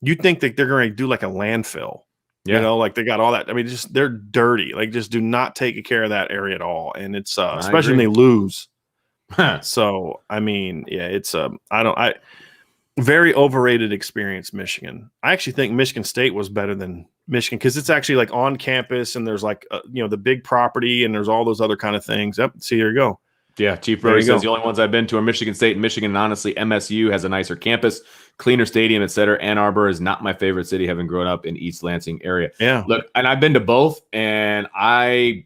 you think that they're going to do like a landfill. You know, like they got all that. I mean, they're dirty. Like just do not take care of that area at all. And it's especially when they lose. So I mean, it's very overrated experience. Michigan. I actually think Michigan State was better than Michigan because it's actually like on campus and there's like the big property and there's all those other kind of things. Yep. See, here you go. Yeah, Chief There Brody you says go. the only ones I've been to are Michigan State and Michigan, and honestly, MSU has a nicer campus, cleaner stadium, etc. Ann Arbor is not my favorite city, having grown up in East Lansing area. Yeah. Look, and I've been to both, and I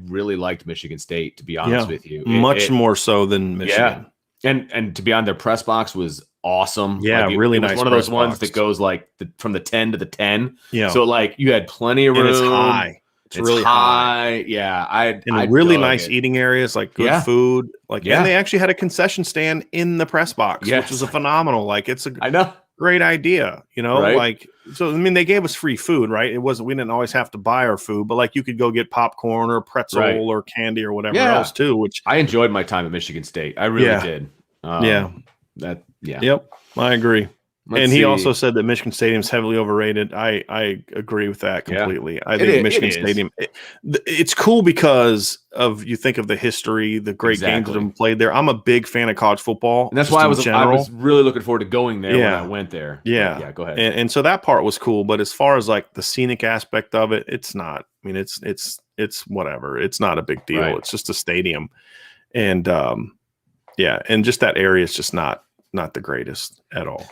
really liked Michigan State, to be honest with you. Much more so than Michigan. Yeah. And to be on their press box was awesome. Yeah, like really it was nice. One of those ones box that goes like from the 10 to the 10. Yeah. So like you had plenty of room. And it's high. It's really high. Yeah. I really nice eating areas, like good food. Like, and they actually had a concession stand in the press box, which is a phenomenal. Like, it's I know. Great idea, right? Like, so I mean, they gave us free food, right? We didn't always have to buy our food, but like you could go get popcorn or pretzel or candy or whatever else too. Which I enjoyed my time at Michigan State. I really did. Yep, I agree. He also said that Michigan Stadium is heavily overrated. I agree with that completely. I think Michigan Stadium, it's cool because you think of the history, the great games that have been played there. I'm a big fan of college football. And that's why I was really looking forward to going there when I went there. Yeah. Go ahead. And so that part was cool. But as far as like the scenic aspect of it, it's not. I mean, it's whatever. It's not a big deal. Right. It's just a stadium. And and just that area is just not the greatest at all.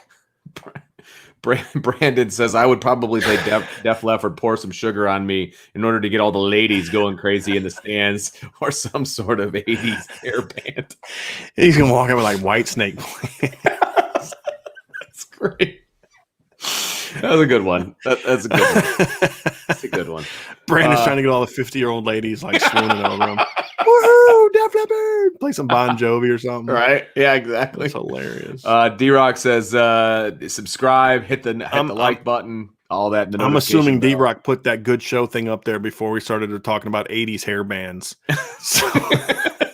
Brandon says I would probably play Def Leppard, Pour Some Sugar on Me in order to get all the ladies going crazy in the stands, or some sort of 80s hair band. He's gonna walk in with like Whitesnake. That's great. That was a good one. That's a good one. That's a good one. Brandon's trying to get all the 50-year-old ladies like swooning over him. Woohoo! Def Leppard! Play some Bon Jovi or something. Right? Yeah, exactly. That's hilarious. D-Rock says subscribe, hit the like button, all that. I'm assuming D-Rock put that good show thing up there before we started talking about 80s hair bands. So.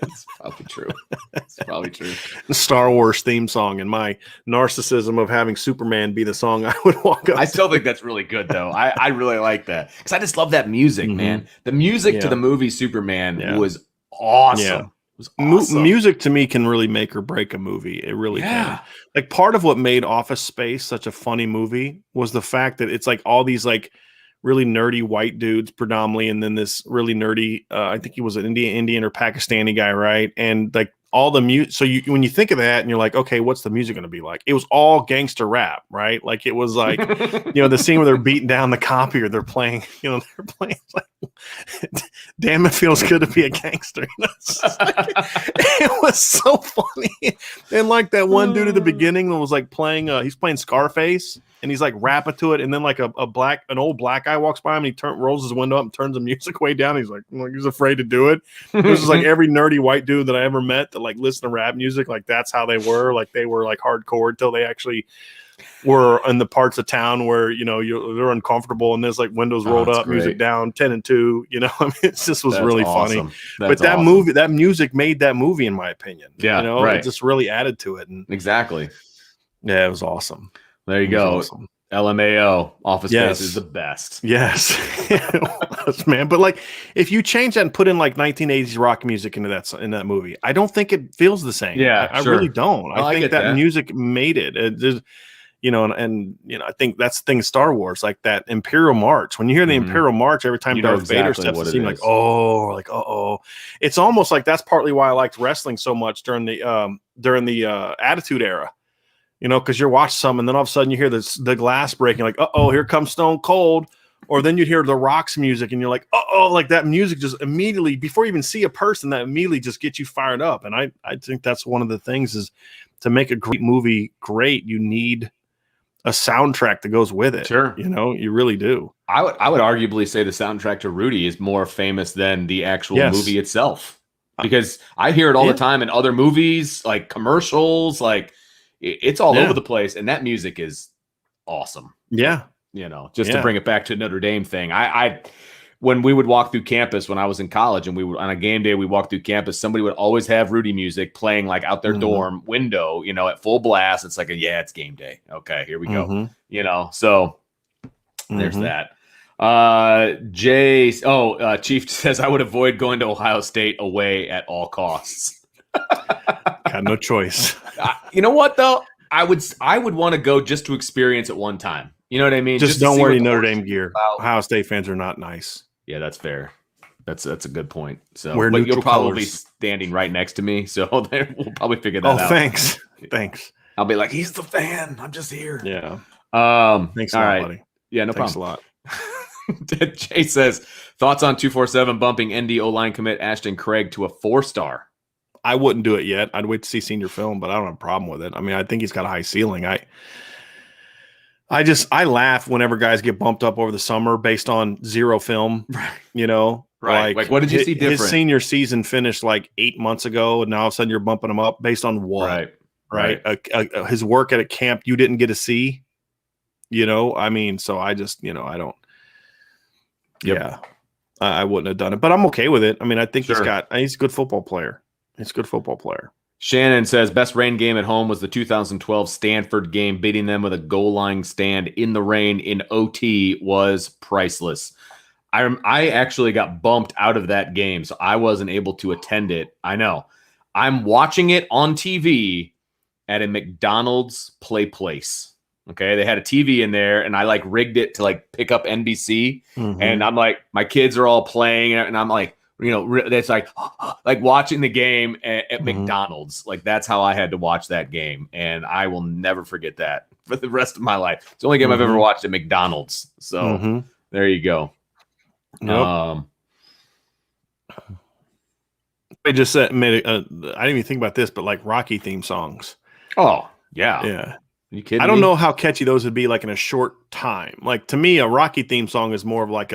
It's probably true. It's probably true. The Star Wars theme song and my narcissism of having Superman be the song I would walk up. I still think that's really good, though. I really like that because I just love that music, man. The music to the movie Superman was awesome. Yeah. It was awesome. Music to me can really make or break a movie. It really can. Like part of what made Office Space such a funny movie was the fact that it's like all these like really nerdy white dudes predominantly, and then this really nerdy I think he was an Indian or Pakistani guy, right? And like all the music. So when you think of that and you're like, okay, what's the music going to be like? It was all gangster rap, right? Like it was like, the scene where they're beating down the copier, they're playing like, damn, it feels good to be a gangster. It was so funny. And like that one dude at the beginning that was like playing, he's playing Scarface. And he's like rapping to it, and then like an old black guy walks by him, and he rolls his window up and turns the music way down. He's like he's afraid to do it. This is like every nerdy white dude that I ever met that like listened to rap music, like that's how they were. Like they were like hardcore until they actually were in the parts of town where they're uncomfortable, and there's like windows rolled up, great. Music down, 10 and 2. I mean, it just was really funny. But that music made that movie, in my opinion. Yeah, it just really added to it. And exactly. Yeah, it was awesome. There you go. Awesome. LMAO, Office Space is the best. Yes. Man. But like if you change that and put in like 1980s rock music into that movie, I don't think it feels the same. Yeah, I really don't. I think that music made it. I think that's the thing Star Wars, like that Imperial March. When you hear the Imperial March, every time Darth Vader steps on the scene, it's almost like that's partly why I liked wrestling so much during the Attitude Era. Because you're watching something, and then all of a sudden you hear the glass breaking, like, here comes Stone Cold. Or then you'd hear the Rock's music, and you're like, like that music just immediately, before you even see a person, that immediately just gets you fired up. And I think that's one of the things is to make a great movie great, you need a soundtrack that goes with it. Sure. You really do. I would arguably say the soundtrack to Rudy is more famous than the actual movie itself. Because I hear it all the time in other movies, like commercials, like it's all over the place, and that music is awesome. Yeah. To bring it back to Notre Dame thing. I when we would walk through campus when I was in college, and we would on a game day, we walked through campus, somebody would always have Rudy music playing like out their dorm window, at full blast. It's like it's game day. Okay, here we go. So there's that. Chief says I would avoid going to Ohio State away at all costs. Got no choice. You know what though? I would want to go just to experience it one time. You know what I mean? Just don't wear any Notre Dame gear. Ohio State fans are not nice. Yeah, that's fair. That's a good point. So, Wear but you'll neutral probably be colors. standing right next to me, so we'll probably figure that Oh, out. thanks. I'll be like, he's the fan. I'm just here. Yeah. Thanks a lot, buddy. Yeah, no Thanks problem. a lot. Jay says, thoughts on 247 bumping ND O-line commit Ashton Craig to a 4-star? I wouldn't do it yet. I'd wait to see senior film, but I don't have a problem with it. I mean, I think he's got a high ceiling. I laugh whenever guys get bumped up over the summer based on zero film, you know, Right. Like what did you see different? His senior season finished like 8 months ago, and now all of a sudden you're bumping him up based on what? Right. His work at a camp you didn't get to see, you know? I mean, so I just, I don't. Yep. Yeah. I wouldn't have done it, but I'm okay with it. I mean, I think he's a good football player. He's a good football player. Shannon says best rain game at home was the 2012 Stanford game. Beating them with a goal line stand in the rain in OT was priceless. I actually got bumped out of that game, so I wasn't able to attend it. I know. I'm watching it on TV at a McDonald's Play Place. Okay, they had a TV in there, and I like rigged it to like pick up NBC. And I'm like, my kids are all playing, and I'm like, it's like watching the game at McDonald's. Like that's how I had to watch that game, and I will never forget that for the rest of my life. It's the only game I've ever watched at McDonald's. So there you go. Nope. I just said, I didn't even think about this, but like Rocky theme songs. Oh yeah. Are you kidding? I don't know how catchy those would be like in a short time. Like to me, a Rocky theme song is more of like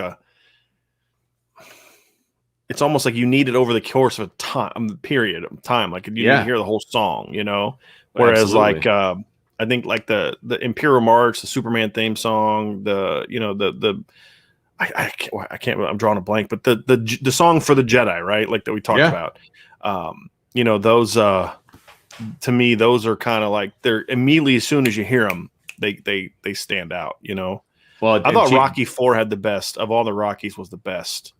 it's almost like you need it over the course of period of time. Like you need to hear the whole song, you know? Whereas like, I think like the Imperial March, the Superman theme song, I can't, I'm drawing a blank, but the song for the Jedi, right? Like that we talked about, those, to me, those are kind of like they're immediately, as soon as you hear them, they stand out, you know? Well, I thought Rocky IV had the best of all the Rockies, was the best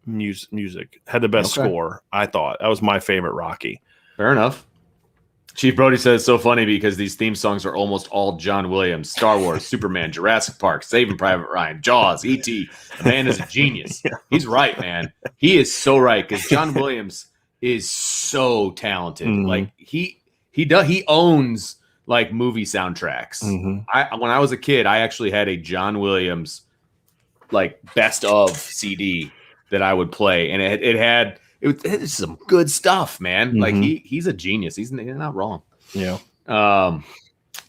music, had the best score. I thought that was my favorite Rocky. Fair enough. Chief Brody says, so funny because these theme songs are almost all John Williams: Star Wars, Superman, Jurassic Park, Saving Private Ryan, Jaws, E.T. The man is a genius. He's right, man. He is so right, because John Williams is so talented. Like he owns like movie soundtracks. When I was a kid, I actually had a John Williams like best of CD that I would play, and it had some good stuff, man. Like he's a genius. He's not wrong. Yeah.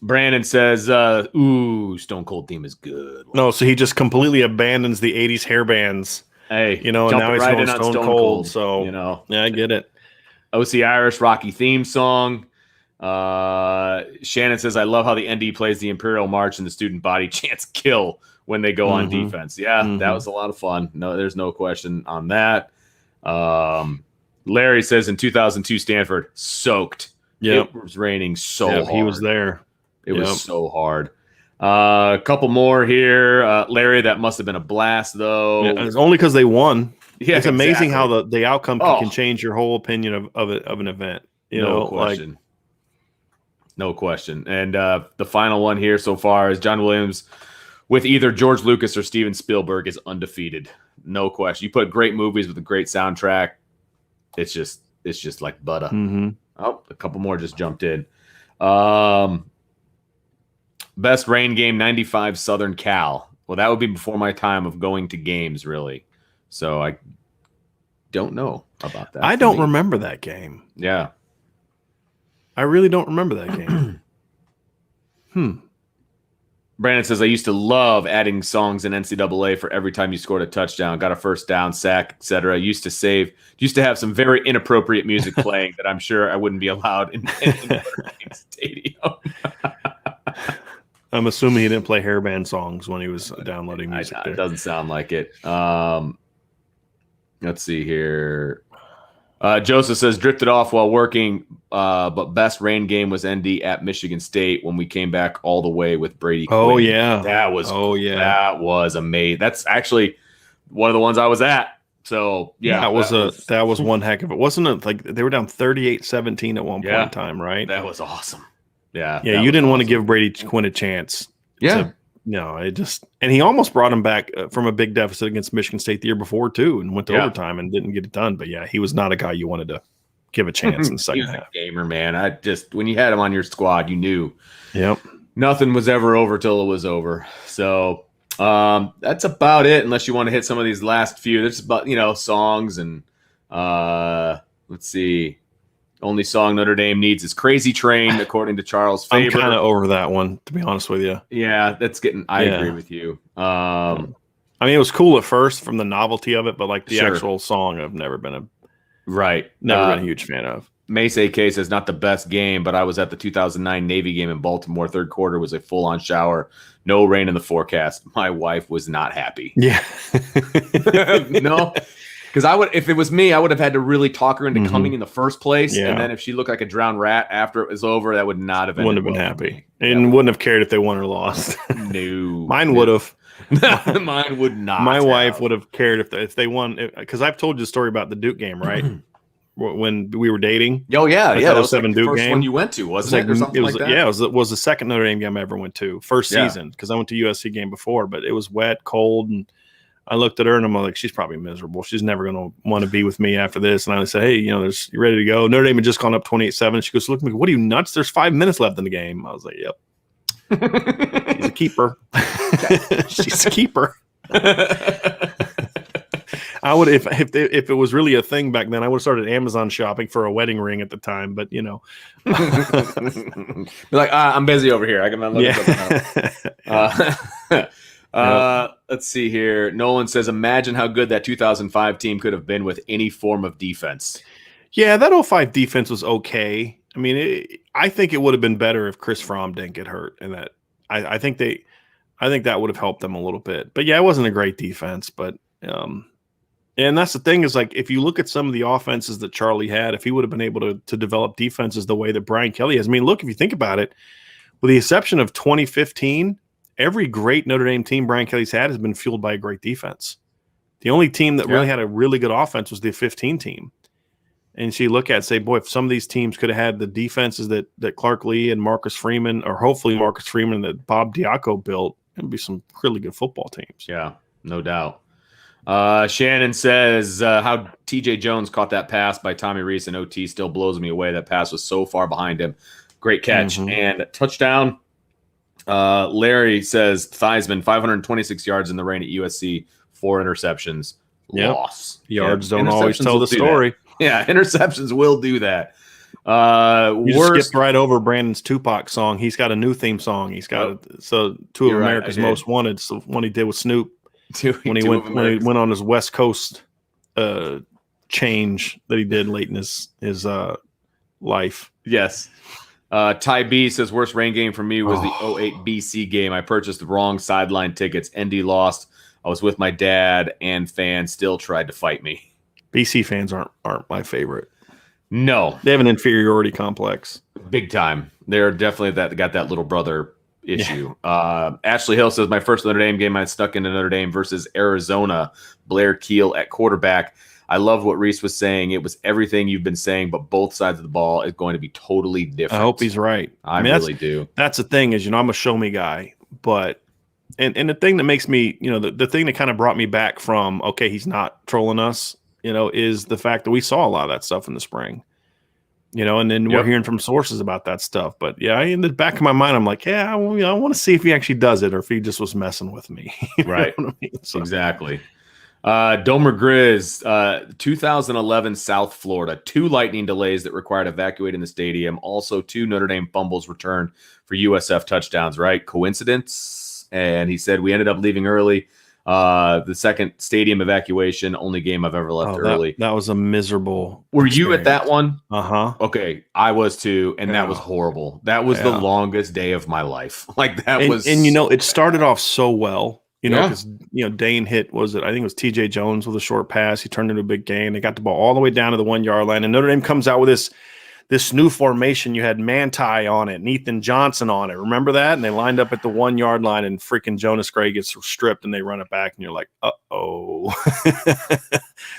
Brandon says, Stone Cold theme is good. No, so he just completely abandons the 80s hair bands. Hey, and now he's going Stone Cold. So yeah, I get it. OC Irish Rocky theme song. Shannon says, I love how the ND plays the Imperial March and the student body chants kill when they go on defense. Yeah, that was a lot of fun. No, there's no question on that. Larry says in 2002 Stanford soaked. It was raining so hard. He was there. It was so hard. A couple more here. Larry, that must have been a blast though. Yeah, it's only because they won. Yeah, it's amazing how the outcome can change your whole opinion of an event. No question. And the final one here so far is John Williams with either George Lucas or Steven Spielberg is undefeated. No question. You put great movies with a great soundtrack. It's just like butter. Oh, a couple more just jumped in. Best rain game, 95 Southern Cal. Well, that would be before my time of going to games, really. So I don't know about that. I don't remember that game. Yeah. I really don't remember that game. Brandon says, I used to love adding songs in NCAA for every time you scored a touchdown, got a first down, sack, etc. Used to have some very inappropriate music playing that I'm sure I wouldn't be allowed in the stadium. I'm assuming he didn't play hairband songs when he was downloading music. It doesn't sound like it. Let's see here. Joseph says, drifted off while working, but best rain game was ND at Michigan State when we came back all the way with Brady Quinn. Oh, yeah. That was amazing. That's actually one of the ones I was at. So, yeah. That was one heck of it. Wasn't it like they were down 38-17 at one point in time, right? That was awesome. Yeah. Yeah, you didn't want to give Brady Quinn a chance to No, and he almost brought him back from a big deficit against Michigan State the year before too, and went to overtime and didn't get it done. But yeah, he was not a guy you wanted to give a chance in the second half. A gamer, man. When you had him on your squad, you knew. Yep. Nothing was ever over till it was over. So that's about it. Unless you want to hit some of these last few. There's about songs and let's see. Only song Notre Dame needs is Crazy Train, according to Charles Faber. I'm kind of over that one, to be honest with you. Yeah, that's getting – I agree with you. I mean, it was cool at first from the novelty of it, but like the actual song I've never been a huge fan of. Mace AK says, not the best game, but I was at the 2009 Navy game in Baltimore. Third quarter was a full-on shower. No rain in the forecast. My wife was not happy. Yeah. No. Because if it was me, I would have had to really talk her into coming in the first place. Yeah. And then if she looked like a drowned rat after it was over, that would not have been. Wouldn't have been happy. And wouldn't have cared if they won or lost. No. Mine would have. Mine would not. My wife would have cared if they won. Because I've told you the story about the Duke game, right? When we were dating. Oh, yeah. Yeah. That was like the Duke first game. One you went to, wasn't it? Or something like that? Yeah. It was the second Notre Dame game I ever went to. First season. Because I went to USC game before. But it was wet, cold, and I looked at her and I'm like, she's probably miserable. She's never going to want to be with me after this. And I said, hey, you ready to go? Notre Dame had just gone up 28-7. She goes, look at me. What are you, nuts? There's 5 minutes left in the game. I was like, yep. She's a keeper. She's a keeper. I would, if it was really a thing back then, I would have started Amazon shopping for a wedding ring at the time. But be like, I'm busy over here. I can look something up. Let's see here. Nolan says, imagine how good that 2005 team could have been with any form of defense. Yeah, that 05 defense was okay. I mean, I think it would have been better if Chris Fromm didn't get hurt, and that I think that would have helped them a little bit. But yeah, it wasn't a great defense. But and that's the thing is, like, if you look at some of the offenses that Charlie had, if he would have been able to develop defenses the way that Brian Kelly has, I mean, look, if you think about it, with the exception of 2015. Every great Notre Dame team Brian Kelly's had has been fueled by a great defense. The only team that really had a really good offense was the 15 team. And so you look at it and say, boy, if some of these teams could have had the defenses that Clark Lee and Marcus Freeman, or hopefully Marcus Freeman, that Bob Diaco built, it'd be some really good football teams. Yeah, no doubt. Shannon says how TJ Jones caught that pass by Tommy Rees in OT still blows me away. That pass was so far behind him. Great catch. And touchdown. Larry says Theismann, 526 yards in the rain at USC, 4 interceptions. Loss. Yards don't always tell the story. Yeah, interceptions will do that. You skipped right over Brandon's Tupac song. He's got a new theme song. He's got two of America's Most Wanted. So one he did with Snoop when he went on his West Coast change that he did late in his life. Yes. Ty B says, worst rain game for me was the 08 BC game. I purchased the wrong sideline tickets. ND lost. I was with my dad, and fans still tried to fight me. BC fans aren't my favorite. No. They have an inferiority complex. Big time. They're definitely got that little brother issue. Yeah. Ashley Hill says, my first Notre Dame game, I stuck into Notre Dame versus Arizona. Blair Keel at quarterback. I love what Reese was saying. It was everything you've been saying, but both sides of the ball is going to be totally different. I hope he's right. I really do. That's the thing is, I'm a show me guy, but and the thing that makes me, the thing that kind of brought me back from, okay, he's not trolling us, is the fact that we saw a lot of that stuff in the spring, and then we're hearing from sources about that stuff. But yeah, in the back of my mind, I'm like, I want to see if he actually does it or if he just was messing with me. Right. So. Exactly. Domer Grizz, 2011 South Florida, 2 lightning delays that required evacuating the stadium. Also 2 Notre Dame fumbles returned for USF touchdowns, right? Coincidence? And he said, we ended up leaving early. The second stadium evacuation, only game I've ever left early. That was a miserable experience. You at that one? Uh-huh. Okay, I was too, and that was horrible. That was the longest day of my life. Like that was. And it started off so well. Because Dane hit, I think it was TJ Jones with a short pass. He turned into a big gain. They got the ball all the way down to the 1 yard line. And Notre Dame comes out with this new formation. You had Manti on it, and Ethan Johnson on it. Remember that? And they lined up at the 1 yard line, and freaking Jonas Gray gets stripped, and they run it back, and you're like, uh-oh.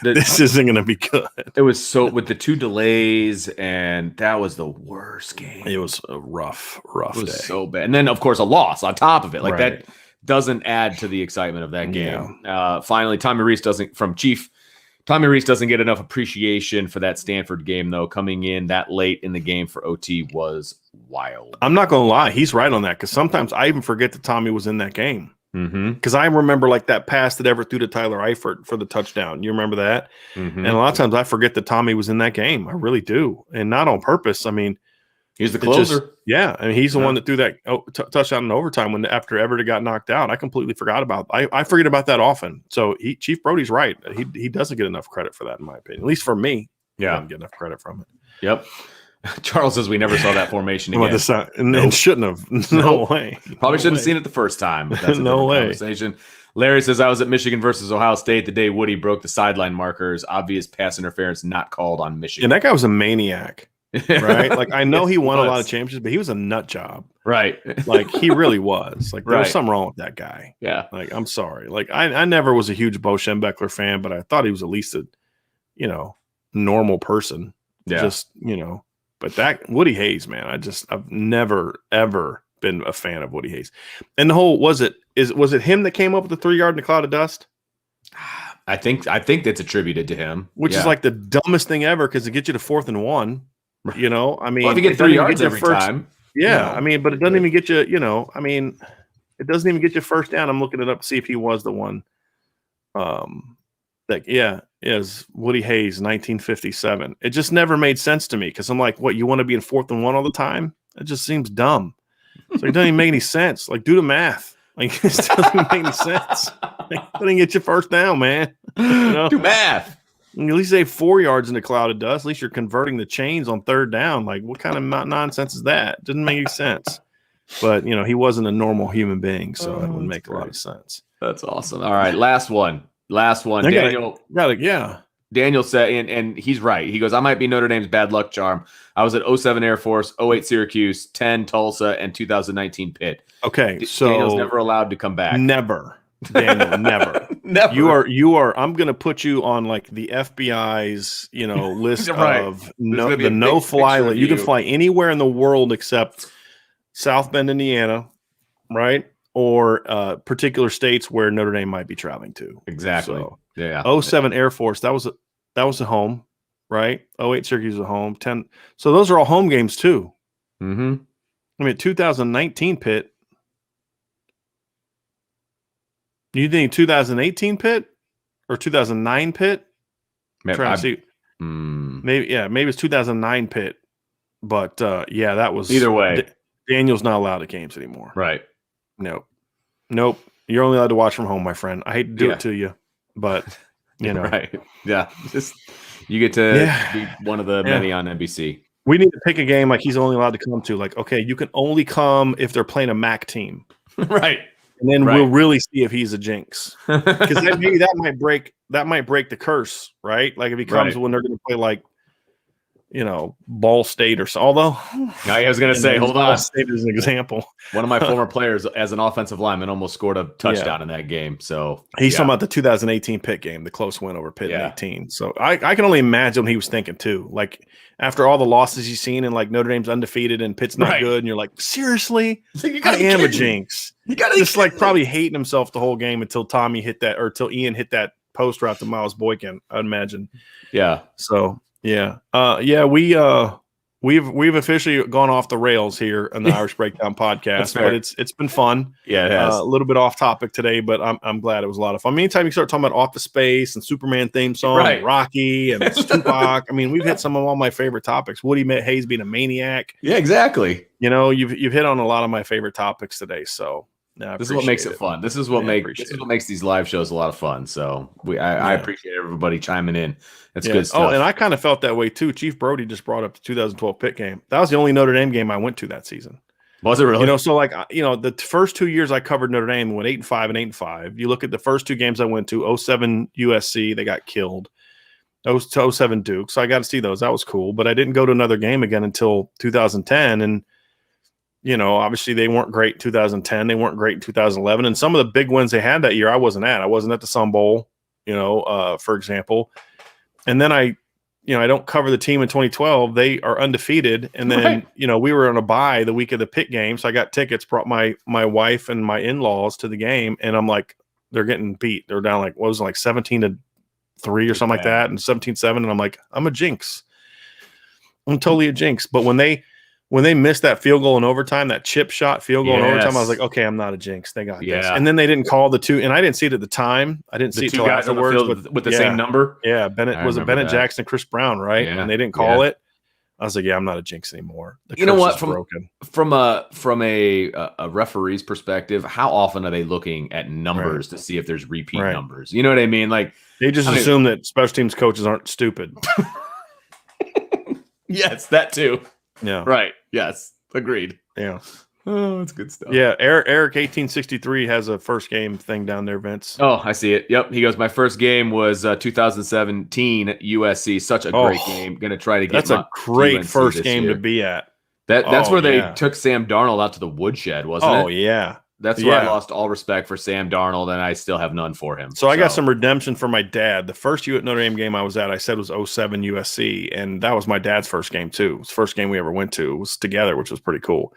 This isn't going to be good. It was with the 2 delays, and that was the worst game. It was a rough it was day. So bad. And then, of course, a loss on top of it. Like that. doesn't add to the excitement of that game. Finally, Tommy Rees doesn't get enough appreciation for that Stanford game, though. Coming in that late in the game for OT was wild. I'm not going to lie. He's right on that, because sometimes I even forget that Tommy was in that game. Because I remember like that pass that ever threw to Tyler Eifert for the touchdown. You remember that? And a lot of times I forget that Tommy was in that game. I really do. And not on purpose. I mean, he's the closer. I mean, he's the one that threw that touchdown in overtime after Everett got knocked out. I completely forgot about it. I forget about that often. So Chief Brody's right. He doesn't get enough credit for that, in my opinion. At least for me. Yeah. He doesn't get enough credit from it. Yep. Charles says we never saw that formation again. And shouldn't have. No way. Probably shouldn't have seen it the first time. But that's a no way. Conversation. Larry says, I was at Michigan versus Ohio State the day Woody broke the sideline markers. Obvious pass interference not called on Michigan. And that guy was a maniac, right? Like, I know he won a lot of championships, but he was a nut job. Right. Like, he really was. Like, there was something wrong with that guy. Yeah. Like, I'm sorry. Like, I never was a huge Bo Schembechler fan, but I thought he was at least a, normal person. Yeah. Just, But that Woody Hayes, man, I've never ever been a fan of Woody Hayes. And the whole was it him that came up with the 3 yard in a cloud of dust? I think that's attributed to him, which is like the dumbest thing ever, because it gets you to 4th and 1. I mean, well, if you get 3 yards every time, I mean, but it doesn't even get you. I mean, it doesn't even get you first down. I'm looking it up to see if he was the one. Is Woody Hayes, 1957. It just never made sense to me, because I'm like, what, you want to be in 4th and 1 all the time? It just seems dumb. So it doesn't even make any sense. Like, do the math. Like, it just doesn't make any sense. Like, doesn't get you first down, man. Do math. At least say 4 yards in a cloud of dust. At least you're converting the chains on 3rd down. Like, what kind of nonsense is that? Didn't make any sense. But, he wasn't a normal human being, so it wouldn't make a lot of sense. That's awesome. All right, last one. Daniel. Daniel said, and he's right. He goes, I might be Notre Dame's bad luck charm. I was at 07 Air Force, 08 Syracuse, 10 Tulsa, and 2019 Pitt. Okay, so Daniel's never allowed to come back. Never. Daniel, never. Never. You are. I'm going to put you on like the FBI's, list of the no fly list. You can fly anywhere in the world except South Bend, Indiana, right? Or particular states where Notre Dame might be traveling to. Exactly. So, yeah. 07 Air Force, that was a home, right? 08 Syracuse was a home. 10. So those are all home games too. Mm-hmm. I mean, 2019 Pitt. Do you think 2018 Pitt or 2009 Pitt? Trying to see. Maybe it's 2009 Pitt. But that was either way. Daniel's not allowed at games anymore. Right. Nope. You're only allowed to watch from home, my friend. I hate to do it to you, but right. Yeah. Just you get to be one of the many on NBC. We need to pick a game like he's only allowed to come to. Like, okay, you can only come if they're playing a MAC team. Right. And then we'll really see if he's a jinx. Because maybe that might break the curse, right? Like if he comes when they're going to play like, Ball State or so. Although I was going to say, hold on. Ball State is an example. One of my former players as an offensive lineman almost scored a touchdown in that game. So he's talking about the 2018 Pitt game, the close win over Pitt in 18. So I can only imagine what he was thinking too. Like after all the losses he's seen and like Notre Dame's undefeated and Pitt's not good. And you're like, seriously? I am a jinx. You got just like probably hating himself the whole game until Tommy hit that, or until Ian hit that post route to Miles Boykin, I'd imagine. Yeah. So we've officially gone off the rails here on the Irish Breakdown podcast, but it's been fun. Yeah, it has. A little bit off topic today, but I'm glad it was a lot of fun. Anytime you start talking about Office Space and Superman theme song, and Rocky and Tupac, I mean, we've hit some of all my favorite topics. Woody Hayes being a maniac. Yeah, exactly. You've hit on a lot of my favorite topics today. So this is what makes it fun. This is what makes these live shows a lot of fun. So I appreciate everybody chiming in. That's good stuff. Oh, and I kind of felt that way too. Chief Brody just brought up the 2012 Pitt game. That was the only Notre Dame game I went to that season. Was it really? So like the first 2 years I covered Notre Dame, went 8-5 and 8-5. You look at the first two games I went to, 07 USC, they got killed. 07 Duke, so I got to see those. That was cool. But I didn't go to another game again until 2010, and obviously they weren't great in 2010. They weren't great in 2011. And some of the big wins they had that year, I wasn't at. I wasn't at the Sun Bowl, for example. And then I I don't cover the team in 2012. They are undefeated. And then, we were on a bye the week of the Pitt game. So I got tickets, brought my wife and my in-laws to the game. And I'm like, they're getting beat. They're down like, what was it, like 17-3 or something like that. And 17-7. And I'm like, I'm a jinx. I'm totally a jinx. But when they missed that field goal in overtime, that chip shot field goal in overtime, I was like, okay, I'm not a jinx. They got this. And then they didn't call the two, and I didn't see it at the time. I didn't see it until afterwards. With the same number? Yeah, Bennett Jackson, Chris Brown, right? Yeah. And they didn't call it. I was like, yeah, I'm not a jinx anymore. You know what? From a referee's perspective, how often are they looking at numbers to see if there's repeat numbers? You know what I mean? Like they just assume that special teams coaches aren't stupid. Yes, that too. Yeah. Right. Yes. Agreed. Yeah. Oh, that's good stuff. Yeah. Eric 1863 has a first game thing down there, Vince. Oh, I see it. Yep. He goes, my first game was 2017 USC. Such a great game. Going to try to get that's a great first game to be at. That's where they took Sam Darnold out to the woodshed, wasn't it? Oh, yeah. That's where I lost all respect for Sam Darnold, and I still have none for him. So I got some redemption for my dad. The first Notre Dame game I was at, I said was 07 USC, and that was my dad's first game too. It was the first game we ever went to. It was together, which was pretty cool.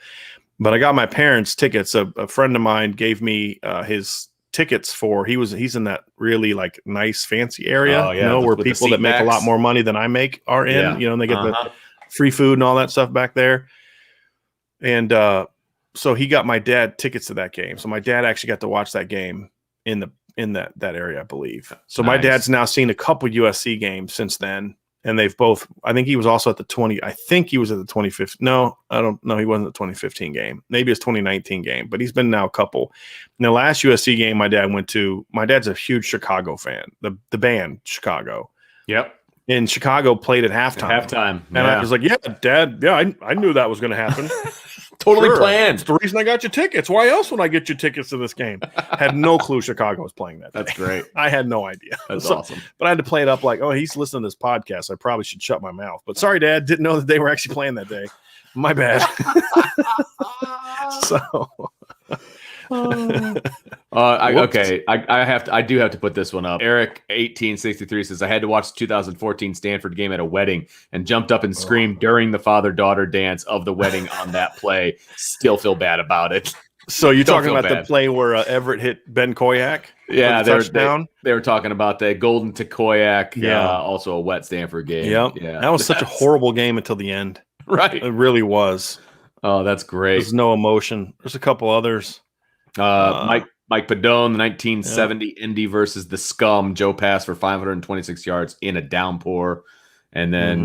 But I got my parents' tickets. A friend of mine gave me his tickets for. He's in that really like nice fancy area, where people that make a lot more money than I make are in. And they get the free food and all that stuff back there. And so he got my dad tickets to that game. So my dad actually got to watch that game in that area, I believe. So my dad's now seen a couple USC games since then, and they've both. I think he was also at the 20. I think he was at the 2015. No, I don't know. He wasn't at the 2015 game. Maybe it's 2019 game, but he's been now a couple. And the last USC game my dad went to. My dad's a huge Chicago fan. The band Chicago. Yep. And Chicago played at halftime. And I was like, yeah, Dad. Yeah, I knew that was going to happen. Totally planned. It's the reason I got you tickets. Why else would I get you tickets to this game? Had no clue Chicago was playing that day. That's great. I had no idea. That's awesome. But I had to play it up like, oh, he's listening to this podcast. I probably should shut my mouth. But sorry, Dad. Didn't know that they were actually playing that day. My bad. I do have to put this one up. Eric 1863 says I had to watch the 2014 Stanford game at a wedding and jumped up and screamed during the father-daughter dance of the wedding on that play. Still feel bad about it. So you're talking about the play where Everett hit Ben Koyak? Yeah, they were talking about the Golden to Koyak. Also a wet Stanford game. Yep. Yeah, that was such a horrible game until the end. Right, it really was. Oh, that's great. There's no emotion. There's a couple others. Mike Padone, the 1970 Indy versus the Scum. Joe passed for 526 yards in a downpour. And then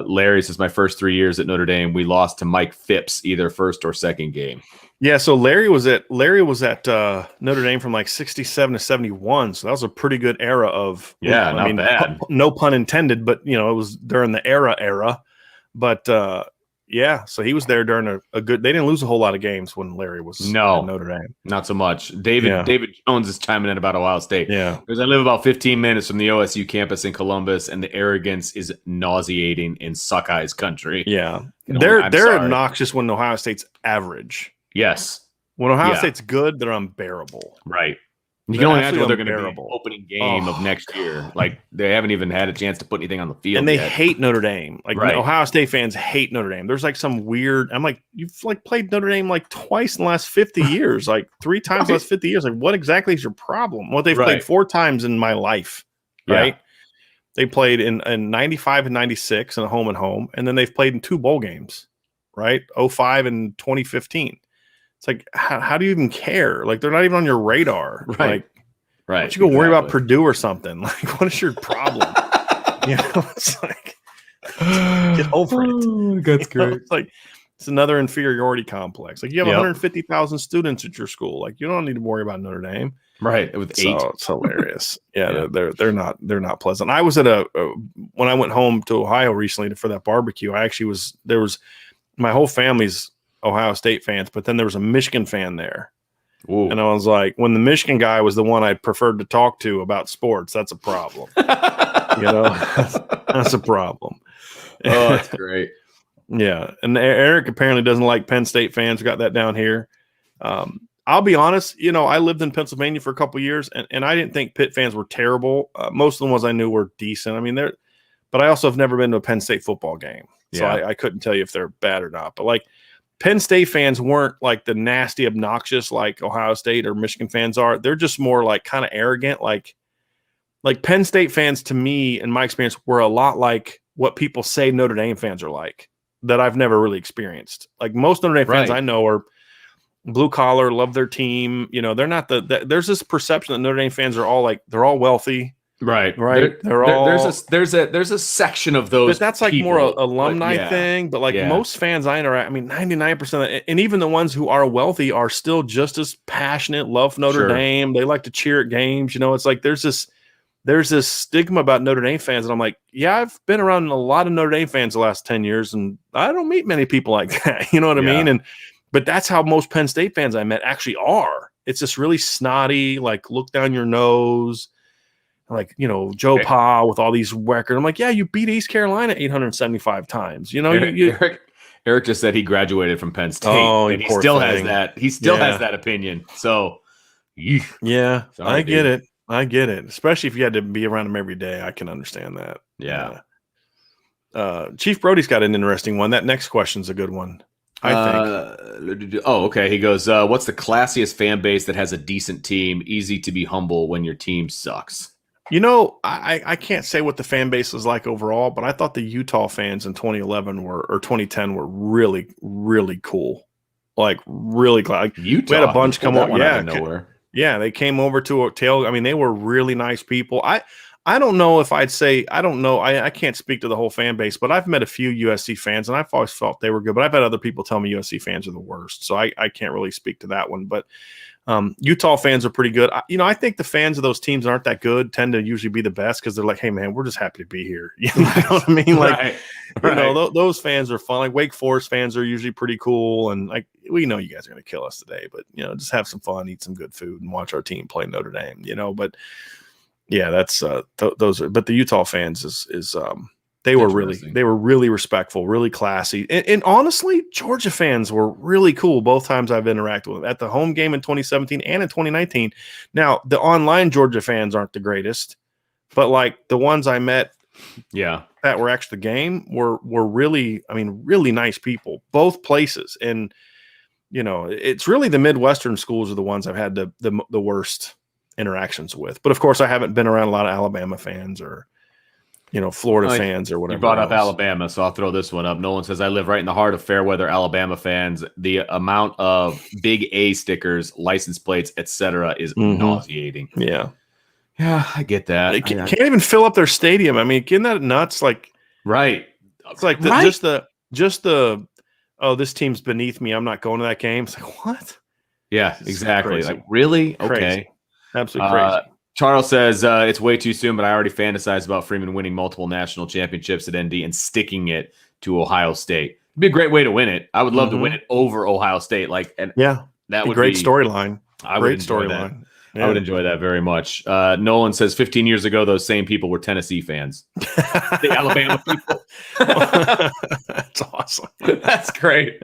Larry says, my first 3 years at Notre Dame, we lost to Mike Phipps, either first or second game. Yeah, so Larry was at Notre Dame from like 67 to 71. So that was a pretty good era of not bad. No pun intended, but it was during the era. But so he was there during a good. They didn't lose a whole lot of games when Larry was at Notre Dame. Not so much. David Jones is chiming in about Ohio State. Yeah, because I live about 15 minutes from the OSU campus in Columbus, and the arrogance is nauseating in Suckeyes country. Yeah, they're obnoxious when Ohio State's average. Yes, when Ohio State's good, they're unbearable. Right. You can only imagine what they're going to be the opening game of next year. Like, they haven't even had a chance to put anything on the field. And they hate Notre Dame. Like, Ohio State fans hate Notre Dame. There's like some weird. I'm like, you've like played Notre Dame like twice in the last 50 years, like 3 times in the last 50 years. Like, what exactly is your problem? Well, they've played 4 times in my life, right? Yeah. They played in 95 and 96 in a home and home, and then they've played in 2 bowl games, right? 05 and 2015. It's like, how do you even care? Like, they're not even on your radar. Right. Like, why don't you go worry about Purdue or something? Like, what is your problem? It's like, get over it. That's great. It's like, it's another inferiority complex. Like, you have 150,000 students at your school. Like, you don't need to worry about Notre Dame. Right. With 8. So it's hilarious. They're not pleasant. I was at when I went home to Ohio recently for that barbecue, there was my whole family's Ohio State fans, but then there was a Michigan fan there. Ooh. And I was like, when the Michigan guy was the one I preferred to talk to about sports, that's a problem. That's a problem. Oh, that's great. Yeah. And Eric apparently doesn't like Penn State fans. We got that down here. I'll be honest, I lived in Pennsylvania for a couple of years, and I didn't think Pitt fans were terrible. Most of the ones I knew were decent. I mean, but I also have never been to a Penn State football game. So Yeah. I couldn't tell you if they're bad or not. But like Penn State fans weren't like the nasty, obnoxious like Ohio State or Michigan fans are. They're just more like kind of arrogant. Like Penn State fans, to me, in my experience, were a lot like what people say Notre Dame fans are like that I've never really experienced. Like most Notre Dame fans I know are blue collar, love their team. You know, they're not there's this perception that Notre Dame fans are all like, they're all wealthy. Right. They're all there's a section of those, but that's like people, more a alumni thing. But like most fans I interact, I mean, 99%, and even the ones who are wealthy are still just as passionate, love Notre Dame. They like to cheer at games. You know, it's like there's this stigma about Notre Dame fans, and I'm like, yeah, I've been around a lot of Notre Dame fans the last 10 years, and I don't meet many people like that. You know what I mean? But that's how most Penn State fans I met actually are. It's just really snotty, like look down your nose. Like, you know, Joe Pa with all these records. I'm like, yeah, you beat East Carolina 875 times. You know, Eric just said he graduated from Penn State. Oh, and he still has that. He still has that opinion. So, yeah, sorry, I get it. I get it. Especially if you had to be around him every day. I can understand that. Yeah. Chief Brody's got an interesting one. That next question's a good one, I think. Okay. He goes, what's the classiest fan base that has a decent team, easy to be humble when your team sucks? You know, I can't say what the fan base was like overall, but I thought the Utah fans in 2011 or 2010 were really, really cool. Like really glad. Utah, we had a bunch come over. Yeah, nowhere. Yeah, they came over to a tail. I mean, they were really nice people. I don't know if I'd say I don't know. I can't speak to the whole fan base, but I've met a few USC fans, and I've always felt they were good. But I've had other people tell me USC fans are the worst, so I can't really speak to that one. But Utah fans are pretty good. I think the fans of those teams aren't that good tend to usually be the best because they're like, hey, man, we're just happy to be here. You know what I mean? Like, you know, those fans are fun. Like Wake Forest fans are usually pretty cool. And like, we know you guys are going to kill us today, but, you know, just have some fun, eat some good food and watch our team play Notre Dame, you know. But yeah, that's those are, but the Utah fans is they were really respectful, really classy. And honestly, Georgia fans were really cool both times I've interacted with them, at the home game in 2017 and in 2019. Now, the online Georgia fans aren't the greatest, but like the ones I met that were actually the game were really, I mean, really nice people, both places. And, you know, it's really the Midwestern schools are the ones I've had the worst interactions with. But of course, I haven't been around a lot of Alabama fans or, you know, Florida fans or whatever. You brought up Alabama, so I'll throw this one up. Nolan says, I live right in the heart of Fairweather, Alabama fans. The amount of big A stickers, license plates, etc. is nauseating. Yeah. Yeah, I get that. They can't even fill up their stadium. I mean, isn't that nuts? Like, it's like just the oh, this team's beneath me, I'm not going to that game. It's like, what? Yeah, exactly. Like, really? Crazy. Okay. Absolutely crazy. Charles says, it's way too soon, but I already fantasized about Freeman winning multiple national championships at ND and sticking it to Ohio State. It'd be a great way to win it. I would love to win it over Ohio State. Like, and that would be a great be storyline. Great storyline. Yeah. I would enjoy that very much. Nolan says 15 years ago, those same people were Tennessee fans. The Alabama people. That's awesome. That's great.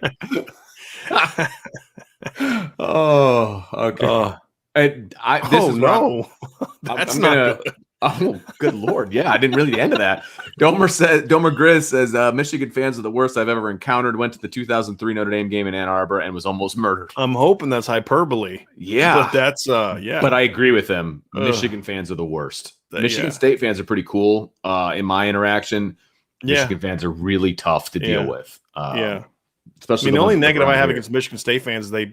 Oh, okay. No, that's not good. Oh, good Lord. Yeah, I didn't really the end of that. Domer Grizz says, Michigan fans are the worst I've ever encountered. Went to the 2003 Notre Dame game in Ann Arbor and was almost murdered. I'm hoping that's hyperbole. Yeah. But that's, But I agree with him. Michigan fans are the worst. Michigan State fans are pretty cool in my interaction. Michigan fans are really tough to deal with. Especially the only negative I have against Michigan State fans is they,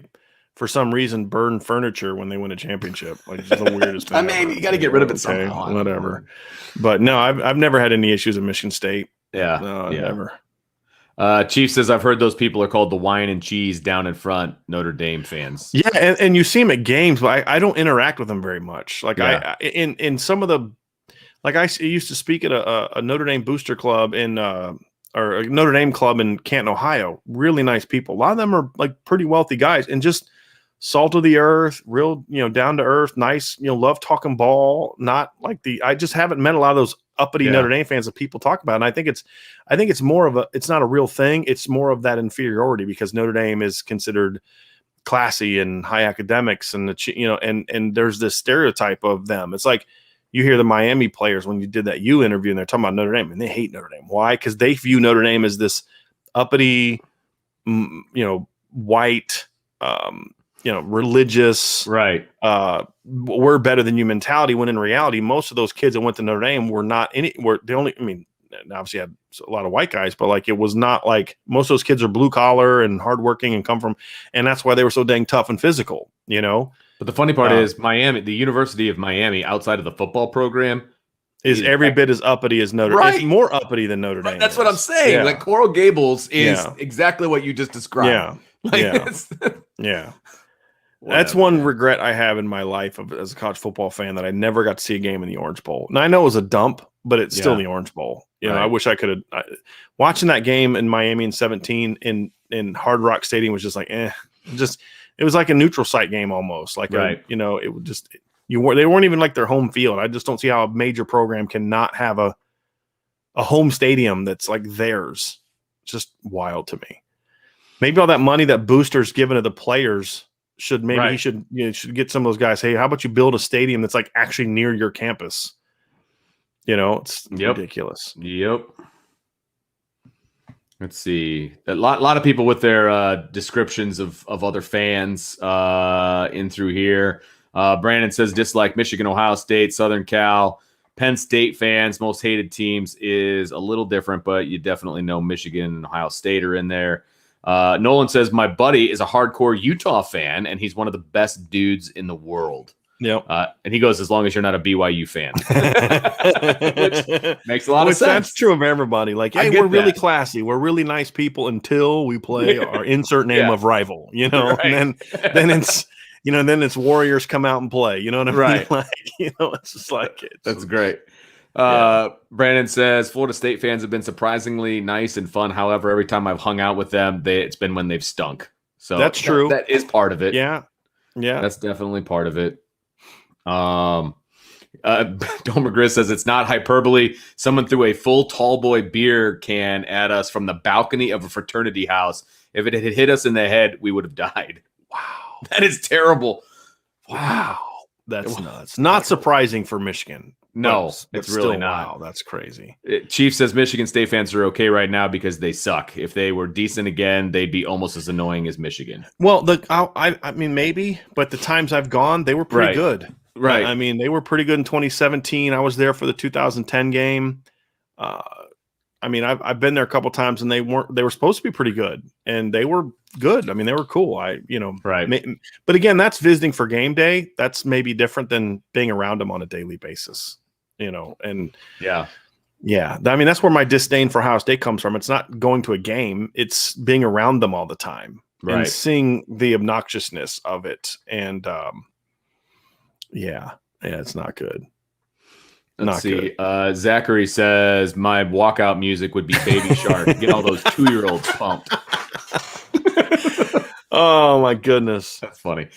for some reason, burn furniture when they win a championship. Like, it's just the weirdest thing. I mean, you got to get rid of it somehow. Whatever. But no, I've never had any issues at Michigan State. Never. Chief says, I've heard those people are called the wine and cheese down in front Notre Dame fans. Yeah, and you see them at games, but I don't interact with them very much. Like I in some of the, like I used to speak at a Notre Dame booster club in or a Notre Dame club in Canton, Ohio. Really nice people. A lot of them are like pretty wealthy guys and just salt of the earth, real, you know, down to earth, nice, you know, love talking ball. Not like I just haven't met a lot of those uppity Notre Dame fans that people talk about. And I think it's more of it's not a real thing. It's more of that inferiority because Notre Dame is considered classy and high academics and and there's this stereotype of them. It's like, you hear the Miami players when you did that interview, and they're talking about Notre Dame, and they hate Notre Dame. Why? Because they view Notre Dame as this uppity, white, religious, right. We're better than you mentality. When in reality, most of those kids that went to Notre Dame were the only. I mean, obviously had a lot of white guys, but like it was not like most of those kids are blue collar and hardworking and come from, and that's why they were so dang tough and physical. But the funny part is Miami, the University of Miami, outside of the football program, is every bit as uppity as Notre Dame. Right. It's more uppity than Notre Dame. That's what I'm saying. Yeah. Like Coral Gables is exactly what you just described. Yeah. That's one regret I have in my life as a college football fan, that I never got to see a game in the Orange Bowl. Now I know it was a dump, but it's still the Orange Bowl. I wish I could have. Watching that game in Miami in 17 in Hard Rock Stadium was just like, it was like a neutral site game almost. Like, it would just, they weren't even like their home field. I just don't see how a major program cannot have a home stadium that's like theirs. It's just wild to me. Maybe all that money that Booster's given to the players he should get some of those guys. Hey, how about you build a stadium that's like actually near your campus? It's ridiculous. Yep. Let's see. A lot of people with their descriptions of other fans in through here. Brandon says dislike Michigan, Ohio State, Southern Cal. Penn State fans, most hated teams is a little different, but you definitely know Michigan and Ohio State are in there. Nolan says my buddy is a hardcore Utah fan, and he's one of the best dudes in the world. Yep. And he goes, as long as you're not a BYU fan. Which makes a lot of sense. That's true of everybody. Like, hey, we're really classy. We're really nice people until we play our insert name of rival, Right. And then it's, then it's Warriors come out and play. You know what I mean? Right. Like, it's just like it. That's great. Brandon says Florida State fans have been surprisingly nice and fun. However, every time I've hung out with them, it's been when they've stunk. So that's true. That is part of it. Yeah. That's definitely part of it. Domer Gris says it's not hyperbole. Someone threw a full tall boy beer can at us from the balcony of a fraternity house. If it had hit us in the head, we would have died. Wow. That is terrible. Wow. That's nuts. Not surprising for Michigan. No, it's really not. Wow, that's crazy. Chief says Michigan State fans are okay right now because they suck. If they were decent again, they'd be almost as annoying as Michigan. Well, I mean, maybe, but the times I've gone, they were pretty good. Right. I mean, they were pretty good in 2017. I was there for the 2010 game. I mean, I've been there a couple times, and they were supposed to be pretty good, and they were good. I mean, they were cool. Right. But again, that's visiting for game day. That's maybe different than being around them on a daily basis. And yeah. I mean, that's where my disdain for Ohio State comes from. It's not going to a game; it's being around them all the time and seeing the obnoxiousness of it. And it's not good. Let's see. Zachary says my walkout music would be Baby Shark. Get all those 2-year-olds pumped. Oh my goodness, that's funny.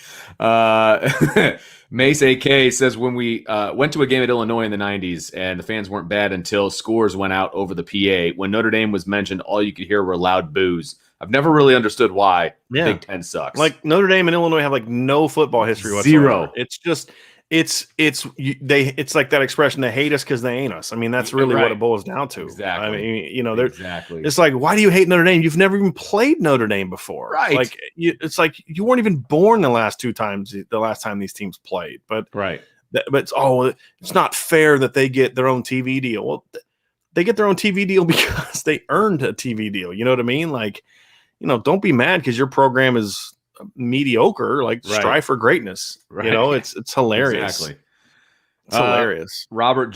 Mace AK says when we went to a game at Illinois in the 90s, and the fans weren't bad until scores went out over the PA. When Notre Dame was mentioned, all you could hear were loud boos. I've never really understood why. Big Ten sucks. Like Notre Dame and Illinois have like no football history whatsoever. Zero. It's just it's like that expression, they hate us because they ain't us. I mean, that's really what it boils down to. Exactly. I mean, they're exactly. It's like, why do you hate Notre Dame? You've never even played Notre Dame before. Right. Like it's like you weren't even born the last time these teams played. But it's not fair that they get their own TV deal. Well, they get their own TV deal because they earned a TV deal. You know what I mean? Like, don't be mad because your program is mediocre. Like, strive for greatness. Right. It's hilarious. Exactly. It's hilarious. Robert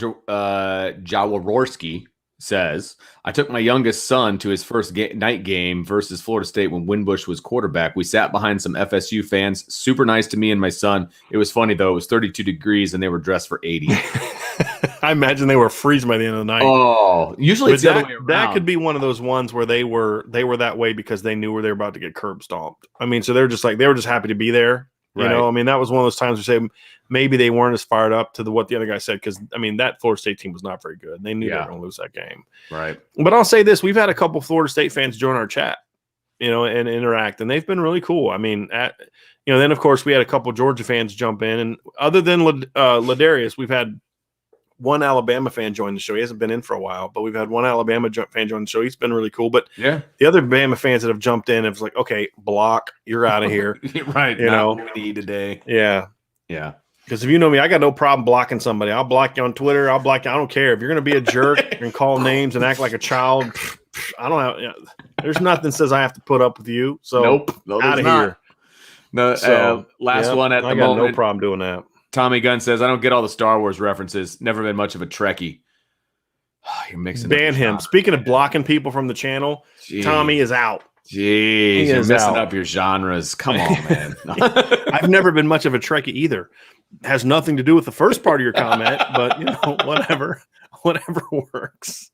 Jaworski says, I took my youngest son to his first night game versus Florida State when Winbush was quarterback. We sat behind some FSU fans, super nice to me and my son. It was funny, though. It was 32 degrees, and they were dressed for 80. I imagine they were freezing by the end of the night. Oh, usually it's the other way around. That could be one of those ones where they were that way because they knew where they were about to get curb stomped. I mean, so they were just happy to be there. You know, I mean, that was one of those times where say maybe they weren't as fired up to what the other guy said, because I mean that Florida State team was not very good. And they knew they were going to lose that game. Right. But I'll say this: we've had a couple Florida State fans join our chat, and interact, and they've been really cool. I mean, then of course we had a couple Georgia fans jump in, and other than Ladarius, we've had one Alabama fan join the show. He hasn't been in for a while, but we've had one Alabama fan join the show. He's been really cool. But yeah, the other Bama fans that have jumped in, it's like, okay, block, you're out of here. Right. You know, what we need today. Yeah. Yeah. Because if you know me, I got no problem blocking somebody. I'll block you on Twitter. I'll block you. I don't care. If you're going to be a jerk and call names and act like a child, I don't have. There's nothing that says I have to put up with you. So nope. No, out of not. here. No. So, last one at the I got moment. no problem doing that. Tommy Gunn says, I don't get all the Star Wars references. Never been much of a Trekkie. You're mixing. Ban him. Speaking of blocking people from the channel, Jeez. Tommy is out. Jeez, you're messing up your genres. Come on, man. I've never been much of a Trekkie either. Has nothing to do with the first part of your comment, but whatever works.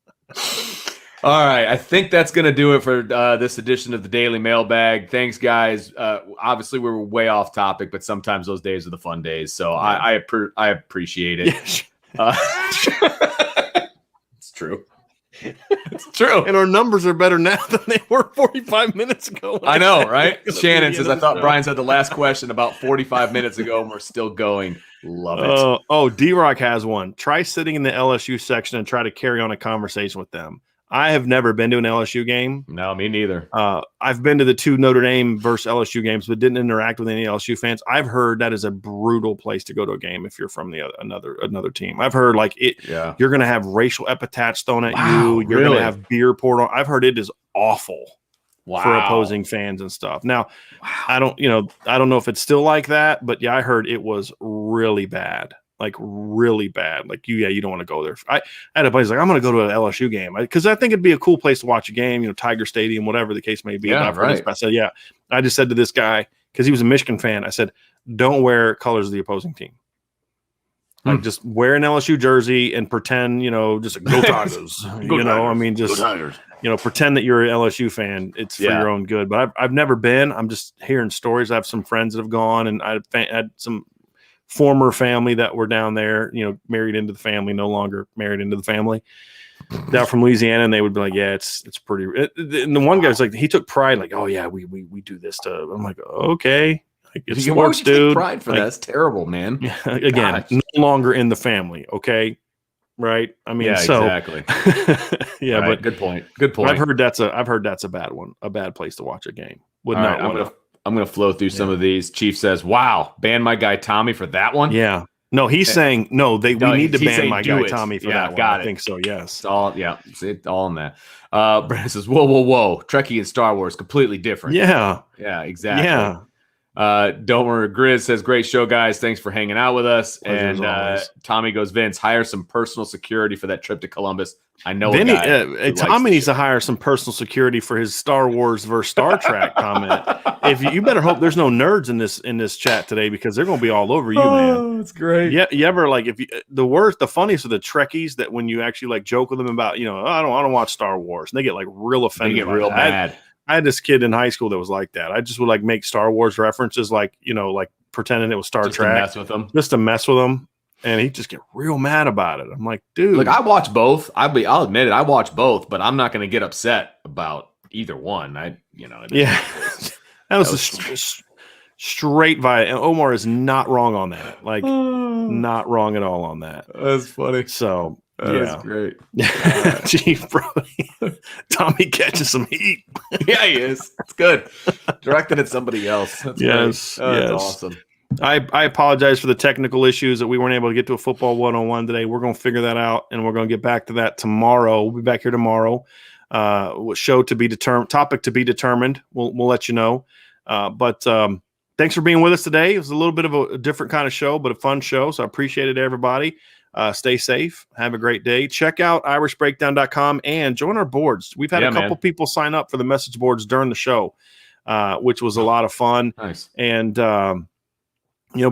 All right, I think that's going to do it for this edition of the Daily Mailbag. Thanks, guys. Obviously, we were way off topic, but sometimes those days are the fun days, so I appreciate it. It's true. It's true. And our numbers are better now than they were 45 minutes ago. I know, right? Shannon says, I thought Brian said the last question about 45 minutes ago, and we're still going. Love it. D-Rock has one. Try sitting in the LSU section and try to carry on a conversation with them. I have never been to an LSU game. No, me neither. I've been to the 2 Notre Dame versus LSU games, but didn't interact with any LSU fans. I've heard that is a brutal place to go to a game if you're from another team. I've heard you're going to have racial epithets thrown at you. You're going to have beer poured on. I've heard it is awful for opposing fans and stuff. Now, I don't know if it's still like that, but yeah, I heard it was really bad. Like really bad. Like you don't want to go there. I had a place like I'm going to go to an LSU game because I think it'd be a cool place to watch a game. Tiger Stadium, whatever the case may be. Yeah, right. I said, yeah. I just said to this guy because he was a Michigan fan. I said, don't wear colors of the opposing team. Like just wear an LSU jersey and pretend, just go Tigers. Pretend that you're an LSU fan. It's for your own good. But I've never been. I'm just hearing stories. I have some friends that have gone, and I had some former family that were down there, married into the family, no longer married into the family, down from Louisiana, and they would be like, yeah, it's pretty. And the one guy's like, he took pride, like, oh yeah, we do this to. I'm like, okay, it's sports, dude. Pride for that? That's terrible, man. Again, no longer in the family, okay, right? I mean, exactly. Yeah, right, but good point. Good point. I've heard that's a bad one, a bad place to watch a game. I'm going to flow through some of these. Chief says, wow, ban my guy Tommy for that one? Yeah. No, he's saying, we need to ban my guy Tommy for that one. Got it. I think so, yes. It's all, it's all in that. Brandon says, whoa. Trekkie and Star Wars, completely different. Yeah. Yeah, exactly. Yeah. Don't worry. Grizz says, great show, guys. Thanks for hanging out with us. Pleasure And Tommy goes, Vince, hire some personal security for that trip to Columbus. I know Tommy needs to hire some personal security for his Star Wars versus Star Trek comment. If you better hope there's no nerds in this chat today because they're going to be all over you, man. Oh, it's great. Yeah, you ever the funniest are the Trekkies that when you actually joke with them about I don't watch Star Wars, and they get real offended. They get real mad. I had this kid in high school that was like that. I just would make Star Wars references, pretending it was Star Trek, just to mess with them. And he'd just get real mad about it. I'm like, dude. Look, I watch both. I'll admit it. I watch both, but I'm not going to get upset about either one. Yeah. That was straight via. And Omar is not wrong on that. Not wrong at all on that. That's funny. So, that's great. Chief Brody. Tommy catches some heat. Yeah, he is. It's good. Directed at somebody else. That's yes. That's awesome. I apologize for the technical issues that we weren't able to get to a football 101 today. We're going to figure that out, and we're going to get back to that tomorrow. We'll be back here tomorrow. Show to be determined, topic to be determined. We'll let you know. But thanks for being with us today. It was a little bit of a different kind of show, but a fun show. So I appreciate it, everybody. Stay safe. Have a great day. Check out irishbreakdown.com and join our boards. We've had a couple people sign up for the message boards during the show, which was a lot of fun. Nice. And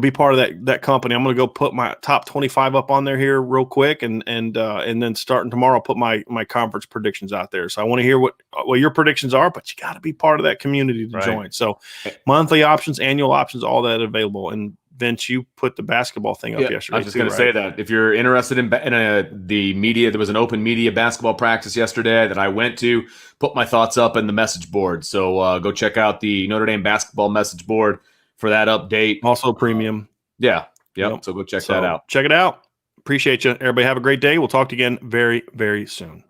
be part of that company. I'm going to go put my top 25 up on there here real quick, and then starting tomorrow, I'll put my conference predictions out there. So I want to hear what your predictions are, but you got to be part of that community to join. So monthly options, annual options, all that available. And Vince, you put the basketball thing up yesterday. I was just going to say that if you're interested in the media, there was an open media basketball practice yesterday that I went to. Put my thoughts up in the message board. So go check out the Notre Dame basketball message board for that update. Also premium. Yeah. Yep. So go check that out. Check it out. Appreciate you. Everybody have a great day. We'll talk to you again very, very soon.